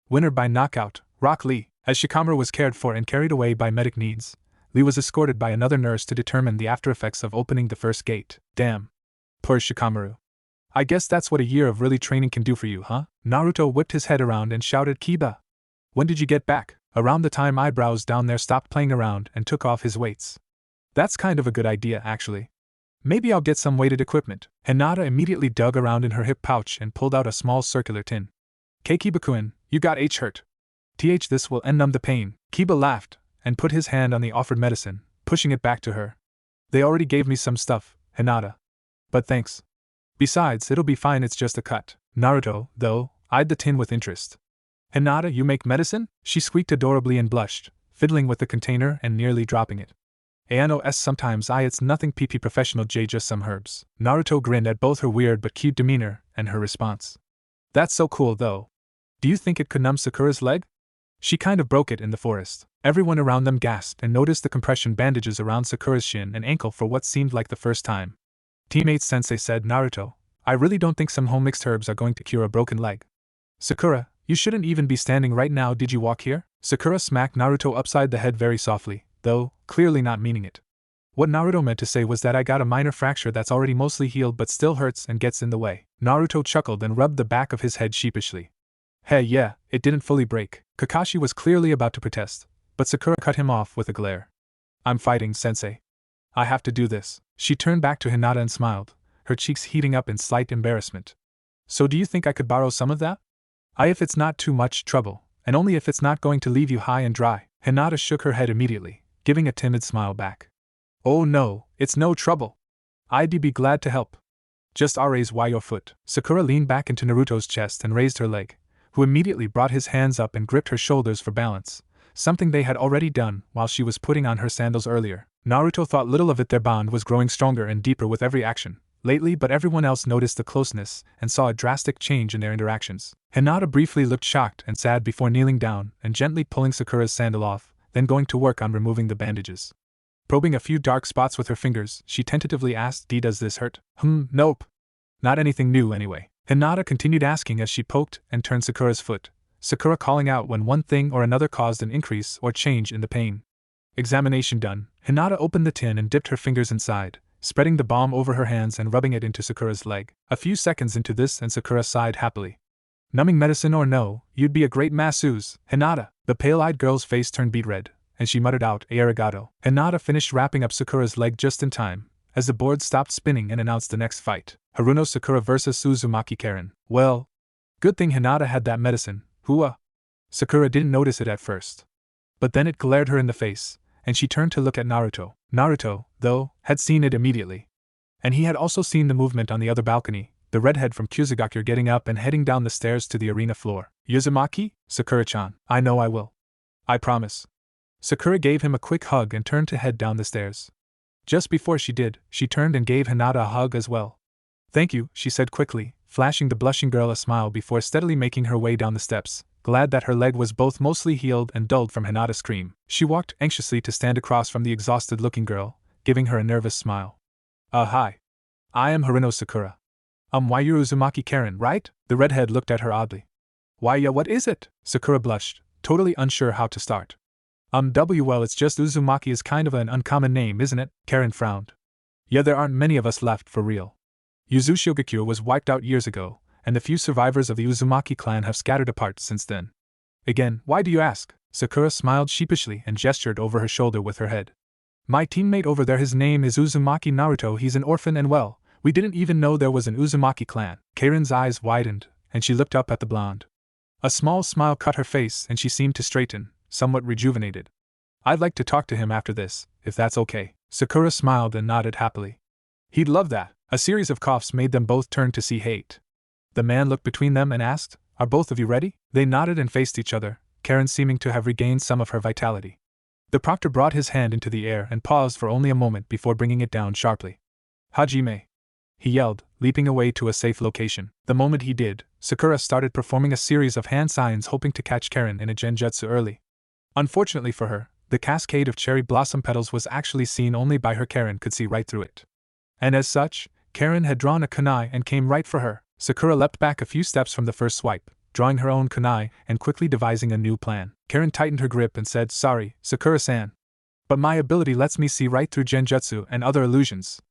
Winner by knockout, Rock Lee. As Shikamaru was cared for and carried away by medic needs, Lee was escorted by another nurse to determine the aftereffects of opening the first gate. "Damn," purred Shikamaru. "I guess that's what a year of really training can do for you, huh?" Naruto whipped his head around and shouted, "Kiba! When did you get back?" "Around the time eyebrows down there stopped playing around and took off his weights." "That's kind of a good idea, actually. Maybe I'll get some weighted equipment." Hinata immediately dug around in her hip pouch and pulled out a small circular tin. "Kiba-kun, you got hurt. This will numb the pain." Kiba laughed and put his hand on the offered medicine, pushing it back to her. "They already gave me some stuff, Hinata. But thanks. Besides, it'll be fine, it's just a cut." Naruto, though, eyed the tin with interest. "Hinata, you make medicine?" She squeaked adorably and blushed, fiddling with the container and nearly dropping it. "Anos sometimes it's nothing PP professional J, just some herbs." Naruto grinned at both her weird but cute demeanor and her response. "That's so cool, though. Do you think it could numb Sakura's leg?" "She kind of broke it in the forest." Everyone around them gasped and noticed the compression bandages around Sakura's shin and ankle for what seemed like the first time. "Teammate Sensei," said Naruto, "I really don't think some home-mixed herbs are going to cure a broken leg." "Sakura, You shouldn't even be standing right now. Did you walk here? Sakura smacked Naruto upside the head very softly, though clearly not meaning it. What Naruto meant to say was that I got a minor fracture that's already mostly healed but still hurts and gets in the way. Naruto chuckled and rubbed the back of his head sheepishly. Hey, yeah, it didn't fully break. Kakashi was clearly about to protest, but Sakura cut him off with a glare. I'm fighting, sensei. I have to do this. She turned back to Hinata and smiled, her cheeks heating up in slight embarrassment. So do you think I could borrow some of that? If it's not too much trouble, and only if it's not going to leave you high and dry. Hinata shook her head immediately, giving a timid smile back. Oh no, it's no trouble. I'd be glad to help. Just raise your foot. Sakura leaned back into Naruto's chest and raised her leg, who immediately brought his hands up and gripped her shoulders for balance, something they had already done while she was putting on her sandals earlier. Naruto thought little of it. Their bond was growing stronger and deeper with every action lately, but everyone else noticed the closeness and saw a drastic change in their interactions. Hinata briefly looked shocked and sad before kneeling down and gently pulling Sakura's sandal off, then going to work on removing the bandages. Probing a few dark spots with her fingers, she tentatively asked, Does this hurt? Nope. Not anything new anyway. Hinata continued asking as she poked and turned Sakura's foot, Sakura calling out when one thing or another caused an increase or change in the pain. Examination done, Hinata opened the tin and dipped her fingers inside, spreading the balm over her hands and rubbing it into Sakura's leg. A few seconds into this and Sakura sighed happily. Numbing medicine or no, you'd be a great masseuse, Hinata. The pale-eyed girl's face turned beet red, and she muttered out, Arigato. Hinata finished wrapping up Sakura's leg just in time, as the board stopped spinning and announced the next fight. Haruno Sakura vs Uzumaki Karen. Well, good thing Hinata had that medicine, Hua. Sakura didn't notice it at first. But then it glared her in the face, and she turned to look at Naruto. Naruto, though, had seen it immediately. And he had also seen the movement on the other balcony, the redhead from Kusagakure getting up and heading down the stairs to the arena floor. Uzumaki? Sakura-chan. I know I will. I promise. Sakura gave him a quick hug and turned to head down the stairs. Just before she did, she turned and gave Hinata a hug as well. Thank you, she said quickly, flashing the blushing girl a smile before steadily making her way down the steps, glad that her leg was both mostly healed and dulled from Hinata's scream. She walked anxiously to stand across from the exhausted-looking girl, giving her a nervous smile. Hi. I am Haruno Sakura. Why you're Uzumaki Karen, right? The redhead looked at her oddly. Why what is it? Sakura blushed, totally unsure how to start. Well, it's just Uzumaki is kind of an uncommon name, isn't it? Karen frowned. Yeah, there aren't many of us left for real. Uzushigakure was wiped out years ago, and the few survivors of the Uzumaki clan have scattered apart since then. Again, why do you ask? Sakura smiled sheepishly and gestured over her shoulder with her head. My teammate over there, his name is Uzumaki Naruto, he's an orphan and well, we didn't even know there was an Uzumaki clan. Karen's eyes widened, and she looked up at the blonde. A small smile cut her face and she seemed to straighten, somewhat rejuvenated. I'd like to talk to him after this, if that's okay. Sakura smiled and nodded happily. He'd love that. A series of coughs made them both turn to see Hate. The man looked between them and asked, Are both of you ready? They nodded and faced each other, Karen seeming to have regained some of her vitality. The proctor brought his hand into the air and paused for only a moment before bringing it down sharply. Hajime! He yelled, leaping away to a safe location. The moment he did, Sakura started performing a series of hand signs hoping to catch Karen in a genjutsu early. Unfortunately for her, the cascade of cherry blossom petals was actually seen only by her. Karen could see right through it. And as such, Karen had drawn a kunai and came right for her. Sakura leapt back a few steps from the first swipe, drawing her own kunai and quickly devising a new plan. Karen tightened her grip and said, Sorry, Sakura-san. But my ability lets me see right through genjutsu and other illusions.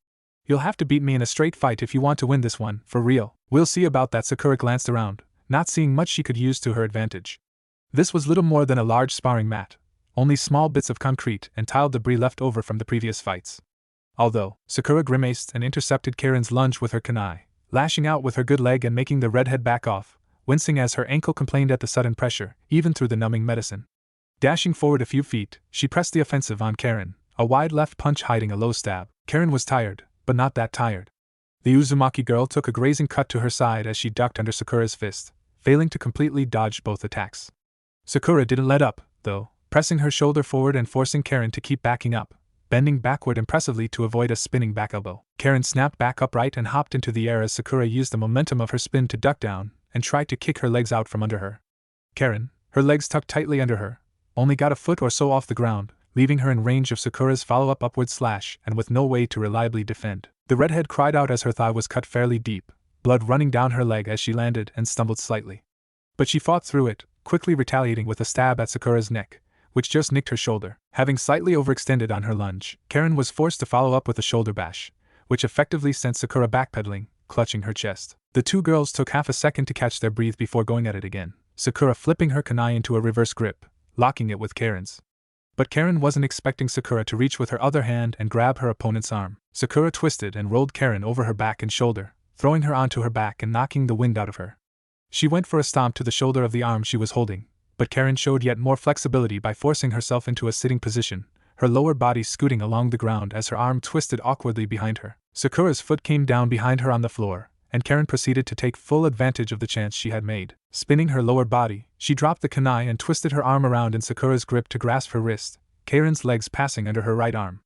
You'll have to beat me in a straight fight if you want to win this one, for real. We'll see about that. Sakura glanced around, not seeing much she could use to her advantage. This was little more than a large sparring mat, only small bits of concrete and tile debris left over from the previous fights. Although, Sakura grimaced and intercepted Karen's lunge with her kunai, lashing out with her good leg and making the redhead back off, wincing as her ankle complained at the sudden pressure, even through the numbing medicine. Dashing forward a few feet, she pressed the offensive on Karen, a wide left punch hiding a low stab. Karen was tired, but not that tired. The Uzumaki girl took a grazing cut to her side as she ducked under Sakura's fist, failing to completely dodge both attacks. Sakura didn't let up, though, pressing her shoulder forward and forcing Karen to keep backing up, bending backward impressively to avoid a spinning back elbow. Karen snapped back upright and hopped into the air as Sakura used the momentum of her spin to duck down and tried to kick her legs out from under her. Karen, her legs tucked tightly under her, only got a foot or so off the ground, leaving her in range of Sakura's follow-up upward slash and with no way to reliably defend. The redhead cried out as her thigh was cut fairly deep, blood running down her leg as she landed and stumbled slightly. But she fought through it, quickly retaliating with a stab at Sakura's neck, which just nicked her shoulder. Having slightly overextended on her lunge, Karen was forced to follow up with a shoulder bash, which effectively sent Sakura backpedaling, clutching her chest. The two girls took half a second to catch their breath before going at it again, Sakura flipping her kunai into a reverse grip, locking it with Karen's. But Karen wasn't expecting Sakura to reach with her other hand and grab her opponent's arm. Sakura twisted and rolled Karen over her back and shoulder, throwing her onto her back and knocking the wind out of her. She went for a stomp to the shoulder of the arm she was holding, but Karen showed yet more flexibility by forcing herself into a sitting position, her lower body scooting along the ground as her arm twisted awkwardly behind her. Sakura's foot came down behind her on the floor, and Karen proceeded to take full advantage of the chance she had made. Spinning her lower body, she dropped the kunai and twisted her arm around in Sakura's grip to grasp her wrist, Karen's legs passing under her right arm.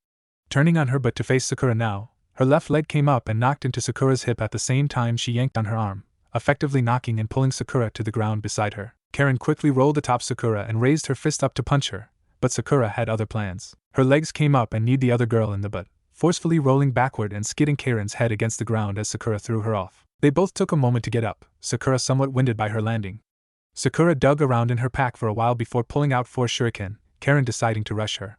Turning on her butt to face Sakura now, her left leg came up and knocked into Sakura's hip at the same time she yanked on her arm, effectively knocking and pulling Sakura to the ground beside her. Karen quickly rolled atop Sakura and raised her fist up to punch her, but Sakura had other plans. Her legs came up and kneed the other girl in the butt, forcefully rolling backward and skidding Karen's head against the ground as Sakura threw her off. They both took a moment to get up, Sakura somewhat winded by her landing. Sakura dug around in her pack for a while before pulling out 4 shuriken, Karen deciding to rush her.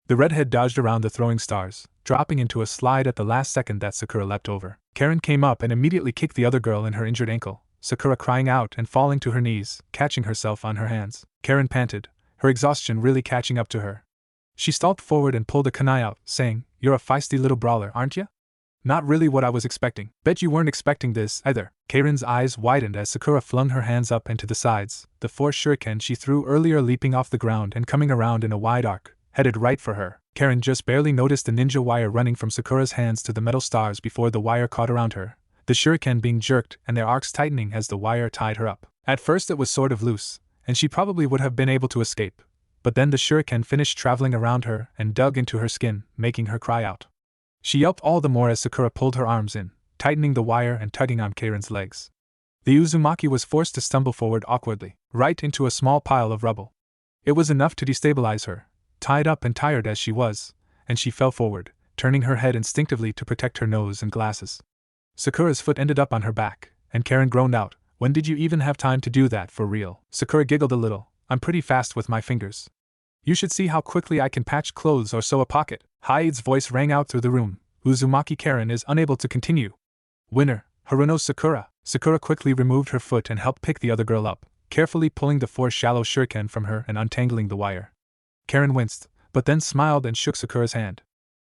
The redhead dodged around the throwing stars, dropping into a slide at the last second that Sakura leapt over. Karen came up and immediately kicked the other girl in her injured ankle, Sakura crying out and falling to her knees, catching herself on her hands. Karen panted, her exhaustion really catching up to her. She stalked forward and pulled a kunai out, saying, "You're a feisty little brawler, aren't ya?" "Not really what I was expecting." "Bet you weren't expecting this, either." Karen's eyes widened as Sakura flung her hands up and to the sides, the 4 shuriken she threw earlier leaping off the ground and coming around in a wide arc, headed right for her. Karen just barely noticed the ninja wire running from Sakura's hands to the metal stars before the wire caught around her, the shuriken being jerked and their arcs tightening as the wire tied her up. At first it was sort of loose, and she probably would have been able to escape, but then the shuriken finished traveling around her and dug into her skin, making her cry out. She yelped all the more as Sakura pulled her arms in, tightening the wire and tugging on Karen's legs. The Uzumaki was forced to stumble forward awkwardly, right into a small pile of rubble. It was enough to destabilize her, tied up and tired as she was, and she fell forward, turning her head instinctively to protect her nose and glasses. Sakura's foot ended up on her back, and Karen groaned out, "When did you even have time to do that for real?" Sakura giggled a little, "I'm pretty fast with my fingers. You should see how quickly I can patch clothes or sew a pocket." Hyde's voice rang out through the room. Uzumaki Karen is unable to continue. Winner, Haruno Sakura. Sakura quickly removed her foot and helped pick the other girl up, carefully pulling the 4 shallow shuriken from her and untangling the wire. Karen winced, but then smiled and shook Sakura's hand.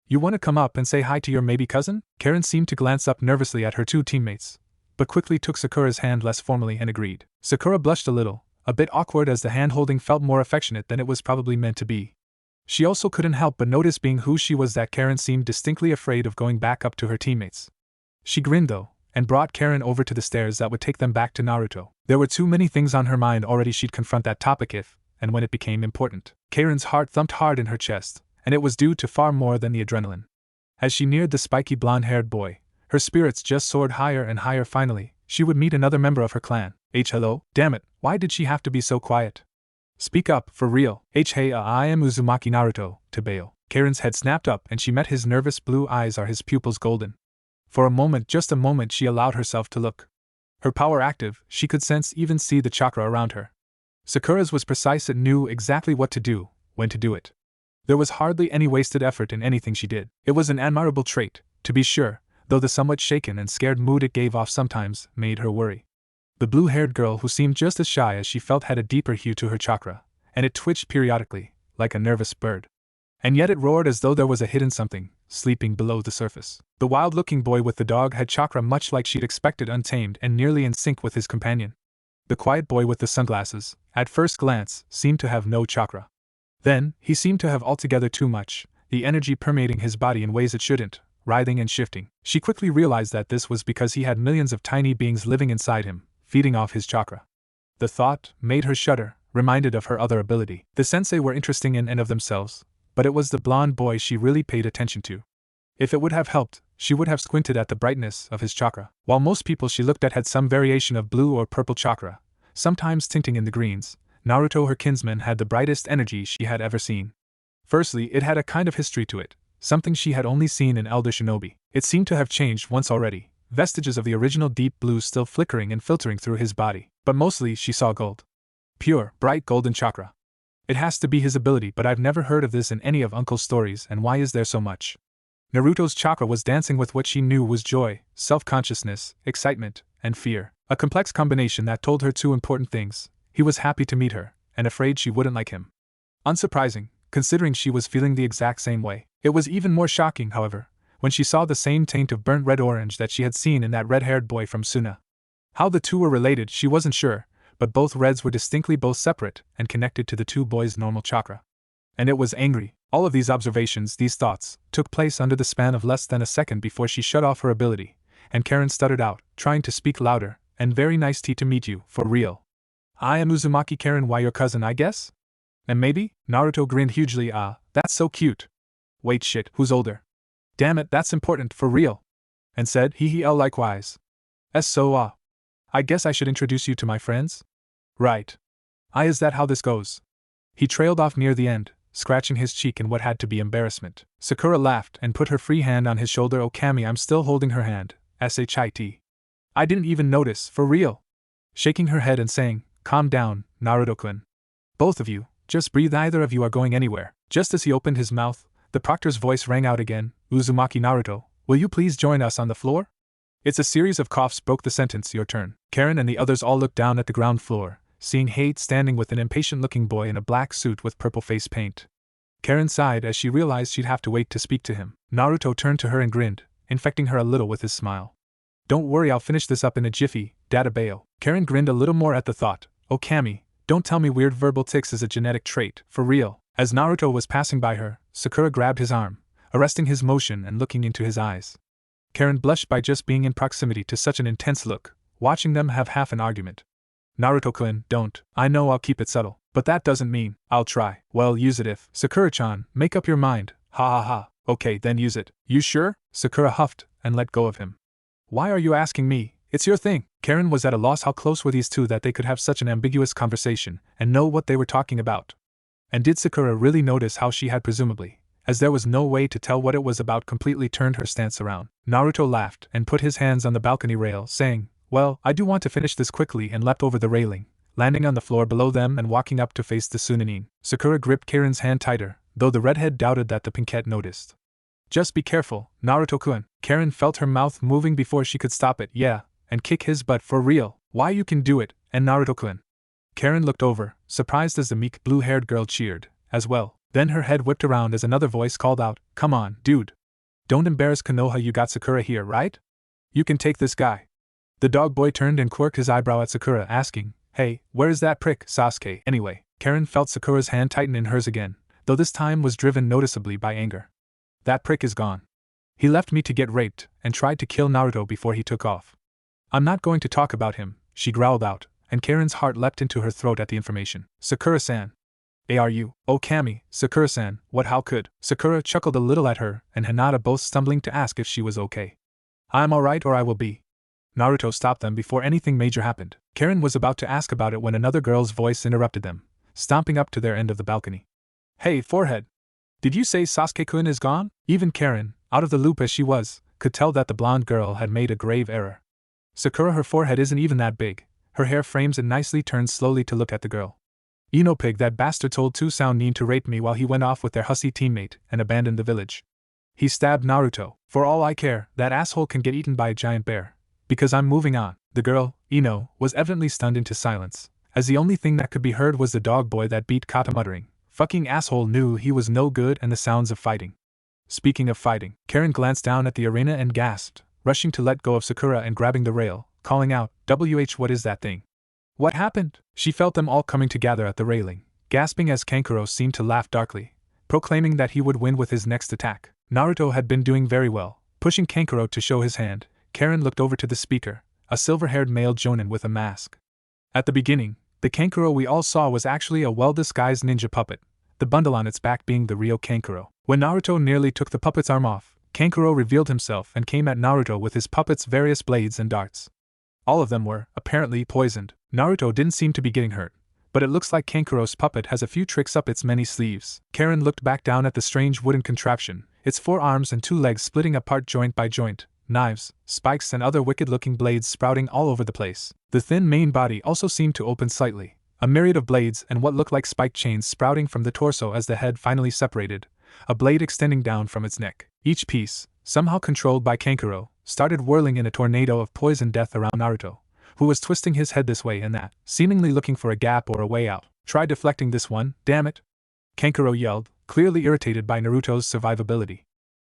"You want to come up and say hi to your maybe cousin?" Karen seemed to glance up nervously at her 2 teammates, but quickly took Sakura's hand less formally and agreed. Sakura blushed a little, a bit awkward as the hand-holding felt more affectionate than it was probably meant to be. She also couldn't help but notice, being who she was, that Karen seemed distinctly afraid of going back up to her teammates. She grinned though, and brought Karen over to the stairs that would take them back to Naruto. There were too many things on her mind already. She'd confront that topic if, and when it became important. Karen's heart thumped hard in her chest, and it was due to far more than the adrenaline. As she neared the spiky blonde-haired boy, her spirits just soared higher and higher. Finally, she would meet another member of her clan. Hello? Damn it, why did she have to be so quiet? Speak up, for real. Hey, I am Uzumaki Naruto, Tebeo. Karen's head snapped up and she met his nervous blue eyes, his pupils golden. For a moment, just a moment, she allowed herself to look. Her power active, she could sense, even see the chakra around her. Sakura's was precise, it knew exactly what to do, when to do it. There was hardly any wasted effort in anything she did. It was an admirable trait, to be sure, though the somewhat shaken and scared mood it gave off sometimes made her worry. The blue-haired girl, who seemed just as shy as she felt, had a deeper hue to her chakra, and it twitched periodically, like a nervous bird. And yet it roared as though there was a hidden something, sleeping below the surface. The wild-looking boy with the dog had chakra much like she'd expected, untamed and nearly in sync with his companion. The quiet boy with the sunglasses, at first glance, seemed to have no chakra. Then, he seemed to have altogether too much, the energy permeating his body in ways it shouldn't, writhing and shifting. She quickly realized that this was because he had millions of tiny beings living inside him, feeding off his chakra. The thought made her shudder, reminded of her other ability. The sensei were interesting in and of themselves, but it was the blonde boy she really paid attention to. If it would have helped, she would have squinted at the brightness of his chakra. While most people she looked at had some variation of blue or purple chakra, sometimes tinting in the greens, Naruto, her kinsman, had the brightest energy she had ever seen. Firstly, it had a kind of history to it, something she had only seen in Elder Shinobi. It seemed to have changed once already, vestiges of the original deep blue still flickering and filtering through his body. But mostly she saw gold. Pure, bright golden chakra. It has to be his ability, but I've never heard of this in any of Uncle's stories, and why is there so much? Naruto's chakra was dancing with what she knew was joy, self-consciousness, excitement, and fear. A complex combination that told her two important things. He was happy to meet her, and afraid she wouldn't like him. Unsurprising, considering she was feeling the exact same way. It was even more shocking, however, when she saw the same taint of burnt red-orange that she had seen in that red-haired boy from Suna. How the two were related she wasn't sure, but both reds were distinctly both separate and connected to the two boys' normal chakra. And it was angry. All of these observations, these thoughts, took place under the span of less than a second before she shut off her ability, and Karen stuttered out, trying to speak louder, "And very nice to meet you, for real. I am Uzumaki Karen, why your cousin, I guess? And maybe?" Naruto grinned hugely. That's so cute. Wait, shit, who's older? Damn it, that's important, for real. And said, likewise. So, I guess I should introduce you to my friends? Right. Is that how this goes? He trailed off near the end, scratching his cheek in what had to be embarrassment. Sakura laughed and put her free hand on his shoulder. Kami, I'm still holding her hand. Shit. I didn't even notice, for real. Shaking her head and saying, calm down, Naruto-kun. Both of you, just breathe, neither of you are going anywhere. Just as he opened his mouth, the proctor's voice rang out again, Uzumaki Naruto, will you please join us on the floor? It's a series of coughs broke the sentence, your turn. Karen and the others all looked down at the ground floor, seeing Hate standing with an impatient-looking boy in a black suit with purple face paint. Karen sighed as she realized she'd have to wait to speak to him. Naruto turned to her and grinned, infecting her a little with his smile. Don't worry, I'll finish this up in a jiffy, Dada Bayo. Karen grinned a little more at the thought. Kami, don't tell me weird verbal tics is a genetic trait, for real. As Naruto was passing by her, Sakura grabbed his arm, arresting his motion and looking into his eyes. Karen blushed by just being in proximity to such an intense look, watching them have half an argument. Naruto-kun, don't. I know I'll keep it subtle, but that doesn't mean I'll try. Well, use it if. Sakura-chan, make up your mind. Ha ha ha. Okay, then use it. You sure? Sakura huffed and let go of him. Why are you asking me? It's your thing. Karen was at a loss. How close were these two that they could have such an ambiguous conversation and know what they were talking about? And did Sakura really notice how she had presumably, as there was no way to tell what it was about, completely turned her stance around? Naruto laughed and put his hands on the balcony rail, saying, well, I do want to finish this quickly, and leapt over the railing, landing on the floor below them and walking up to face the Chunin. Sakura gripped Karen's hand tighter, though the redhead doubted that the pinkette noticed. Just be careful, Naruto-kun. Karen felt her mouth moving before she could stop it. Yeah, and kick his butt, for real. Why, you can do it, and Naruto-kun. Karen looked over, surprised as the meek blue-haired girl cheered, as well. Then her head whipped around as another voice called out, come on, dude. Don't embarrass Konoha, you got Sakura here, right? You can take this guy. The dog boy turned and quirked his eyebrow at Sakura, asking, hey, where is that prick, Sasuke, anyway? Karen felt Sakura's hand tighten in hers again, though this time was driven noticeably by anger. That prick is gone. He left me to get raped, and tried to kill Naruto before he took off. I'm not going to talk about him, she growled out, and Karen's heart leapt into her throat at the information. Sakura-san. Are you? Oh, Kami, Sakura-san, what, how could? Sakura chuckled a little at her, and Hinata both stumbling to ask if she was okay. I'm alright, or I will be. Naruto stopped them before anything major happened. Karen was about to ask about it when another girl's voice interrupted them, stomping up to their end of the balcony. Hey, forehead! Did you say Sasuke-kun is gone? Even Karen, out of the loop as she was, could tell that the blonde girl had made a grave error. Sakura, her forehead isn't even that big. Her hair frames it nicely, turned slowly to look at the girl. Pig, that bastard told two Nin to rape me while he went off with their hussy teammate and abandoned the village. He stabbed Naruto. For all I care, that asshole can get eaten by a giant bear. Because I'm moving on. The girl, was evidently stunned into silence, as the only thing that could be heard was the dog boy that beat Kata muttering, fucking asshole, knew he was no good, and the sounds of fighting. Speaking of fighting, Karen glanced down at the arena and gasped, rushing to let go of Sakura and grabbing the rail, calling out, what is that thing? What happened? She felt them all coming together at the railing, gasping as Kankuro seemed to laugh darkly, proclaiming that he would win with his next attack. Naruto had been doing very well, pushing Kankuro to show his hand. Karen looked over to the speaker, a silver-haired male jonin with a mask. At the beginning, the Kankuro we all saw was actually a well-disguised ninja puppet, the bundle on its back being the real Kankuro. When Naruto nearly took the puppet's arm off, Kankuro revealed himself and came at Naruto with his puppet's various blades and darts. All of them were, apparently, poisoned. Naruto didn't seem to be getting hurt, but it looks like Kankuro's puppet has a few tricks up its many sleeves. Karen looked back down at the strange wooden contraption, its 4 arms and 2 legs splitting apart joint by joint, knives, spikes and other wicked-looking blades sprouting all over the place. The thin main body also seemed to open slightly, a myriad of blades and what looked like spike chains sprouting from the torso as the head finally separated, a blade extending down from its neck. Each piece, somehow controlled by Kankuro, started whirling in a tornado of poison death around Naruto, who was twisting his head this way and that, seemingly looking for a gap or a way out. Try deflecting this one, damn it! Kankuro yelled, clearly irritated by Naruto's survivability.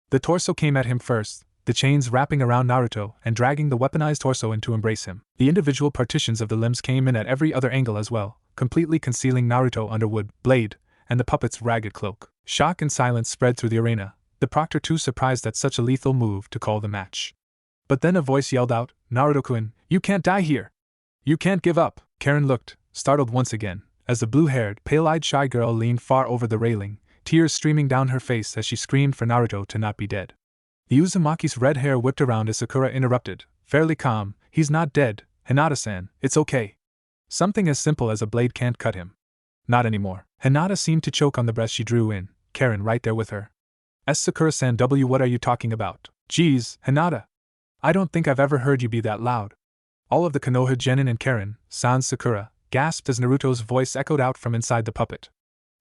The torso came at him first, the chains wrapping around Naruto and dragging the weaponized torso in to embrace him. The individual partitions of the limbs came in at every other angle as well, completely concealing Naruto under wood, blade, and the puppet's ragged cloak. Shock and silence spread through the arena, the proctor too surprised at such a lethal move to call the match. But then a voice yelled out, Naruto-kun, you can't die here! You can't give up! Karen looked, startled once again, as the blue-haired, pale-eyed shy girl leaned far over the railing, tears streaming down her face as she screamed for Naruto to not be dead. The Uzumaki's red hair whipped around as Sakura interrupted, fairly calm, he's not dead, Hinata-san, it's okay. Something as simple as a blade can't cut him. Not anymore. Hinata seemed to choke on the breath she drew in, Karen right there with her. Sakura-san, what are you talking about? Geez, Hinata. I don't think I've ever heard you be that loud. All of the Konoha Genin and Karen, sans Sakura, gasped as Naruto's voice echoed out from inside the puppet.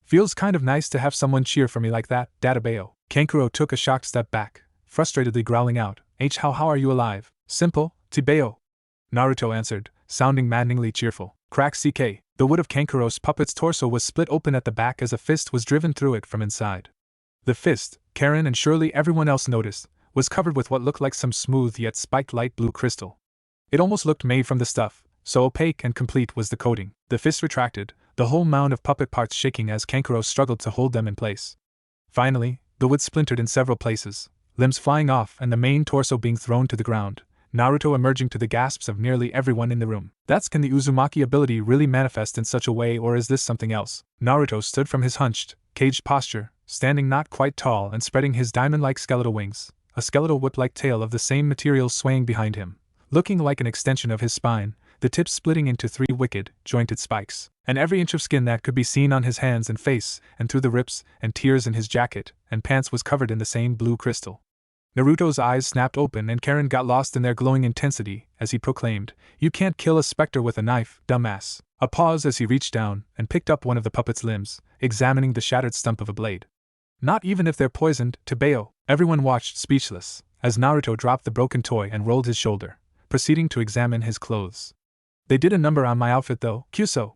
Feels kind of nice to have someone cheer for me like that, Databeo. Kankuro took a shocked step back, frustratedly growling out, how are you alive? Simple, Tibeo. Naruto answered, sounding maddeningly cheerful. Crack CK. The wood of Kankuro's puppet's torso was split open at the back as a fist was driven through it from inside. The fist, Karen and surely everyone else noticed, was covered with what looked like some smooth yet spiked light blue crystal. It almost looked made from the stuff, so opaque and complete was the coating. The fist retracted, the whole mound of puppet parts shaking as Kankuro struggled to hold them in place. Finally, the wood splintered in several places, limbs flying off and the main torso being thrown to the ground, Naruto emerging to the gasps of nearly everyone in the room. Can the Uzumaki ability really manifest in such a way, or is this something else? Naruto stood from his hunched, caged posture, standing not quite tall and spreading his diamond-like skeletal wings, a skeletal whip-like tail of the same material swaying behind him, looking like an extension of his spine, the tips splitting into 3 wicked, jointed spikes, and every inch of skin that could be seen on his hands and face, and through the rips and tears in his jacket and pants was covered in the same blue crystal. Naruto's eyes snapped open and Karen got lost in their glowing intensity as he proclaimed, you can't kill a specter with a knife, dumbass. A pause as he reached down and picked up one of the puppet's limbs, examining the shattered stump of a blade. Not even if they're poisoned, Tibeo. Everyone watched speechless, as Naruto dropped the broken toy and rolled his shoulder, proceeding to examine his clothes. They did a number on my outfit though, Kyuso.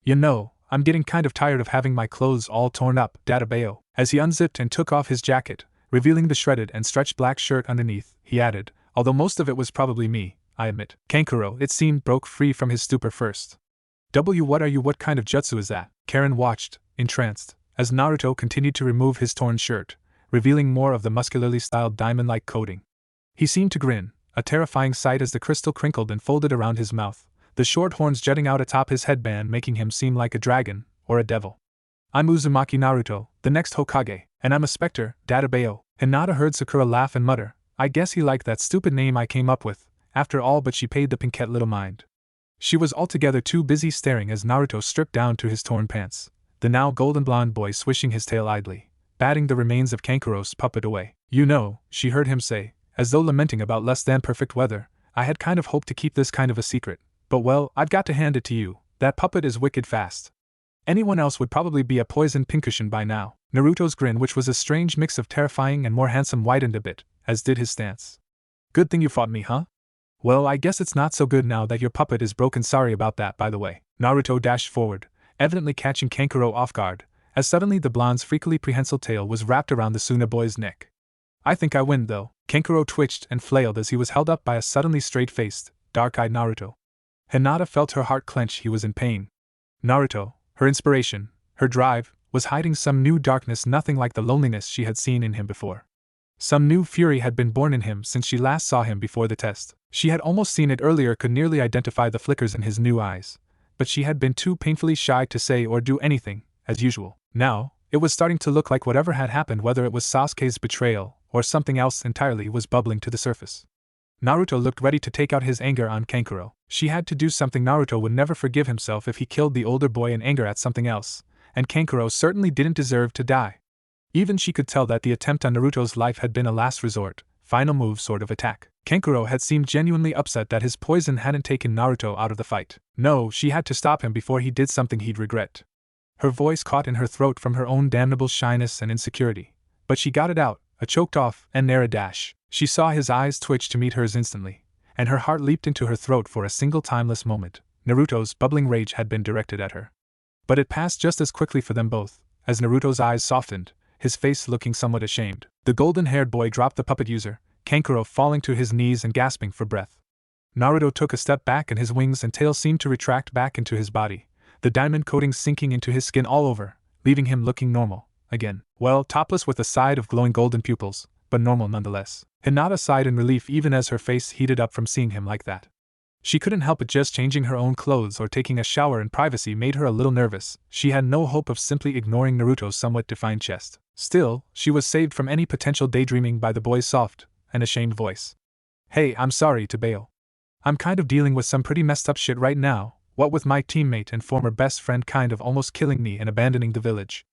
You know, I'm getting kind of tired of having my clothes all torn up, Databeo. As he unzipped and took off his jacket, revealing the shredded and stretched black shirt underneath, he added, although most of it was probably me, I admit. Kankuro, it seemed, broke free from his stupor first. What kind of jutsu is that? Karen watched, entranced, as Naruto continued to remove his torn shirt, revealing more of the muscularly styled diamond-like coating. He seemed to grin, a terrifying sight as the crystal crinkled and folded around his mouth, the short horns jutting out atop his headband making him seem like a dragon, or a devil. I'm Uzumaki Naruto, the next Hokage, and I'm a specter, Databeo. Hinata heard Sakura laugh and mutter, I guess he liked that stupid name I came up with, after all, but she paid the pinkette little mind. She was altogether too busy staring as Naruto stripped down to his torn pants, the now golden blonde boy swishing his tail idly, batting the remains of Kankuro's puppet away. You know, she heard him say, as though lamenting about less than perfect weather, I had kind of hoped to keep this kind of a secret, but well, I've got to hand it to you, that puppet is wicked fast. Anyone else would probably be a poisoned pincushion by now. Naruto's grin, which was a strange mix of terrifying and more handsome, widened a bit, as did his stance. Good thing you fought me, huh? Well, I guess it's not so good now that your puppet is broken. Sorry about that, by the way. Naruto dashed forward, evidently catching Kankuro off guard, as suddenly the blonde's freakily prehensile tail was wrapped around the Suna boy's neck. I think I win, though. Kankuro twitched and flailed as he was held up by a suddenly straight-faced, dark-eyed Naruto. Hinata felt her heart clench. He was in pain. Naruto, her inspiration, her drive, was hiding some new darkness, nothing like the loneliness she had seen in him before. Some new fury had been born in him since she last saw him before the test. She had almost seen it earlier, could nearly identify the flickers in his new eyes, but she had been too painfully shy to say or do anything, as usual. Now, it was starting to look like whatever had happened, whether it was Sasuke's betrayal or something else entirely, was bubbling to the surface. Naruto looked ready to take out his anger on Kankuro. She had to do something. Naruto would never forgive himself if he killed the older boy in anger at something else, and Kankuro certainly didn't deserve to die. Even she could tell that the attempt on Naruto's life had been a last resort, final move sort of attack. Kankuro had seemed genuinely upset that his poison hadn't taken Naruto out of the fight. No, she had to stop him before he did something he'd regret. Her voice caught in her throat from her own damnable shyness and insecurity. But she got it out, a choked off, and near a dash. She saw his eyes twitch to meet hers instantly, and her heart leaped into her throat for a single timeless moment. Naruto's bubbling rage had been directed at her. But it passed just as quickly for them both, as Naruto's eyes softened, his face looking somewhat ashamed. The golden-haired boy dropped the puppet user, Kankuro falling to his knees and gasping for breath. Naruto took a step back and his wings and tail seemed to retract back into his body, the diamond coating sinking into his skin all over, leaving him looking normal, again. Well, topless with a side of glowing golden pupils, but normal nonetheless. Hinata sighed in relief even as her face heated up from seeing him like that. She couldn't help it, just changing her own clothes or taking a shower in privacy made her a little nervous. She had no hope of simply ignoring Naruto's somewhat defined chest. Still, she was saved from any potential daydreaming by the boy's soft and ashamed voice. Hey, I'm sorry to bail. I'm kind of dealing with some pretty messed up shit right now, what with my teammate and former best friend kind of almost killing me and abandoning the village.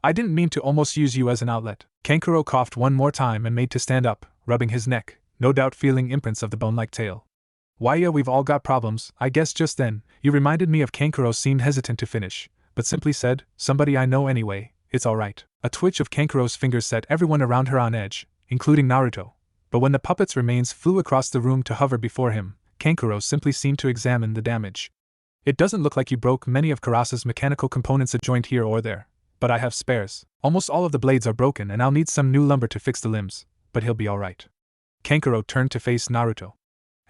I didn't mean to almost use you as an outlet. Kankuro coughed one more time and made to stand up, rubbing his neck, no doubt feeling imprints of the bone-like tail. Why yeah, we've all got problems. I guess just then, you reminded me of. Kankuro seemed hesitant to finish, but simply said, somebody I know anyway, it's alright. A twitch of Kankuro's fingers set everyone around her on edge, including Naruto. But when the puppet's remains flew across the room to hover before him, Kankuro simply seemed to examine the damage. It doesn't look like you broke many of Karasa's mechanical components, a joint here or there, but I have spares. Almost all of the blades are broken and I'll need some new lumber to fix the limbs, but he'll be alright. Kankuro turned to face Naruto.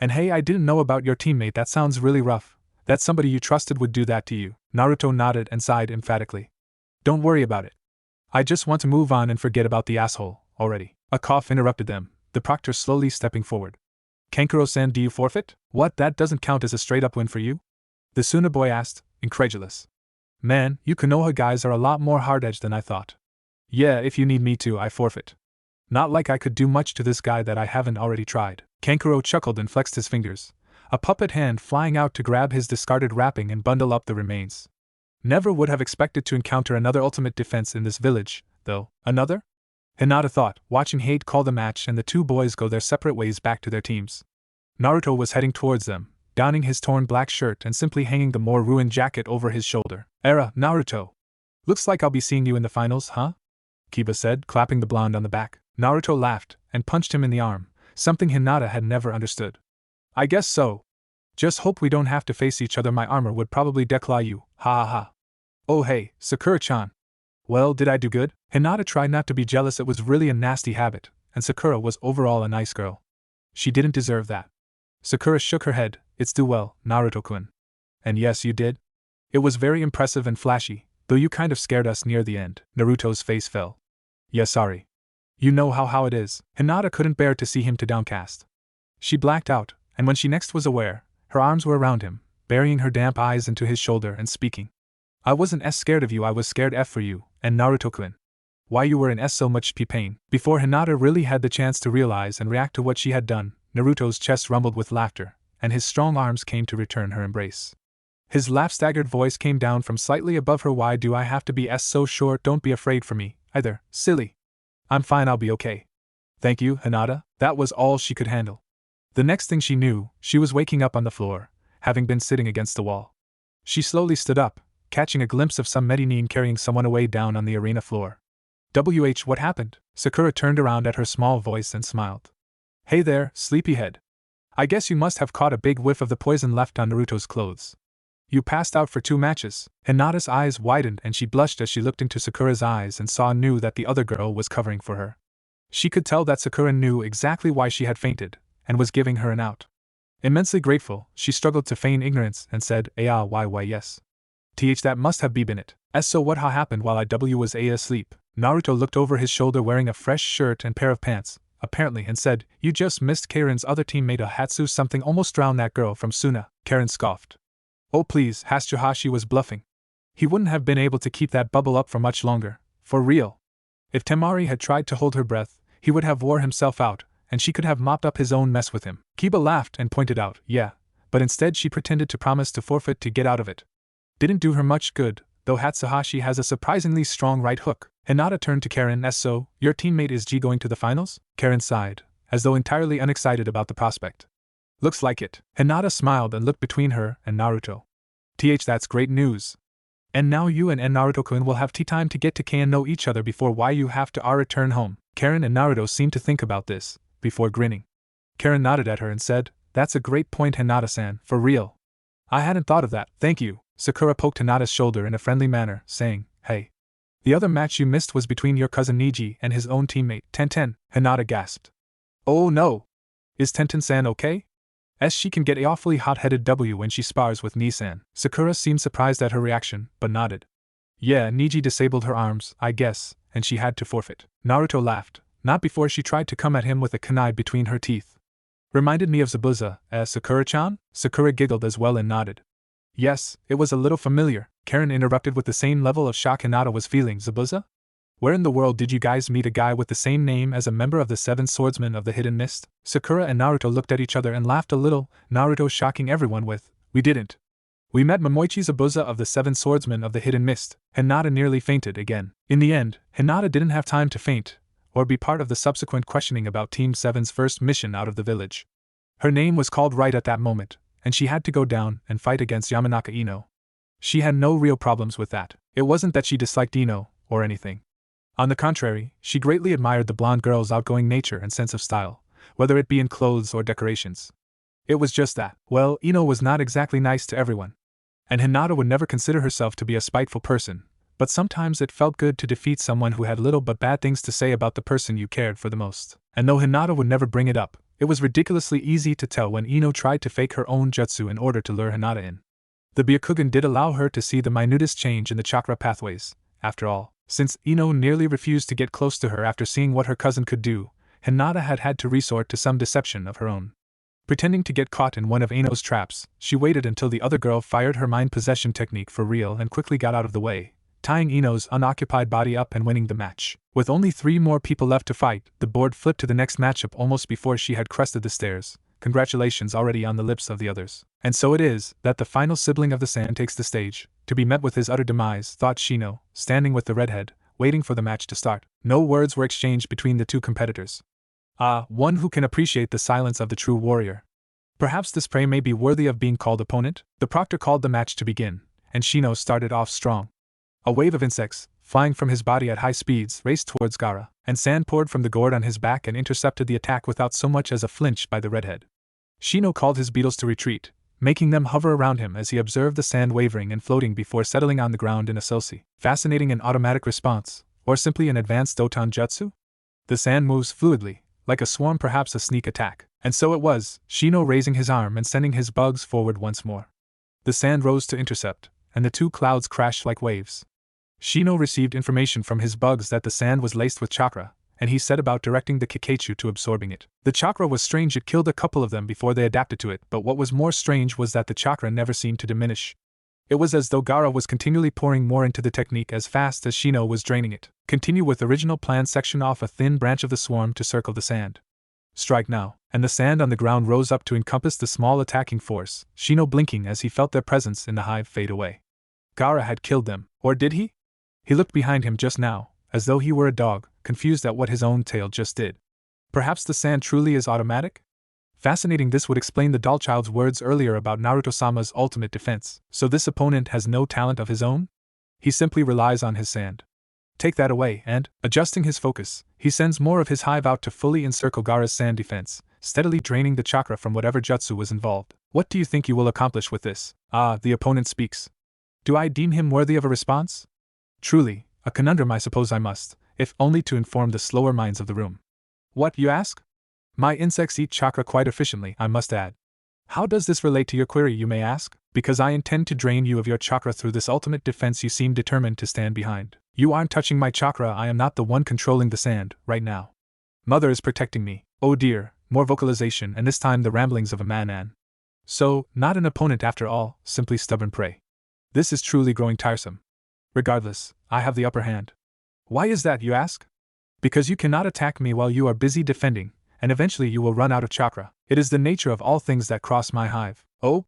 And hey, I didn't know about your teammate, that sounds really rough. That somebody you trusted would do that to you. Naruto nodded and sighed emphatically. Don't worry about it. I just want to move on and forget about the asshole, already. A cough interrupted them, the proctor slowly stepping forward. Kankuro-san, do you forfeit? What, that doesn't count as a straight-up win for you? The Suna boy asked, incredulous. Man, you Konoha guys are a lot more hard-edged than I thought. Yeah, if you need me to, I forfeit. Not like I could do much to this guy that I haven't already tried. Kankuro chuckled and flexed his fingers, a puppet hand flying out to grab his discarded wrapping and bundle up the remains. Never would have expected to encounter another ultimate defense in this village, though. Another? Hinata thought, watching Hate call the match and the two boys go their separate ways back to their teams. Naruto was heading towards them, donning his torn black shirt and simply hanging the more ruined jacket over his shoulder. Naruto. Looks like I'll be seeing you in the finals, huh? Kiba said, clapping the blonde on the back. Naruto laughed and punched him in the arm, something Hinata had never understood. I guess so. Just hope we don't have to face each other, my armor would probably declaw you, ha ha ha. Oh hey, Sakura-chan. Well, did I do good? Hinata tried not to be jealous, it was really a nasty habit, and Sakura was overall a nice girl. She didn't deserve that. Sakura shook her head, it's do well, Naruto-kun. And yes, you did? It was very impressive and flashy, though you kind of scared us near the end. Naruto's face fell. Yeah, sorry. You know how it is. Hinata couldn't bear to see him too downcast. She blacked out, and when she next was aware, her arms were around him, burying her damp eyes into his shoulder and speaking. I wasn't as scared of you, I was scared F for you, and Naruto-kun. Why you were in so much pain. Before Hinata really had the chance to realize and react to what she had done, Naruto's chest rumbled with laughter, and his strong arms came to return her embrace. His laugh-staggered voice came down from slightly above her. Why do I have to be so short? Don't be afraid for me, either, silly. I'm fine, I'll be okay. Thank you, Hinata. That was all she could handle. The next thing she knew, she was waking up on the floor, having been sitting against the wall. She slowly stood up, catching a glimpse of some Medinin carrying someone away down on the arena floor. What happened? Sakura turned around at her small voice and smiled. Hey there, sleepyhead. I guess you must have caught a big whiff of the poison left on Naruto's clothes. You passed out for 2 matches. Hinata's eyes widened and she blushed as she looked into Sakura's eyes and knew that the other girl was covering for her. She could tell that Sakura knew exactly why she had fainted, and was giving her an out. Immensely grateful, she struggled to feign ignorance and said, why yes. That must have been it. So what happened while I was asleep? Naruto looked over his shoulder wearing a fresh shirt and pair of pants, apparently, and said, you just missed Karen's other teammate Hatsu, something almost drowned that girl from Suna. Karen scoffed. Oh please, Hatsuhashi was bluffing. He wouldn't have been able to keep that bubble up for much longer, for real. If Temari had tried to hold her breath, he would have wore himself out, and she could have mopped up his own mess with him. Kiba laughed and pointed out, yeah, but instead she pretended to promise to forfeit to get out of it. Didn't do her much good, though Hatsuhashi has a surprisingly strong right hook. Hinata turned to Karen. So, your teammate is going to the finals? Karen sighed, as though entirely unexcited about the prospect. Looks like it. Hinata smiled and looked between her and Naruto. That's great news. And now you and Naruto-kun will have tea time to get to know each other before you have to return home. Karen and Naruto seemed to think about this, before grinning. Karen nodded at her and said, "That's a great point, Hinata-san, for real. I hadn't thought of that, thank you." Sakura poked Hinata's shoulder in a friendly manner, saying, "Hey. The other match you missed was between your cousin Niji and his own teammate, Tenten." Hinata gasped. "Oh no! Is Tenten-san okay?" She can get a awfully hot-headed when she spars with Nii-san. Sakura seemed surprised at her reaction, but nodded. "Yeah, Niji disabled her arms, I guess, and she had to forfeit." Naruto laughed, not before she tried to come at him with a kunai between her teeth. "Reminded me of Zabuza, Sakura-chan?" Sakura giggled as well and nodded. "Yes, it was a little familiar," Karen interrupted with the same level of shock Hinata was feeling. "Zabuza? Where in the world did you guys meet a guy with the same name as a member of the Seven Swordsmen of the Hidden Mist?" Sakura and Naruto looked at each other and laughed a little, Naruto shocking everyone with, "We didn't. We met Momoichi Zabuza of the Seven Swordsmen of the Hidden Mist." Hinata nearly fainted again. In the end, Hinata didn't have time to faint, or be part of the subsequent questioning about Team 7's first mission out of the village. Her name was called right at that moment, and she had to go down and fight against Yamanaka Ino. She had no real problems with that. It wasn't that she disliked Ino, or anything. On the contrary, she greatly admired the blonde girl's outgoing nature and sense of style, whether it be in clothes or decorations. It was just that, well, Ino was not exactly nice to everyone. And Hinata would never consider herself to be a spiteful person, but sometimes it felt good to defeat someone who had little but bad things to say about the person you cared for the most. And though Hinata would never bring it up, it was ridiculously easy to tell when Ino tried to fake her own jutsu in order to lure Hinata in. The Byakugan did allow her to see the minutest change in the chakra pathways, after all. Since Ino nearly refused to get close to her after seeing what her cousin could do, Hinata had to resort to some deception of her own. Pretending to get caught in one of Ino's traps, she waited until the other girl fired her mind possession technique for real and quickly got out of the way, tying Ino's unoccupied body up and winning the match. With only 3 more people left to fight, the board flipped to the next matchup almost before she had crested the stairs, congratulations already on the lips of the others. And so it is that the final sibling of the Sand takes the stage, to be met with his utter demise, thought Shino, standing with the redhead, waiting for the match to start. No words were exchanged between the two competitors. One who can appreciate the silence of the true warrior. Perhaps this prey may be worthy of being called opponent? The proctor called the match to begin, and Shino started off strong. A wave of insects, flying from his body at high speeds, raced towards Gaara, and sand poured from the gourd on his back and intercepted the attack without so much as a flinch by the redhead. Shino called his beetles to retreat, making them hover around him as he observed the sand wavering and floating before settling on the ground in a silsi. Fascinating an automatic response, or simply an advanced Doton jutsu? The sand moves fluidly, like a swarm, perhaps a sneak attack. And so it was, Shino raising his arm and sending his bugs forward once more. The sand rose to intercept, and the two clouds crashed like waves. Shino received information from his bugs that the sand was laced with chakra, and he set about directing the Kikaichu to absorbing it. The chakra was strange, it killed a couple of them before they adapted to it, but what was more strange was that the chakra never seemed to diminish. It was as though Gaara was continually pouring more into the technique as fast as Shino was draining it. Continue with original plan, section off a thin branch of the swarm to circle the sand. Strike now, and the sand on the ground rose up to encompass the small attacking force, Shino blinking as he felt their presence in the hive fade away. Gaara had killed them, or did he? He looked behind him just now, as though he were a dog, confused at what his own tail just did. Perhaps the sand truly is automatic? Fascinating, this would explain the doll child's words earlier about Naruto-sama's ultimate defense. So this opponent has no talent of his own? He simply relies on his sand. Take that away and, adjusting his focus, he sends more of his hive out to fully encircle Gaara's sand defense, steadily draining the chakra from whatever jutsu was involved. What do you think you will accomplish with this? The opponent speaks. Do I deem him worthy of a response? Truly, a conundrum, I suppose I must, if only to inform the slower minds of the room. What, you ask? My insects eat chakra quite efficiently, I must add. How does this relate to your query, you may ask? Because I intend to drain you of your chakra through this ultimate defense you seem determined to stand behind. You aren't touching my chakra, I am not the one controlling the sand, right now. Mother is protecting me. Oh dear, more vocalization, and this time the ramblings of a man. So, not an opponent after all, simply stubborn prey. This is truly growing tiresome. Regardless, I have the upper hand. Why is that, you ask? Because you cannot attack me while you are busy defending, and eventually you will run out of chakra. It is the nature of all things that cross my hive. Oh?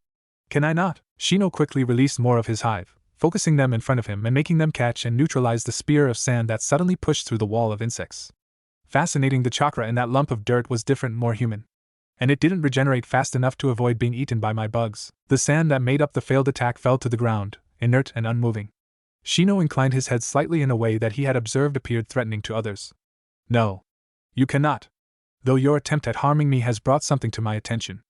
Can I not? Shino quickly released more of his hive, focusing them in front of him and making them catch and neutralize the spear of sand that suddenly pushed through the wall of insects. Fascinating, the chakra in that lump of dirt was different, more human. And it didn't regenerate fast enough to avoid being eaten by my bugs. The sand that made up the failed attack fell to the ground, inert and unmoving. Shino inclined his head slightly in a way that he had observed appeared threatening to others. No. You cannot. Though your attempt at harming me has brought something to my attention.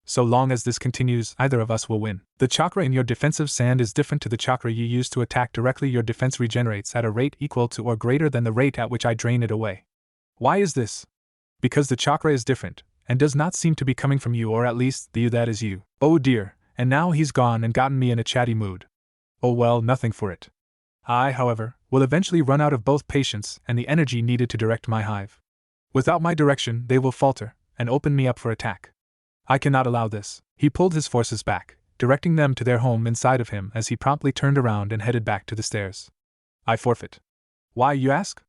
So long as this continues, either of us will win. The chakra in your defensive sand is different to the chakra you use to attack directly. Your defense regenerates at a rate equal to or greater than the rate at which I drain it away. Why is this? Because the chakra is different, and does not seem to be coming from you, or at least the you that is you. Oh dear, and now he's gone and gotten me in a chatty mood. Oh well, nothing for it. I, however, will eventually run out of both patience and the energy needed to direct my hive. Without my direction, they will falter and open me up for attack. I cannot allow this. He pulled his forces back, directing them to their home inside of him as he promptly turned around and headed back to the stairs. I forfeit. Why, you ask?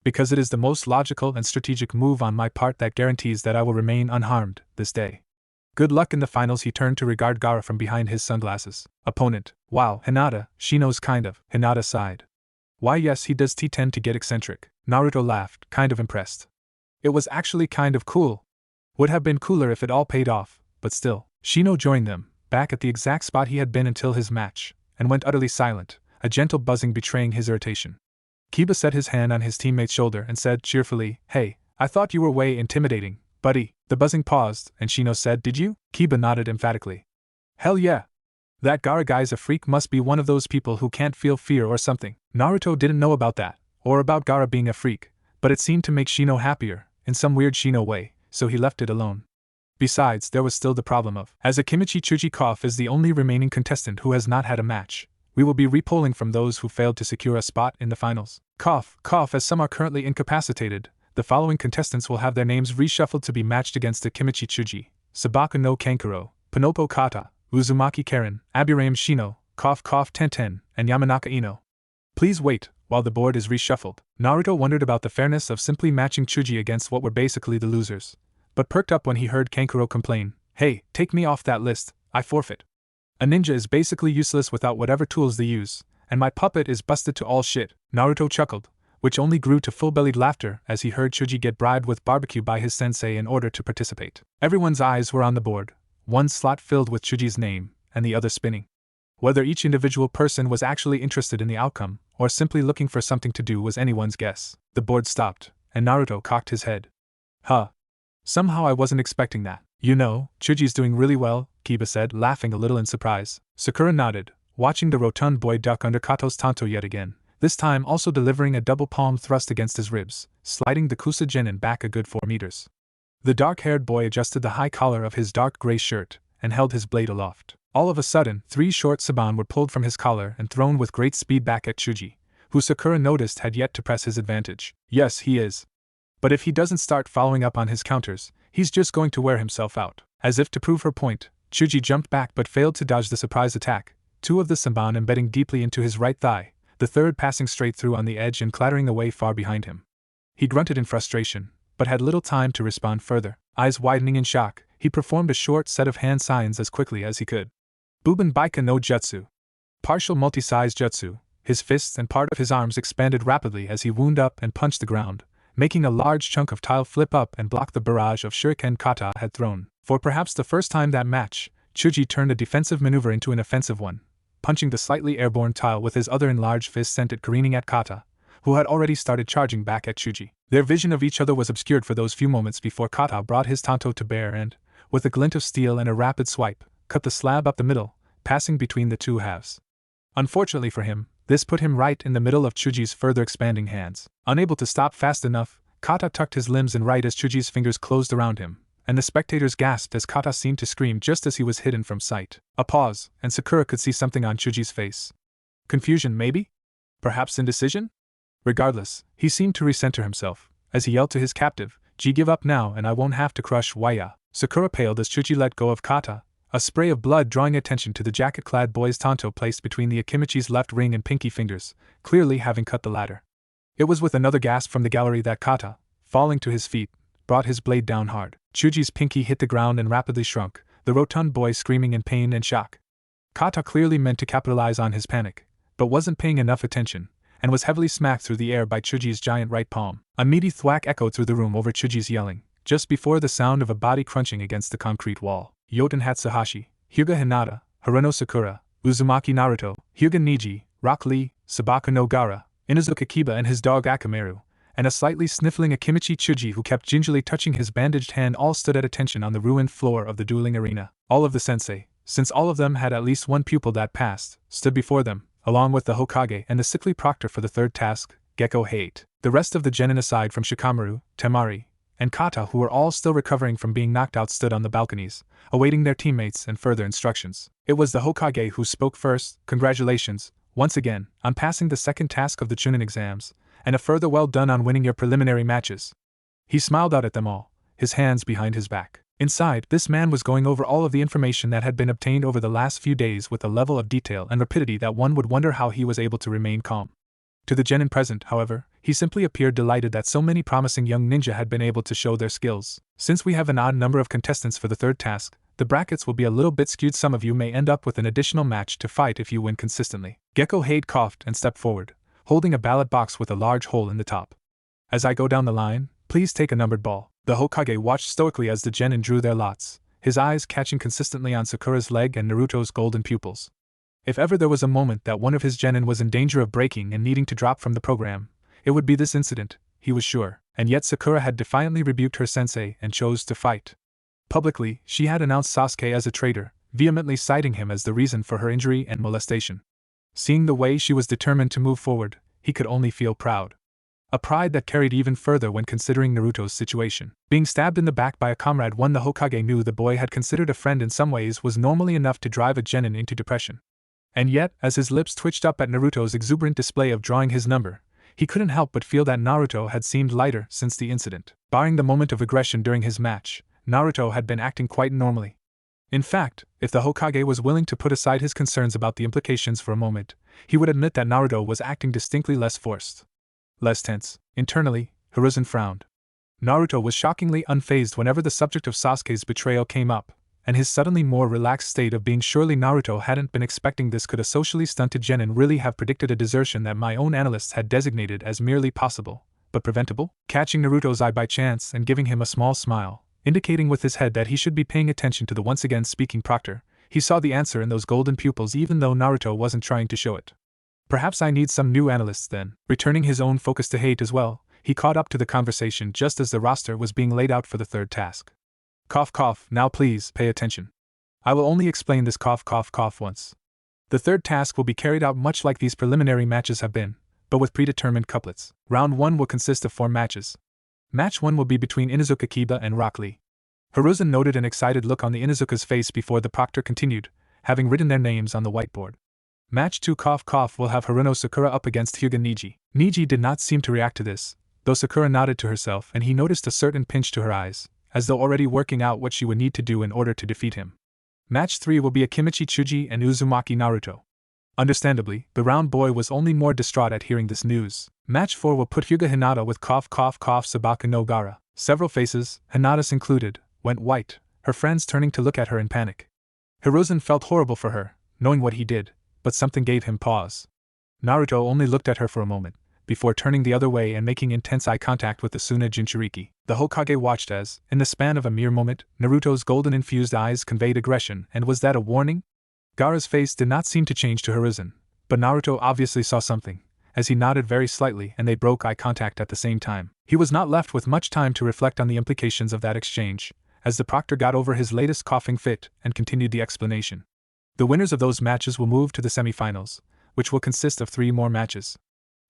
Because it is the most logical and strategic move on my part that guarantees that I will remain unharmed this day. Good luck in the finals. He turned to regard Gaara from behind his sunglasses. Opponent. Wow, Hinata, Shino's kind of. Hinata sighed. Why yes, he does tend to get eccentric. Naruto laughed, kind of impressed. It was actually kind of cool. Would have been cooler if it all paid off, but still. Shino joined them, back at the exact spot he had been until his match, and went utterly silent, a gentle buzzing betraying his irritation. Kiba set his hand on his teammate's shoulder and said cheerfully, Hey, I thought you were way intimidating, buddy. The buzzing paused, and Shino said, Did you? Kiba nodded emphatically. Hell yeah. That Gaara guy's a freak, must be one of those people who can't feel fear or something. Naruto didn't know about that, or about Gaara being a freak, but it seemed to make Shino happier, in some weird Shino way, so he left it alone. Besides, there was still the problem of, as Akimichi Chujikov is the only remaining contestant who has not had a match, we will be repolling from those who failed to secure a spot in the finals. Cough, as some are currently incapacitated, the following contestants will have their names reshuffled to be matched against Akimichi Chuji, Sabaka no Kankuro, Panopo Kata, Uzumaki Karen, Aburaim Shino, Cough Tenten, and Yamanaka Ino. Please wait, while the board is reshuffled. Naruto wondered about the fairness of simply matching Chuji against what were basically the losers, but perked up when he heard Kankuro complain, Hey, take me off that list, I forfeit. A ninja is basically useless without whatever tools they use, and my puppet is busted to all shit. Naruto chuckled, which only grew to full-bellied laughter as he heard Chuji get bribed with barbecue by his sensei in order to participate. Everyone's eyes were on the board, one slot filled with Chuji's name, and the other spinning. Whether each individual person was actually interested in the outcome, or simply looking for something to do was anyone's guess. The board stopped, and Naruto cocked his head. Huh. Somehow I wasn't expecting that. You know, Chuji's doing really well, Kiba said, laughing a little in surprise. Sakura nodded, watching the rotund boy duck under Kato's tanto yet again, this time also delivering a double palm thrust against his ribs, sliding the Kusajinen back a good 4 meters. The dark-haired boy adjusted the high collar of his dark gray shirt, and held his blade aloft. All of a sudden, 3 short saban were pulled from his collar and thrown with great speed back at Chuji, who Sakura noticed had yet to press his advantage. Yes, he is. But if he doesn't start following up on his counters, he's just going to wear himself out. As if to prove her point, Chuji jumped back but failed to dodge the surprise attack, 2 of the saban embedding deeply into his right thigh, the third passing straight through on the edge and clattering away far behind him. He grunted in frustration, but had little time to respond further. Eyes widening in shock, he performed a short set of hand signs as quickly as he could. Buben Baika no Jutsu. Partial multi-size jutsu, his fists and part of his arms expanded rapidly as he wound up and punched the ground, making a large chunk of tile flip up and block the barrage of shuriken Kata had thrown. For perhaps the first time that match, Chuji turned a defensive maneuver into an offensive one, punching the slightly airborne tile with his other enlarged fist sent it careening at Kata, who had already started charging back at Chuji. Their vision of each other was obscured for those few moments before Kata brought his tanto to bear and, with a glint of steel and a rapid swipe, cut the slab up the middle, passing between the 2 halves. Unfortunately for him, this put him right in the middle of Chuji's further expanding hands. Unable to stop fast enough, Kata tucked his limbs in right as Chuji's fingers closed around him, and the spectators gasped as Kata seemed to scream just as he was hidden from sight. A pause, and Sakura could see something on Chuji's face. Confusion, maybe? Perhaps indecision? Regardless, he seemed to recenter himself, as he yelled to his captive, Give up now and I won't have to crush Waya. Sakura paled as Chuji let go of Kata, a spray of blood drawing attention to the jacket-clad boy's tanto placed between the Akimichi's left ring and pinky fingers, clearly having cut the latter. It was with another gasp from the gallery that Kata, falling to his feet, brought his blade down hard. Chuji's pinky hit the ground and rapidly shrunk, the rotund boy screaming in pain and shock. Kata clearly meant to capitalize on his panic, but wasn't paying enough attention, and was heavily smacked through the air by Chuji's giant right palm. A meaty thwack echoed through the room over Chuji's yelling, just before the sound of a body crunching against the concrete wall. Yoten Hatsuhashi, Hyuga Hinata, Haruno Sakura, Uzumaki Naruto, Hyuga Niji, Rock Lee, Sabaka no Gara, Inuzuka Kiba and his dog Akamaru, and a slightly sniffling Akimichi Chuji who kept gingerly touching his bandaged hand all stood at attention on the ruined floor of the dueling arena. All of the sensei, since all of them had at least one pupil that passed, stood before them, along with the Hokage and the sickly proctor for the third task, Gekko Hate. The rest of the genin aside from Shikamaru, Temari, and Kata who were all still recovering from being knocked out stood on the balconies, awaiting their teammates and further instructions. It was the Hokage who spoke first. Congratulations, once again, on passing the second task of the Chunin exams, and a further well done on winning your preliminary matches. He smiled out at them all, his hands behind his back. Inside, this man was going over all of the information that had been obtained over the last few days with a level of detail and rapidity that one would wonder how he was able to remain calm. To the genin present, however, he simply appeared delighted that so many promising young ninja had been able to show their skills. Since we have an odd number of contestants for the third task, the brackets will be a little bit skewed. Some of you may end up with an additional match to fight if you win consistently. Gekko Hate coughed and stepped forward, holding a ballot box with a large hole in the top. As I go down the line, please take a numbered ball. The Hokage watched stoically as the genin drew their lots, his eyes catching consistently on Sakura's leg and Naruto's golden pupils. If ever there was a moment that one of his genin was in danger of breaking and needing to drop from the program, it would be this incident, he was sure, and yet Sakura had defiantly rebuked her sensei and chose to fight. Publicly, she had announced Sasuke as a traitor, vehemently citing him as the reason for her injury and molestation. Seeing the way she was determined to move forward, he could only feel proud. A pride that carried even further when considering Naruto's situation. Being stabbed in the back by a comrade one the Hokage knew the boy had considered a friend in some ways was normally enough to drive a genin into depression. And yet, as his lips twitched up at Naruto's exuberant display of drawing his number, he couldn't help but feel that Naruto had seemed lighter since the incident. Barring the moment of aggression during his match, Naruto had been acting quite normally. In fact, if the Hokage was willing to put aside his concerns about the implications for a moment, he would admit that Naruto was acting distinctly less forced. Less tense. Internally, Hiruzen frowned. Naruto was shockingly unfazed whenever the subject of Sasuke's betrayal came up, and his suddenly more relaxed state of being surely Naruto hadn't been expecting this. Could a socially stunted genin really have predicted a desertion that my own analysts had designated as merely possible, but preventable? Catching Naruto's eye by chance and giving him a small smile, indicating with his head that he should be paying attention to the once again speaking proctor, he saw the answer in those golden pupils even though Naruto wasn't trying to show it. Perhaps I need some new analysts then. Returning his own focus to Hate as well, he caught up to the conversation just as the roster was being laid out for the third task. Cough cough, now please pay attention. I will only explain this cough cough cough once. The third task will be carried out much like these preliminary matches have been, but with predetermined couplets. Round 1 will consist of 4 matches. Match 1 will be between Inuzuka Kiba and Rock Lee. Hiruzen noted an excited look on the Inuzuka's face before the proctor continued, having written their names on the whiteboard. Match 2 cough cough will have Haruno Sakura up against Hyuga Niji. Niji did not seem to react to this, though Sakura nodded to herself and he noticed a certain pinch to her eyes, as though already working out what she would need to do in order to defeat him. Match 3 will be Akimichi Chuji and Uzumaki Naruto. Understandably, the round boy was only more distraught at hearing this news. Match 4 will put Hyuga Hinata with cough cough cough Sabaka no Gara. Several faces, Hinata's included, went white, her friends turning to look at her in panic. Hiruzen felt horrible for her, knowing what he did, but something gave him pause. Naruto only looked at her for a moment, before turning the other way and making intense eye contact with the Suna Jinchuriki. The Hokage watched as, in the span of a mere moment, Naruto's golden-infused eyes conveyed aggression, and was that a warning? Gaara's face did not seem to change to Hiruzen, but Naruto obviously saw something, as he nodded very slightly and they broke eye contact at the same time. He was not left with much time to reflect on the implications of that exchange, as the proctor got over his latest coughing fit and continued the explanation. The winners of those matches will move to the semifinals, which will consist of 3 more matches.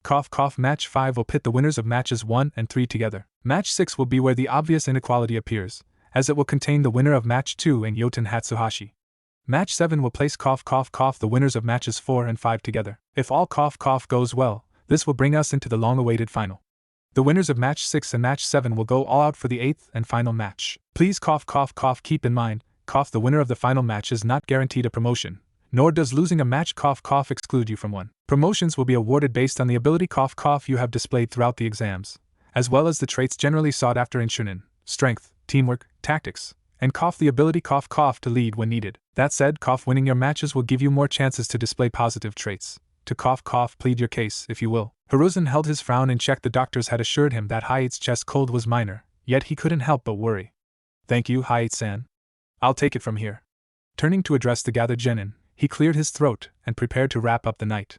Cough cough match 5 will pit the winners of matches 1 and 3 together. Match 6 will be where the obvious inequality appears, as it will contain the winner of match 2 and Yoten Hatsuhashi. Match 7 will place cough cough cough the winners of matches 4 and 5 together. If all cough cough goes well, this will bring us into the long-awaited final. The winners of match 6 and match 7 will go all out for the 8th and final match. Please cough cough cough keep in mind, cough the winner of the final match is not guaranteed a promotion, nor does losing a match cough cough exclude you from one. Promotions will be awarded based on the ability cough cough you have displayed throughout the exams, as well as the traits generally sought after in Chunin: strength, teamwork, tactics, and cough the ability cough cough to lead when needed. That said, cough winning your matches will give you more chances to display positive traits. To cough cough plead your case, if you will. Hiruzen held his frown in check. The doctors had assured him that Hayate's chest cold was minor, yet he couldn't help but worry. Thank you, Hayate-san. I'll take it from here. Turning to address the gathered genin, he cleared his throat and prepared to wrap up the night.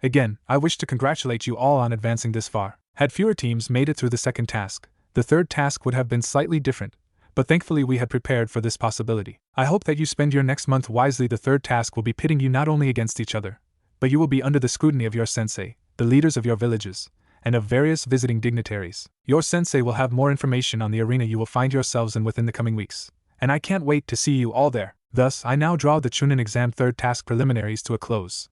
Again, I wish to congratulate you all on advancing this far. Had fewer teams made it through the second task, the third task would have been slightly different, but thankfully we had prepared for this possibility. I hope that you spend your next month wisely. The third task will be pitting you not only against each other, but you will be under the scrutiny of your sensei, the leaders of your villages, and of various visiting dignitaries. Your sensei will have more information on the arena you will find yourselves in within the coming weeks, and I can't wait to see you all there. Thus, I now draw the Chunin exam third task preliminaries to a close.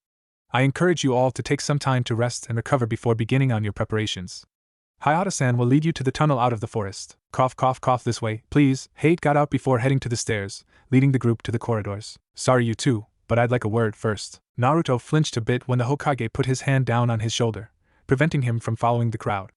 I encourage you all to take some time to rest and recover before beginning on your preparations. Hayata-san will lead you to the tunnel out of the forest. Cough, cough, cough this way, please. Hayate got out before heading to the stairs, leading the group to the corridors. Sorry you too, but I'd like a word first. Naruto flinched a bit when the Hokage put his hand down on his shoulder, preventing him from following the crowd.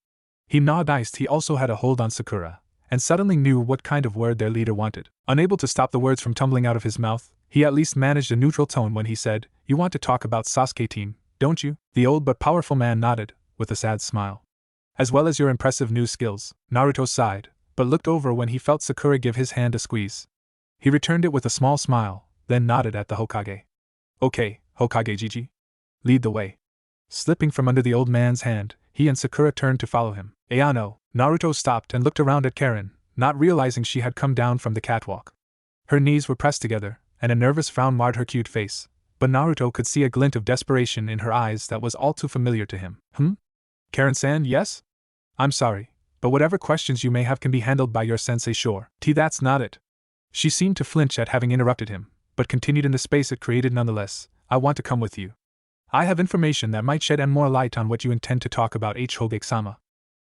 He nodded. He also had a hold on Sakura, and suddenly knew what kind of word their leader wanted. Unable to stop the words from tumbling out of his mouth, he at least managed a neutral tone when he said, "You want to talk about Sasuke team, don't you?" The old but powerful man nodded, with a sad smile. "As well as your impressive new skills." Naruto sighed, but looked over when he felt Sakura give his hand a squeeze. He returned it with a small smile, then nodded at the Hokage. "Okay, Hokage Gigi. Lead the way." Slipping from under the old man's hand, he and Sakura turned to follow him. Ayano. Naruto stopped and looked around at Karen, not realizing she had come down from the catwalk. Her knees were pressed together, and a nervous frown marred her cute face, but Naruto could see a glint of desperation in her eyes that was all too familiar to him. Karen-san, yes? I'm sorry, but whatever questions you may have can be handled by your sensei, sure. That's not it. She seemed to flinch at having interrupted him, but continued in the space it created nonetheless. I want to come with you. I have information that might shed more light on what you intend to talk about. Hokage-sama.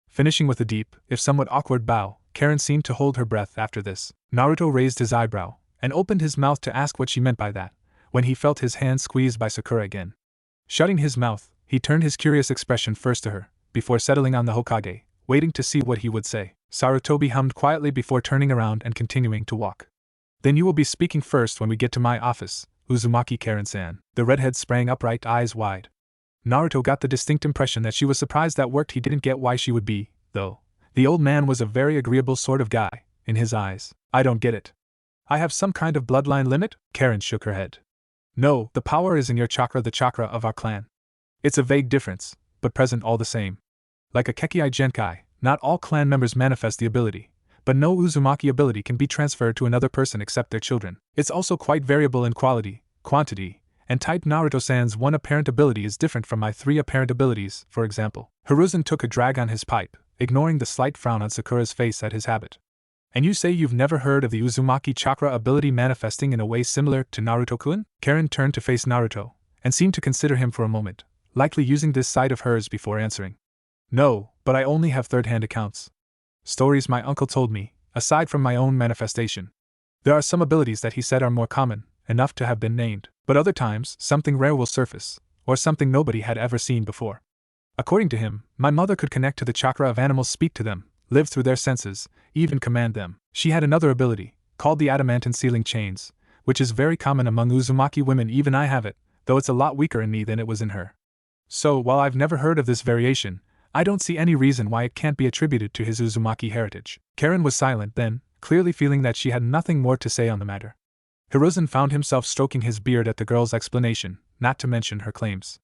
Finishing with a deep, if somewhat awkward bow, Karen seemed to hold her breath after this. Naruto raised his eyebrow, and opened his mouth to ask what she meant by that, when he felt his hand squeezed by Sakura again. Shutting his mouth, he turned his curious expression first to her, before settling on the Hokage, waiting to see what he would say. Sarutobi hummed quietly before turning around and continuing to walk. Then you will be speaking first when we get to my office, Uzumaki Karen-san. The redhead sprang upright, eyes wide. Naruto got the distinct impression that she was surprised that worked. He didn't get why she would be, though. The old man was a very agreeable sort of guy, in his eyes. I don't get it. I have some kind of bloodline limit? Karen shook her head. No, the power is in your chakra, the chakra of our clan. It's a vague difference, but present all the same. Like a Kekkai Genkai, not all clan members manifest the ability, but no Uzumaki ability can be transferred to another person except their children. It's also quite variable in quality, quantity, and type. Naruto-san's one apparent ability is different from my 3 apparent abilities, for example. Hiruzen took a drag on his pipe, ignoring the slight frown on Sakura's face at his habit. And you say you've never heard of the Uzumaki chakra ability manifesting in a way similar to Naruto-kun? Karen turned to face Naruto, and seemed to consider him for a moment, likely using this side of hers before answering. No, but I only have third-hand accounts. Stories my uncle told me, aside from my own manifestation. There are some abilities that he said are more common, enough to have been named, but other times something rare will surface, or something nobody had ever seen before. According to him, my mother could connect to the chakra of animals, speak to them, live through their senses, even command them. She had another ability, called the adamantine sealing chains, which is very common among Uzumaki women. Even I have it, though it's a lot weaker in me than it was in her. So, while I've never heard of this variation, I don't see any reason why it can't be attributed to his Uzumaki heritage. Karen was silent then, clearly feeling that she had nothing more to say on the matter. Hiruzen found himself stroking his beard at the girl's explanation, not to mention her claims.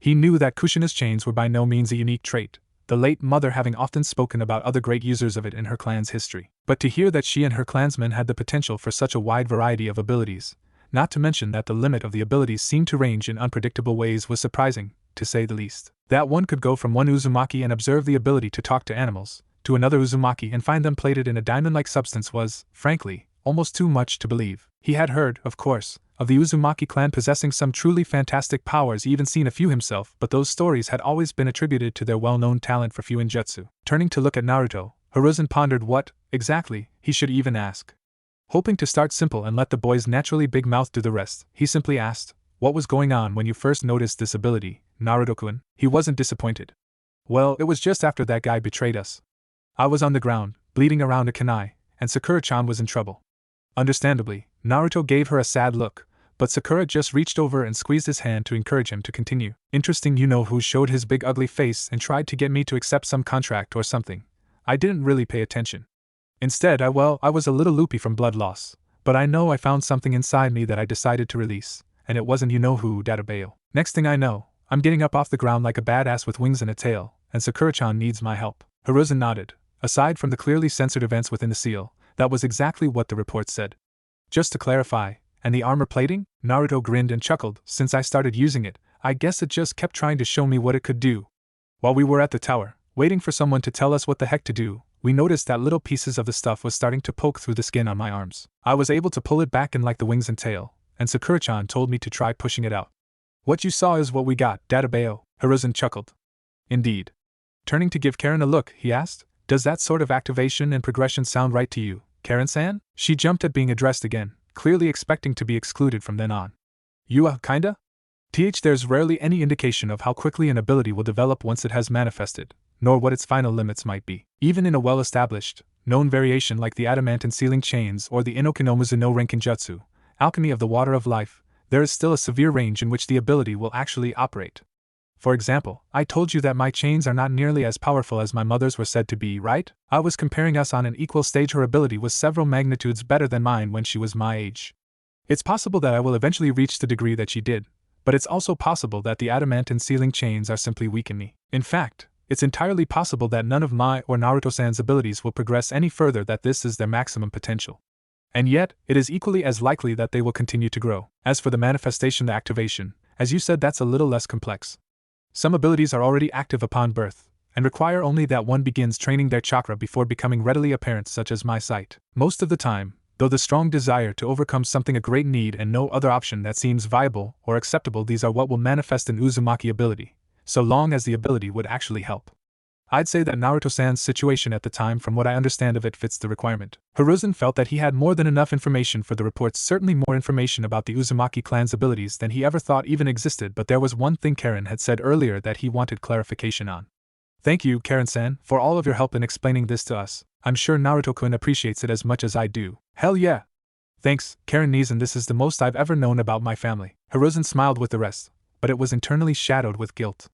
He knew that Kushina's chains were by no means a unique trait, the late mother having often spoken about other great users of it in her clan's history. But to hear that she and her clansmen had the potential for such a wide variety of abilities, not to mention that the limit of the abilities seemed to range in unpredictable ways, was surprising, to say the least. That one could go from one Uzumaki and observe the ability to talk to animals, to another Uzumaki and find them plated in a diamond-like substance was, frankly, almost too much to believe. He had heard, of course, of the Uzumaki clan possessing some truly fantastic powers, even seen a few himself, but those stories had always been attributed to their well-known talent for Fuinjutsu. Turning to look at Naruto, Hiruzen pondered what, exactly, he should even ask. Hoping to start simple and let the boy's naturally big mouth do the rest, he simply asked, "What was going on when you first noticed this ability, Naruto-kun?" He wasn't disappointed. "Well, it was just after that guy betrayed us. I was on the ground, bleeding around a kunai, and Sakura-chan was in trouble." Understandably, Naruto gave her a sad look, but Sakura just reached over and squeezed his hand to encourage him to continue. Interesting, you know who showed his big ugly face and tried to get me to accept some contract or something. I didn't really pay attention. Instead, I was a little loopy from blood loss, but I know I found something inside me that I decided to release, and it wasn't you know who, Databeo. Next thing I know, I'm getting up off the ground like a badass with wings and a tail, and Sakura-chan needs my help. Hiruzen nodded. Aside from the clearly censored events within the seal, that was exactly what the report said. Just to clarify, and the armor plating? Naruto grinned and chuckled. Since I started using it, I guess it just kept trying to show me what it could do. While we were at the tower, waiting for someone to tell us what the heck to do, we noticed that little pieces of the stuff was starting to poke through the skin on my arms. I was able to pull it back in like the wings and tail, and Sakura-chan told me to try pushing it out. What you saw is what we got, Databeo, Hiruzen chuckled. Indeed. Turning to give Karen a look, he asked, does that sort of activation and progression sound right to you, Karen-san? She jumped at being addressed again, clearly expecting to be excluded from then on. You kinda? There's rarely any indication of how quickly an ability will develop once it has manifested, nor what its final limits might be. Even in a well-established, known variation like the adamant sealing chains or the Inokinomuzu no Renkinjutsu, alchemy of the water of life, there is still a severe range in which the ability will actually operate. For example, I told you that my chains are not nearly as powerful as my mother's were said to be, right? I was comparing us on an equal stage. Her ability was several magnitudes better than mine when she was my age. It's possible that I will eventually reach the degree that she did, but it's also possible that the adamant sealing chains are simply weak in me. In fact, it's entirely possible that none of my or Naruto-san's abilities will progress any further, that this is their maximum potential. And yet, it is equally as likely that they will continue to grow. As for the manifestation, the activation, as you said, that's a little less complex. Some abilities are already active upon birth, and require only that one begins training their chakra before becoming readily apparent, such as my sight. Most of the time, though, the strong desire to overcome something, a great need, and no other option that seems viable or acceptable, these are what will manifest an Uzumaki ability, so long as the ability would actually help. I'd say that Naruto-san's situation at the time, from what I understand of it, fits the requirement. Hiruzen felt that he had more than enough information for the reports, certainly more information about the Uzumaki clan's abilities than he ever thought even existed, but there was one thing Karen had said earlier that he wanted clarification on. Thank you, Karen-san, for all of your help in explaining this to us. I'm sure Naruto-kun appreciates it as much as I do. Hell yeah! Thanks, Karen-san, this is the most I've ever known about my family. Hiruzen smiled with the rest, but it was internally shadowed with guilt.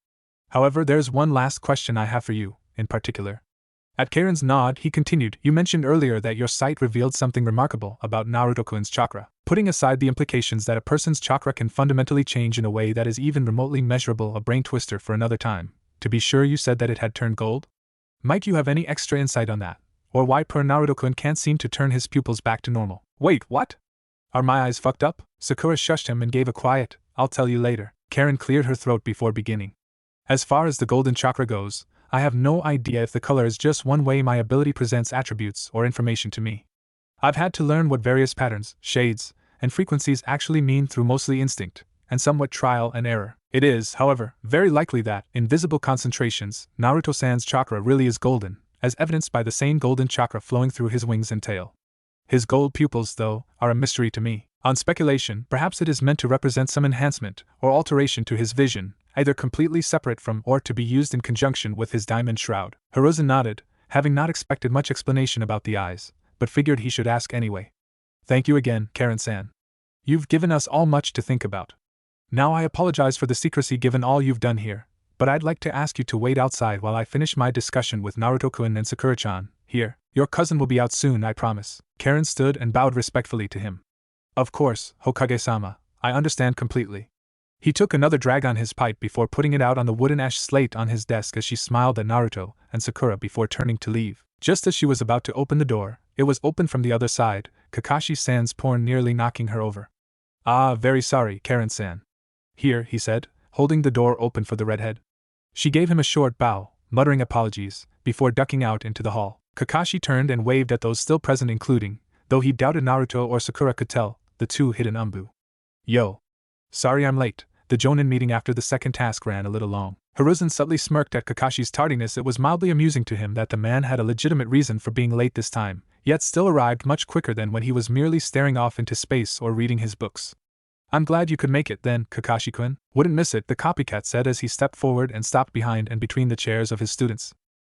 However, there's one last question I have for you, in particular. At Karen's nod, he continued, you mentioned earlier that your sight revealed something remarkable about Naruto-kun's chakra. Putting aside the implications that a person's chakra can fundamentally change in a way that is even remotely measurable, a brain twister for another time. To be sure, you said that it had turned gold? Might you have any extra insight on that? Or why poor Naruto-kun can't seem to turn his pupils back to normal? Wait, what? Are my eyes fucked up? Sakura shushed him and gave a quiet, I'll tell you later. Karen cleared her throat before beginning. As far as the golden chakra goes, I have no idea if the color is just one way my ability presents attributes or information to me. I've had to learn what various patterns, shades, and frequencies actually mean through mostly instinct, and somewhat trial and error. It is, however, very likely that, in visible concentrations, Naruto-san's chakra really is golden, as evidenced by the same golden chakra flowing through his wings and tail. His gold pupils, though, are a mystery to me. On speculation, perhaps it is meant to represent some enhancement or alteration to his vision, either completely separate from or to be used in conjunction with his diamond shroud. Hiruzen nodded, having not expected much explanation about the eyes, but figured he should ask anyway. Thank you again, Karen-san. You've given us all much to think about. Now I apologize for the secrecy given all you've done here, but I'd like to ask you to wait outside while I finish my discussion with Naruto-kun and Sakura-chan. Here, your cousin will be out soon, I promise. Karen stood and bowed respectfully to him. Of course, Hokage-sama, I understand completely. He took another drag on his pipe before putting it out on the wooden ash slate on his desk as she smiled at Naruto and Sakura before turning to leave. Just as she was about to open the door, it was opened from the other side, Kakashi-san's porn nearly knocking her over. Ah, very sorry, Karen-san. Here, he said, holding the door open for the redhead. She gave him a short bow, muttering apologies, before ducking out into the hall. Kakashi turned and waved at those still present, including, though he doubted Naruto or Sakura could tell, the two hidden Umbu. Yo. Sorry I'm late. The Jonin meeting after the second task ran a little long. Hiruzen subtly smirked at Kakashi's tardiness. It was mildly amusing to him that the man had a legitimate reason for being late this time, yet still arrived much quicker than when he was merely staring off into space or reading his books. I'm glad you could make it then, Kakashi-kun. Wouldn't miss it, the copycat said as he stepped forward and stopped behind and between the chairs of his students.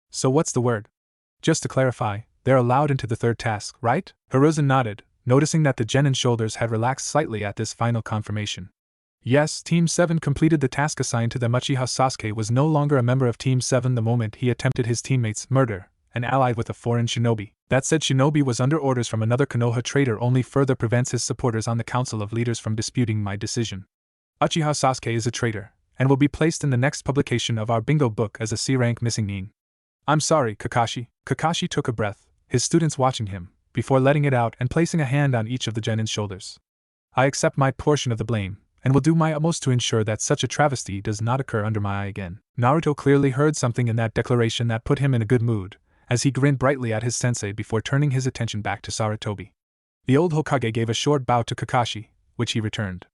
So what's the word? Just to clarify, they're allowed into the third task, right? Hiruzen nodded, noticing that the genin's shoulders had relaxed slightly at this final confirmation. Yes, Team 7 completed the task assigned to them. Uchiha Sasuke was no longer a member of Team 7 the moment he attempted his teammate's murder, and allied with a foreign shinobi. That said shinobi was under orders from another Konoha traitor only further prevents his supporters on the Council of Leaders from disputing my decision. Uchiha Sasuke is a traitor, and will be placed in the next publication of our bingo book as a C-rank missing nin. I'm sorry, Kakashi. Kakashi took a breath, his students watching him, before letting it out and placing a hand on each of the genin's shoulders. I accept my portion of the blame, and will do my utmost to ensure that such a travesty does not occur under my eye again. Naruto clearly heard something in that declaration that put him in a good mood, as he grinned brightly at his sensei before turning his attention back to Sarutobi. The old Hokage gave a short bow to Kakashi, which he returned.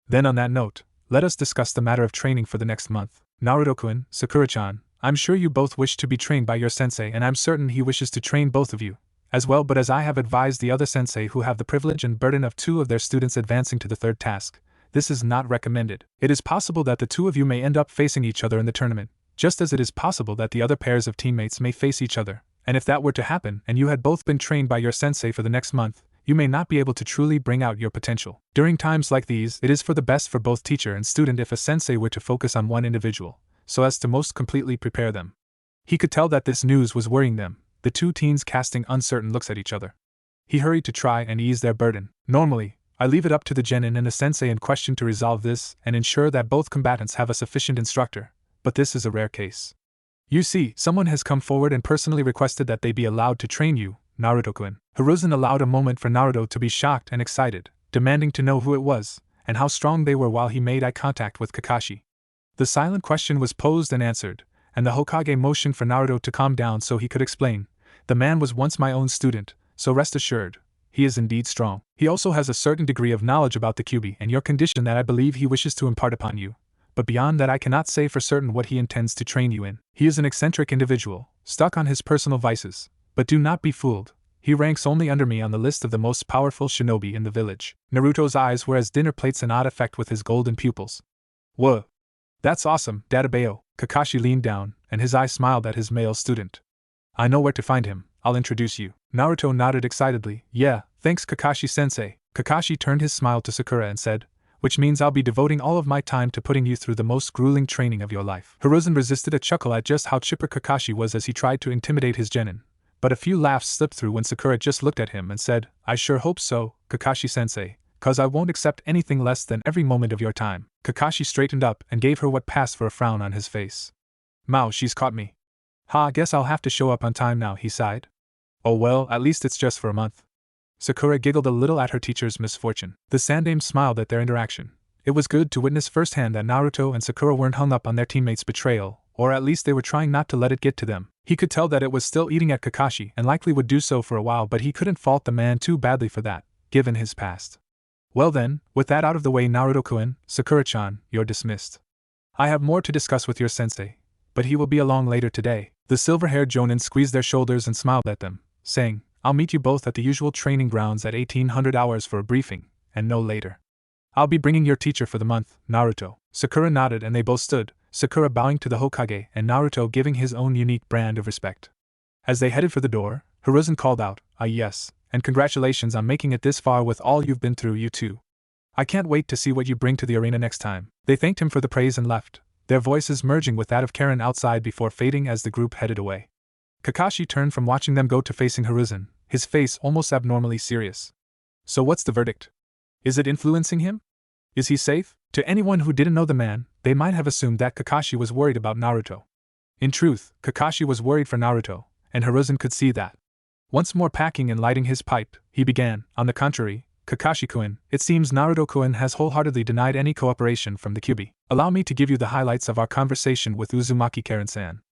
Then on that note, let us discuss the matter of training for the next month. Naruto-kun, Sakura-chan, I'm sure you both wish to be trained by your sensei and I'm certain he wishes to train both of you, as well, but as I have advised the other sensei who have the privilege and burden of 2 of their students advancing to the 3rd task, this is not recommended. It is possible that the 2 of you may end up facing each other in the tournament, just as it is possible that the other pairs of teammates may face each other, and if that were to happen and you had both been trained by your sensei for the next month, you may not be able to truly bring out your potential. During times like these, it is for the best for both teacher and student if a sensei were to focus on one individual, so as to most completely prepare them. He could tell that this news was worrying them, the 2 teens casting uncertain looks at each other. He hurried to try and ease their burden. Normally, I leave it up to the genin and the sensei in question to resolve this and ensure that both combatants have a sufficient instructor, but this is a rare case. You see, someone has come forward and personally requested that they be allowed to train you, Naruto-kun. Hiruzen allowed a moment for Naruto to be shocked and excited, demanding to know who it was, and how strong they were while he made eye contact with Kakashi. The silent question was posed and answered, and the Hokage motioned for Naruto to calm down so he could explain. The man was once my own student, so rest assured, he is indeed strong. He also has a certain degree of knowledge about the Kyuubi and your condition that I believe he wishes to impart upon you, but beyond that I cannot say for certain what he intends to train you in. He is an eccentric individual, stuck on his personal vices, but do not be fooled, he ranks only under me on the list of the most powerful shinobi in the village. Naruto's eyes were as dinner plates, an odd effect with his golden pupils. Whoa! That's awesome, Dadabayo. Kakashi leaned down, and his eye smiled at his male student. I know where to find him, I'll introduce you. Naruto nodded excitedly. Yeah, thanks Kakashi-sensei. Kakashi turned his smile to Sakura and said, which means I'll be devoting all of my time to putting you through the most grueling training of your life. Hiruzen resisted a chuckle at just how chipper Kakashi was as he tried to intimidate his genin, but a few laughs slipped through when Sakura just looked at him and said, I sure hope so, Kakashi-sensei, cause I won't accept anything less than every moment of your time. Kakashi straightened up and gave her what passed for a frown on his face. Mao, she's caught me. Ha, guess I'll have to show up on time now, he sighed. Oh well, at least it's just for a month. Sakura giggled a little at her teacher's misfortune. The Sandaime smiled at their interaction. It was good to witness firsthand that Naruto and Sakura weren't hung up on their teammate's betrayal, or at least they were trying not to let it get to them. He could tell that it was still eating at Kakashi and likely would do so for a while, but he couldn't fault the man too badly for that, given his past. Well then, with that out of the way, Naruto-kun, Sakura-chan, you're dismissed. I have more to discuss with your sensei, but he will be along later today. The silver-haired jonin squeezed their shoulders and smiled at them, saying, I'll meet you both at the usual training grounds at 1800 hours for a briefing, and no later. I'll be bringing your teacher for the month, Naruto. Sakura nodded and they both stood, Sakura bowing to the Hokage and Naruto giving his own unique brand of respect. As they headed for the door, Hiruzen called out, Ah yes, and congratulations on making it this far with all you've been through, you two. I can't wait to see what you bring to the arena next time. They thanked him for the praise and left, their voices merging with that of Karen outside before fading as the group headed away. Kakashi turned from watching them go to facing Hiruzen, his face almost abnormally serious. So what's the verdict? Is it influencing him? Is he safe? To anyone who didn't know the man, they might have assumed that Kakashi was worried about Naruto. In truth, Kakashi was worried for Naruto, and Hiruzen could see that. Once more packing and lighting his pipe, he began, on the contrary, Kakashi-kun, it seems Naruto-kun has wholeheartedly denied any cooperation from the Kyuubi. Allow me to give you the highlights of our conversation with Uzumaki Karen-san.